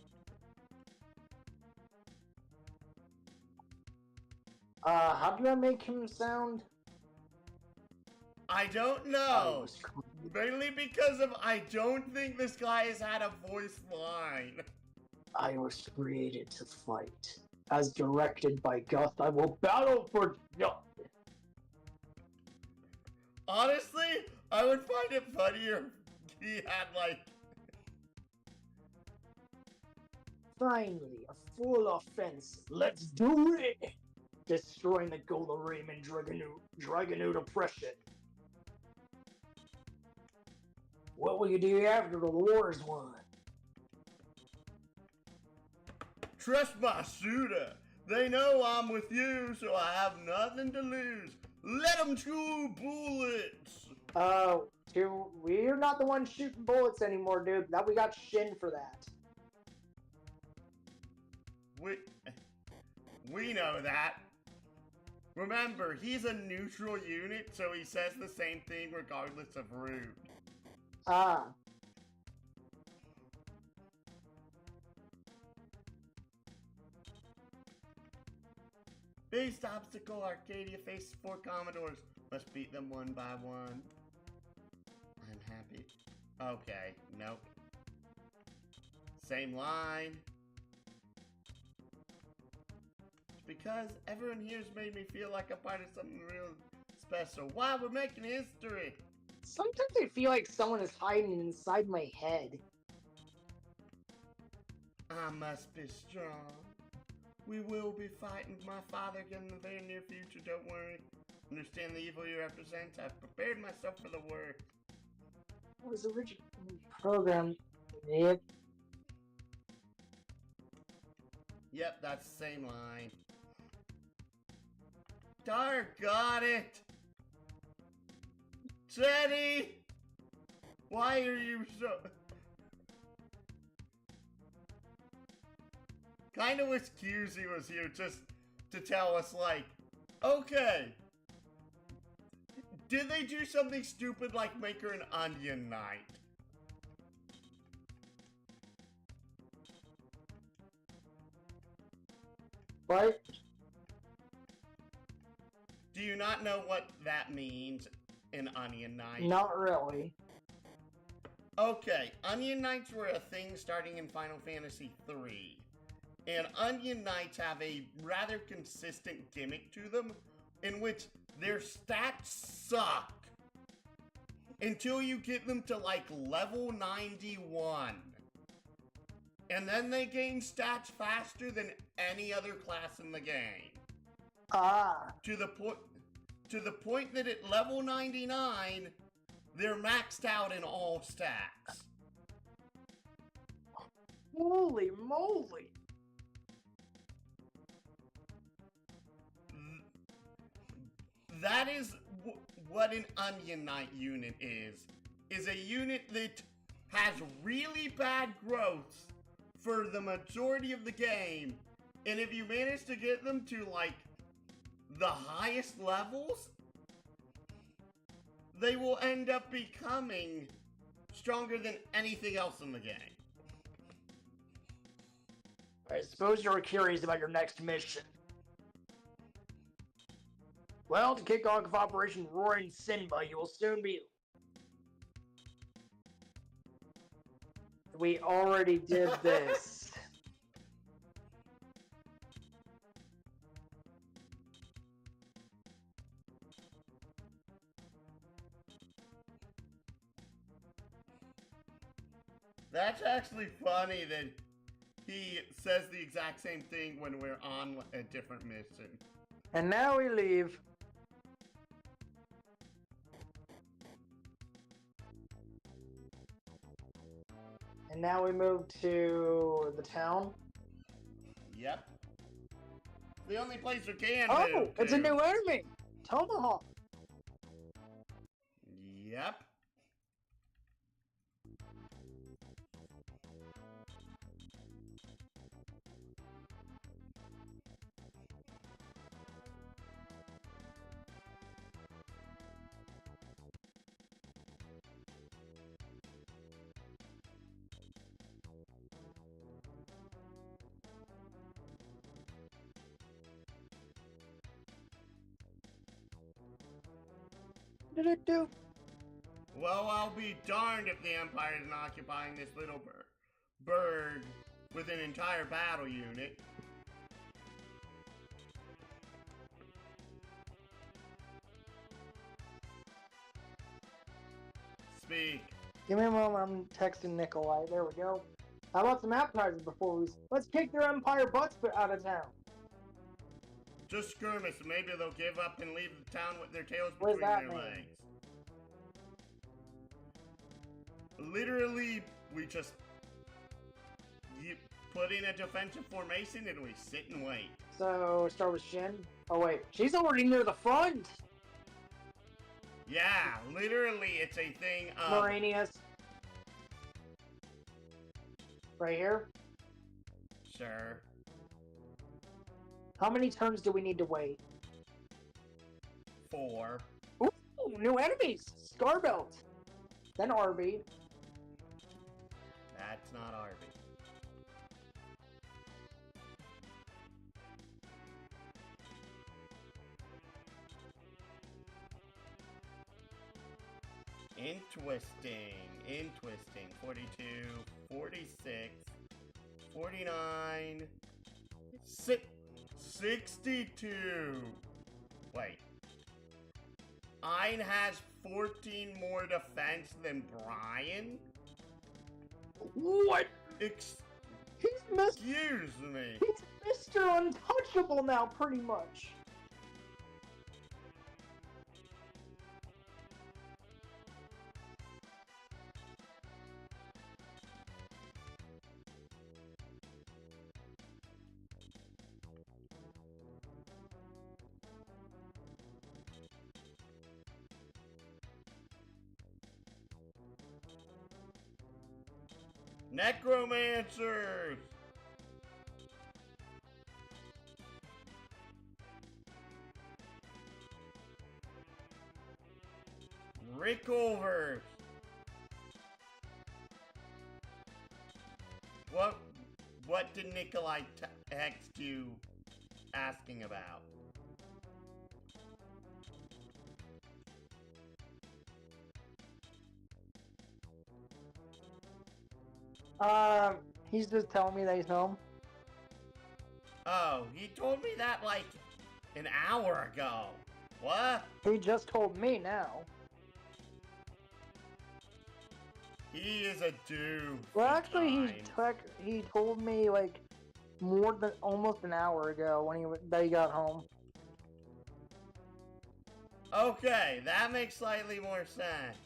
How do I make him sound? I don't know. Mainly because of I don't think this guy has had a voice line. I was created to fight. As directed by Guth, I will battle for justice. Honestly, I would find it funnier if he had like... Finally, a full offense. Let's do it! Destroying the Golarim and Dragonood oppression. What will you do after the war is won? Trust my shooter. They know I'm with you, so I have nothing to lose. Let them shoot bullets. We're not the ones shooting bullets anymore, dude. Now we got Shin for that. We know that. Remember, he's a neutral unit, so he says the same thing regardless of route. Ah. Biggest obstacle, Arcadia faces 4 commodores. Must beat them one by one. I'm happy. Okay, nope. Same line. It's because everyone here's made me feel like I'm part of something real special. Wow, we're making history! Sometimes I feel like someone is hiding inside my head. I must be strong. We will be fighting my father again in the very near future, don't worry. Understand the evil you represent. I've prepared myself for the work. It was originally programmed. Yep. Yep, that's the same line. Dar got it! Teddy! Why are you so... Kinda wish QZ was here just to tell us, like, okay, did they do something stupid like make her an onion knight? What? Do you not know what that means, an onion knight? Not really. Okay, onion knights were a thing starting in Final Fantasy III. And onion knights have a rather consistent gimmick to them, in which their stats suck until you get them to like level 91. And then they gain stats faster than any other class in the game. Ah. To the point that at level 99, they're maxed out in all stats. Holy moly. That is what an Onion Knight unit is a unit that has really bad growth for the majority of the game, and if you manage to get them to, like, the highest levels, they will end up becoming stronger than anything else in the game. I suppose you're curious about your next mission. Well, to kick off Operation Roaring Simba, you will soon be... We already did this. That's actually funny that he says the exact same thing when we're on a different mission. And now we leave. And now we move to the town. Yep. The only place we can Oh, move it's to. a new enemy! Tomahawk! Yep. did it do? Well, I'll be darned if the Empire isn't occupying this little bird with an entire battle unit. Speak. Give me a moment, I'm texting Nikolai. There we go. How about some appetizers before we... Let's kick their Empire butts out of town. Just skirmish, maybe they'll give up and leave the town with their tails What does between that their mean? legs. Literally, we just put in a defensive formation and we sit and wait. So, start with Shin. Oh wait, she's already near the front! Yeah, literally, it's a thing of... Moranius. Right here. Sure. How many turns do we need to wait? 4. Ooh, new enemies! Scarbelt. Then Arby. That's not Arby. Interesting. 42, 46, 49, 62. Wait. Ein has 14 more defense than Brian? What? Excuse me. He's Mr. Untouchable now, pretty much. Necromancers! Rickovers! What did Nikolai text you asking about? He's just telling me that he's home. Oh, he told me that like an hour ago. What? He just told me now. He is a dude. Well, actually, he told me like more than almost an hour ago when he got home. Okay, that makes slightly more sense.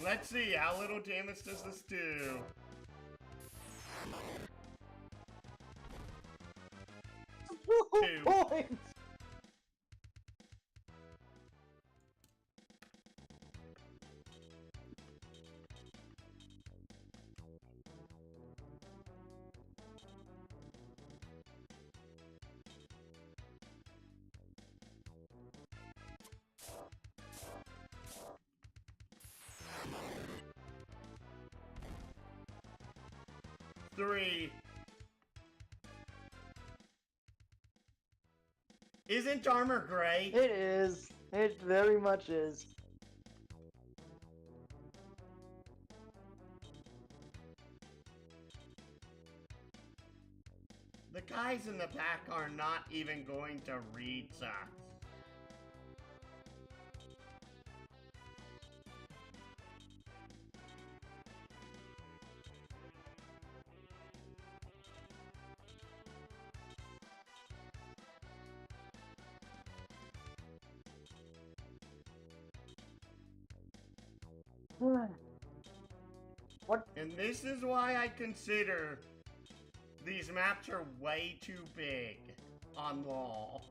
Let's see, how little damage does this do? Two. Points. Three. Isn't armor gray? It is. It very much is. The guys in the back are not even going to read us. What? And this is why I consider these maps are way too big on law.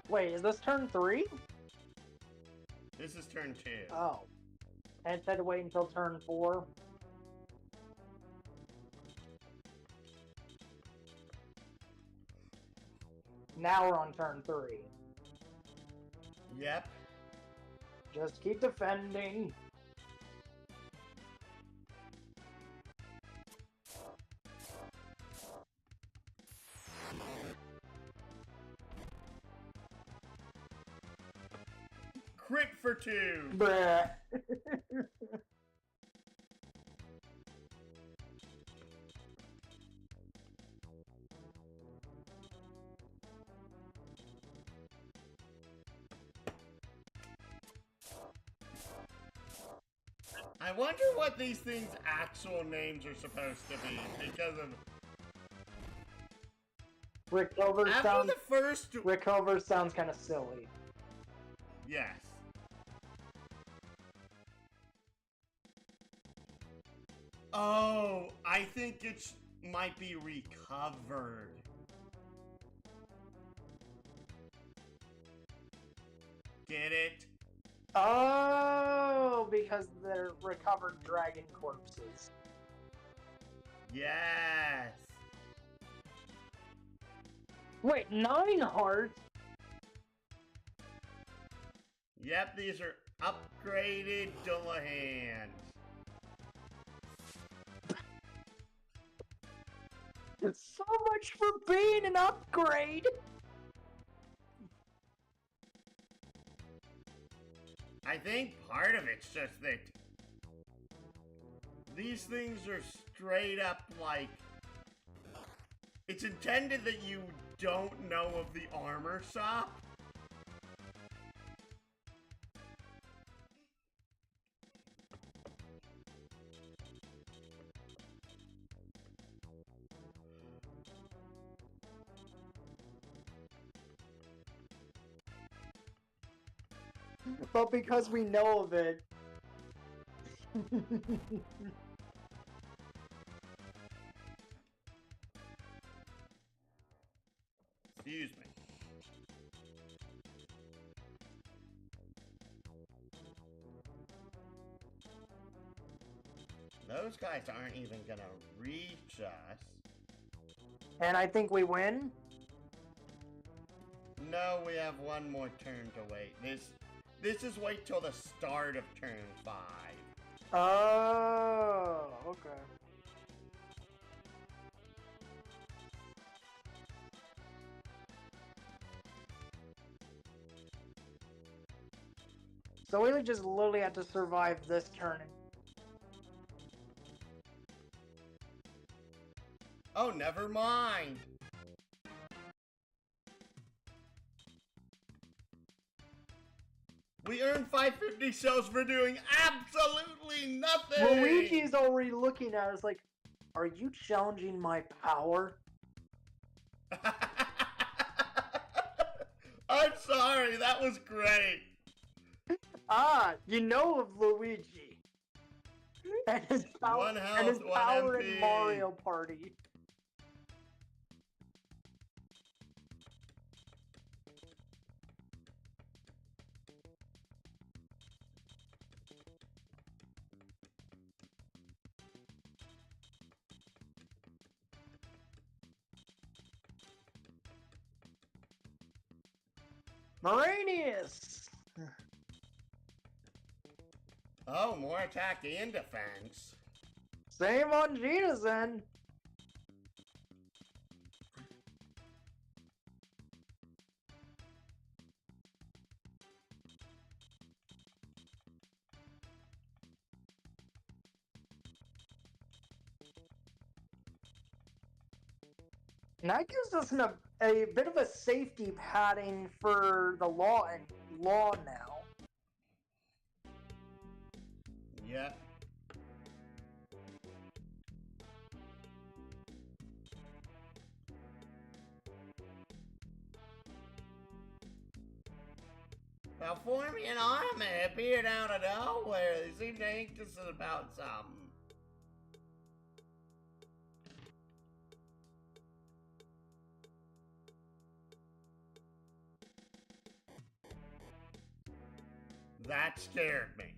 Wait, is this turn 3? This is turn 2. Oh. And it said to wait until turn 4. Now we're on turn 3. Yep. Just keep defending. Crit for 2. Bruh. I wonder what these things' actual names are supposed to be because of Recover after sounds. the first. Recover sounds kind of silly. Yes. Oh, I think it might be recovered. Get it? Oh, because they're recovered dragon corpses. Yes. Wait, 9 hearts? Yep, these are upgraded Dullahans. So much for being an upgrade! I think part of it's just that these things are straight up like, it's intended that you don't know of the armor shop. But because we know of it... Excuse me. Those guys aren't even gonna reach us. And I think we win? No, we have one more turn to wait. This is wait till the start of turn 5. Oh, okay. So we just literally have to survive this turn. Oh, never mind. We earned 550 shells for doing absolutely nothing! Luigi's already looking at us like, are you challenging my power? I'm sorry, that was great. Ah, you know of Luigi. And his power, One health, and his one power MP. in Mario Party. Moranius! Oh, more attack and defense. Same on Gina's end. And that gives us a bit of a safety padding for the law now. Yep. Malformian army appeared out of nowhere. They seem anxious about something. That scared me.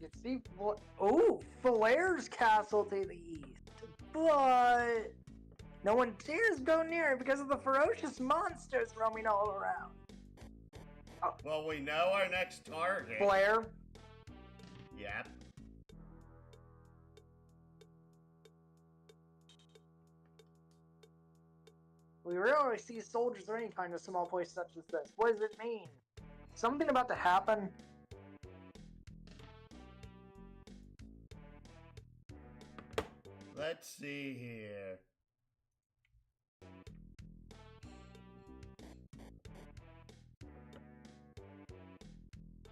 You can see what? Oh, Flair's castle to the east, but No one dares go near it because of the ferocious monsters roaming all around. Well, we know our next target. Blair. Yep. We rarely see soldiers or any kind of small place such as this. What does it mean? Something about to happen? Let's see here.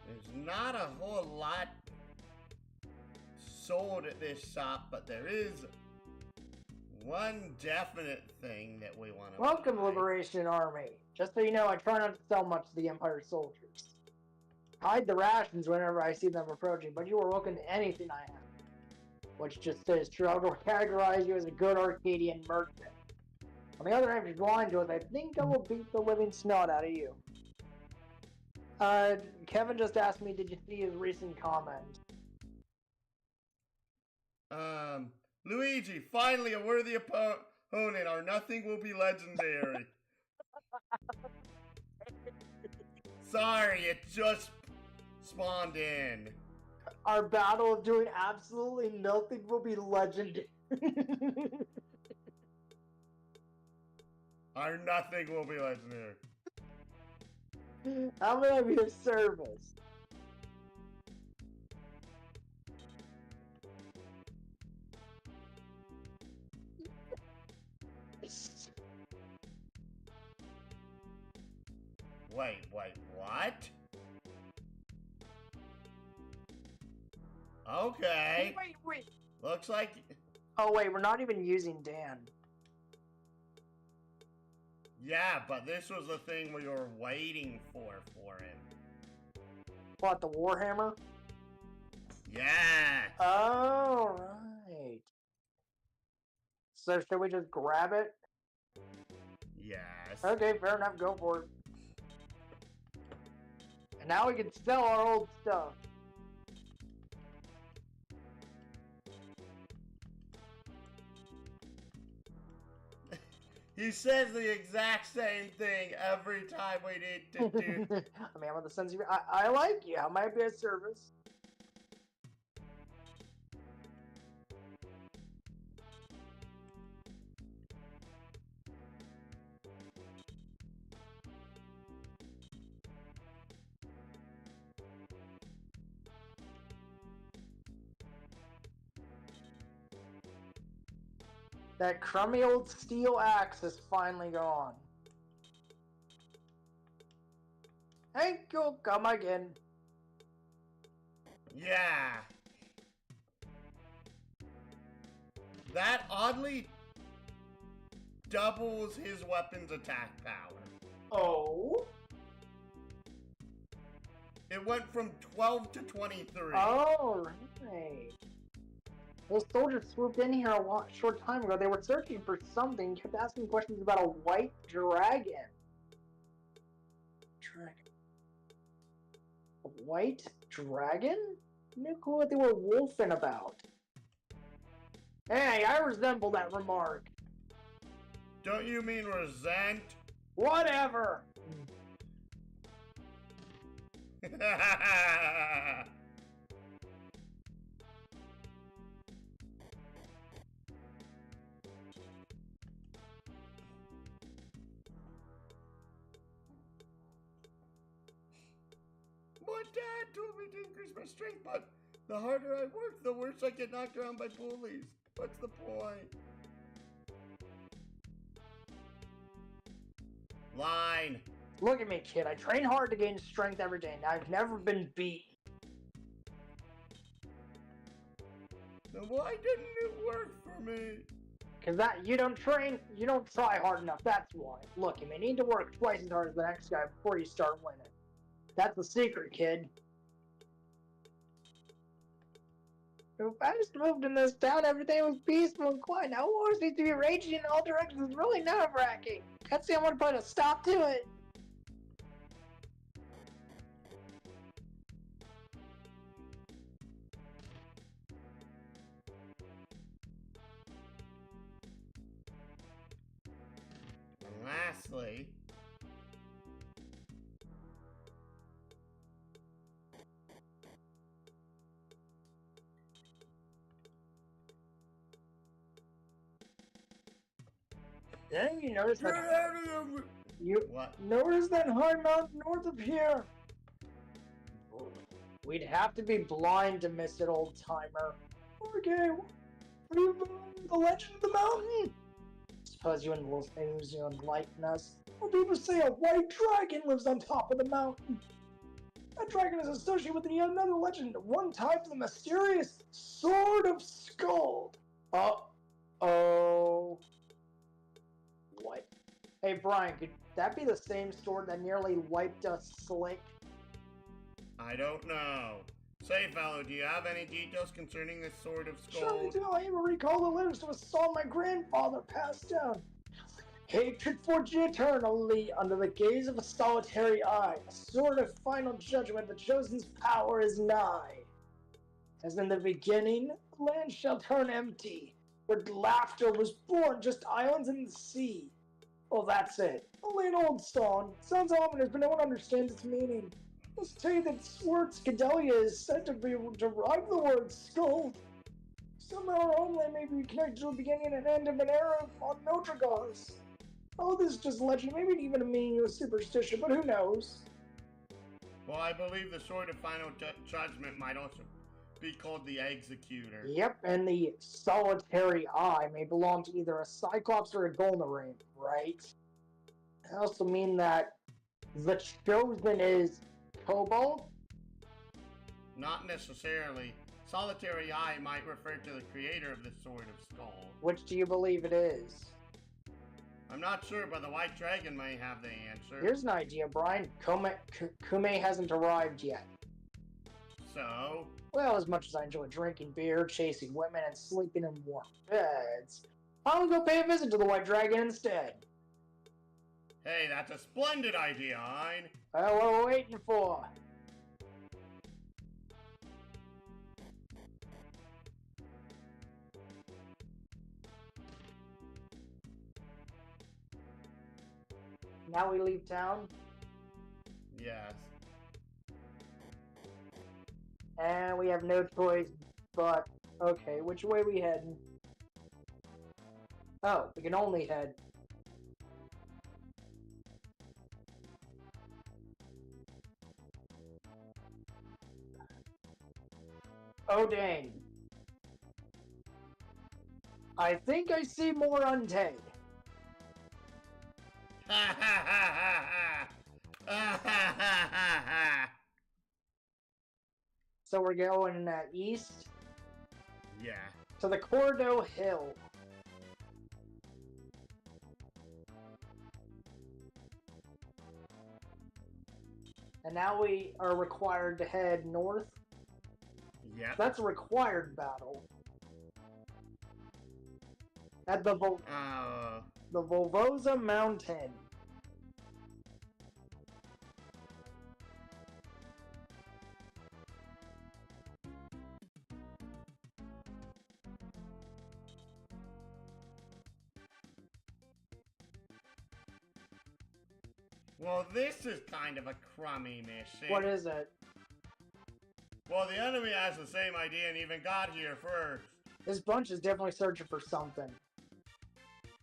There's not a whole lot sold at this shop, but there is one definite thing that we want to Welcome, buy. Liberation Army. Just so you know, I try not to sell much to the Empire soldiers. Hide the rations whenever I see them approaching, but you are welcome to anything I have. Which just says true. I will categorize you as a good Arcadian merchant. On the other hand, if you're blind to us, I think I will beat the living snot out of you. Kevin just asked me, did you see his recent comment? Luigi, finally a worthy opponent. Our nothing will be legendary. Sorry, it just spawned in. Our battle of doing absolutely nothing will be legendary. Our nothing will be legendary. How may I be of service? Wait, what? Okay. Wait. Looks like... Oh wait, we're not even using Dan. Yeah, but this was the thing we were waiting for him. What, the Warhammer? Yeah. Oh, right. So should we just grab it? Yes. Okay, fair enough, go for it. And now we can sell our old stuff. He says the exact same thing every time we need to do. I mean, with the sense of I like you. How might I be of service? That crummy old steel axe is finally gone. Hey, you'll come again. Yeah. That oddly doubles his weapon's attack power. Oh? It went from 12 to 23. Oh, right. Those soldiers swooped in here a short time ago. They were searching for something, kept asking questions about a white dragon. A white dragon? No clue what they were wolfing about. Hey, I resemble that remark. Don't you mean resent? Whatever. My dad told me to increase my strength, but the harder I work, the worse I get knocked around by bullies. What's the point? Line. Look at me, kid. I train hard to gain strength every day, and I've never been beat. Then why didn't it work for me? Cause you don't train, you don't try hard enough, that's why. Look, you may need to work twice as hard as the next guy before you start winning. That's the secret, kid. If I just moved in this town, everything was peaceful and quiet. Now war seems to be raging in all directions. It's really nerve-wracking. Can't see I want to put a stop to it. Lastly, Dang, you notice get that? out of here! You What? notice that high mountain north of here? We'd have to be blind to miss it, old timer. Okay, what do you believe the legend of the mountain? Suppose you enlighten us. Well, people say a white dragon lives on top of the mountain. That dragon is associated with another legend, one tied to the mysterious Sword of Skull. Uh-oh. What? Hey, Brian, could that be the same sword that nearly wiped us slick? I don't know. Say, fellow, do you have any details concerning this Sword of Skull? Sure do. I even recall the letters to a song my grandfather passed down. Hatred forged eternally under the gaze of a solitary eye. A sword of final judgment, the chosen's power is nigh. As in the beginning, the land shall turn empty, where laughter was born, just islands in the sea. Well, that's it. Only an old song. Sounds ominous, but no one understands its meaning. Let's tell you that word Scadelia is said to be derived the word skull. Somehow our homeland may be connected to the beginning and end of an era on Notragars. Oh, this is just legend, maybe even a meaningless superstition, but who knows? Well, I believe the Sword of Final Judgment might also be called the Executor. Yep, and the solitary eye may belong to either a Cyclops or a Golden, right? I also mean that the chosen is Cobalt? Not necessarily. Solitary Eye might refer to the creator of the Sword of Skull. Which do you believe it is? I'm not sure, but the White Dragon may have the answer. Here's an idea, Brian. Kume hasn't arrived yet. So? Well, as much as I enjoy drinking beer, chasing women, and sleeping in warm beds, I'll go pay a visit to the White Dragon instead. Hey, that's a splendid idea, Hein. Well, what are we waiting for? Now we leave town? Yes. And we have no choice but... Okay, which way we heading? Oh, we can only head... Oh, dang. I think I see more undead. Ha ha ha ha ha! Ha ha ha ha ha! So we're going east Yeah. to the Cordo Hill. And now we are required to head north. Yep. That's a required battle. At the Volvosa Mountain. Well, this is kind of a crummy mission. What is it? Well, the enemy has the same idea and even got here first. This bunch is definitely searching for something.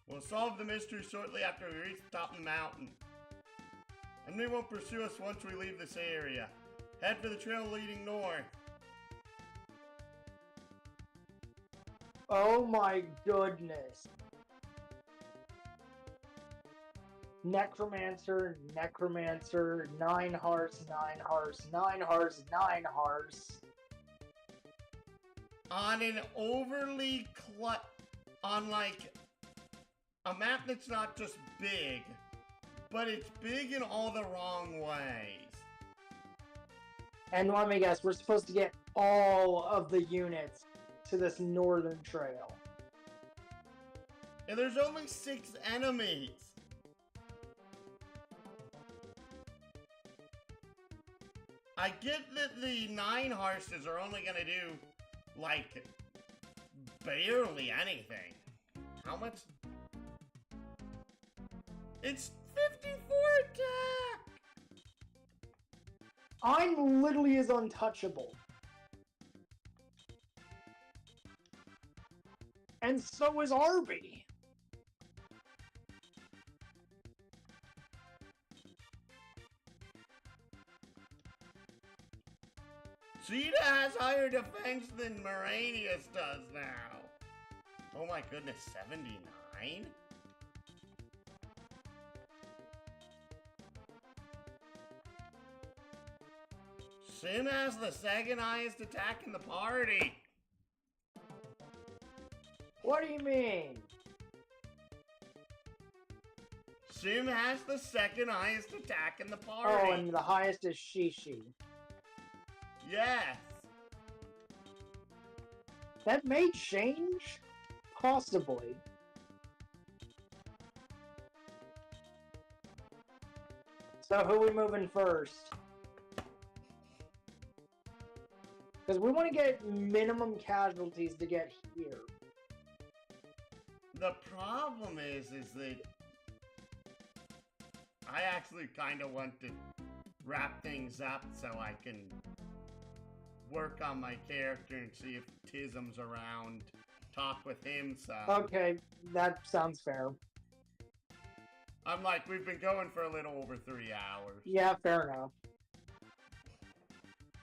We'll solve the mystery shortly after we reach the top of the mountain. And they won't pursue us once we leave this area. Head for the trail leading north. Oh my goodness. Necromancer, Necromancer, 9 hearts, 9 hearts, 9 hearts, 9 hearts. On an overly on like a map that's not just big, but it's big in all the wrong ways. And let me guess, we're supposed to get all of the units to this northern trail. And there's only 6 enemies. I get that the 9 horses are only gonna do, like, barely anything. How much? It's 54 attack! I'm literally as untouchable. And so is Arby. Cheetah has higher defense than Moranius does now. Oh my goodness, 79? Sim has the second highest attack in the party. What do you mean? Sim has the second highest attack in the party. Oh, and the highest is Shishi. Yes. That may change? Possibly. So who are we moving first? Because we want to get minimum casualties to get here. The problem is that I actually kind of want to wrap things up so I can work on my character and see if Tism's around, talk with him some. Okay, that sounds fair. I'm like, we've been going for a little over 3 hours. Yeah, fair enough.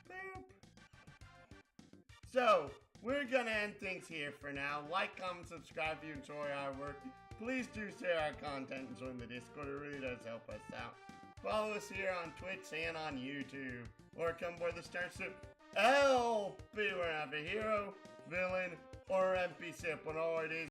Boop. So, we're gonna end things here for now. Like, comment, subscribe if you enjoy our work. Please do share our content and join the Discord. It really does help us out. Follow us here on Twitch and on YouTube. Or come aboard the Starship LP where I have a hero, villain, or NPC. When all it is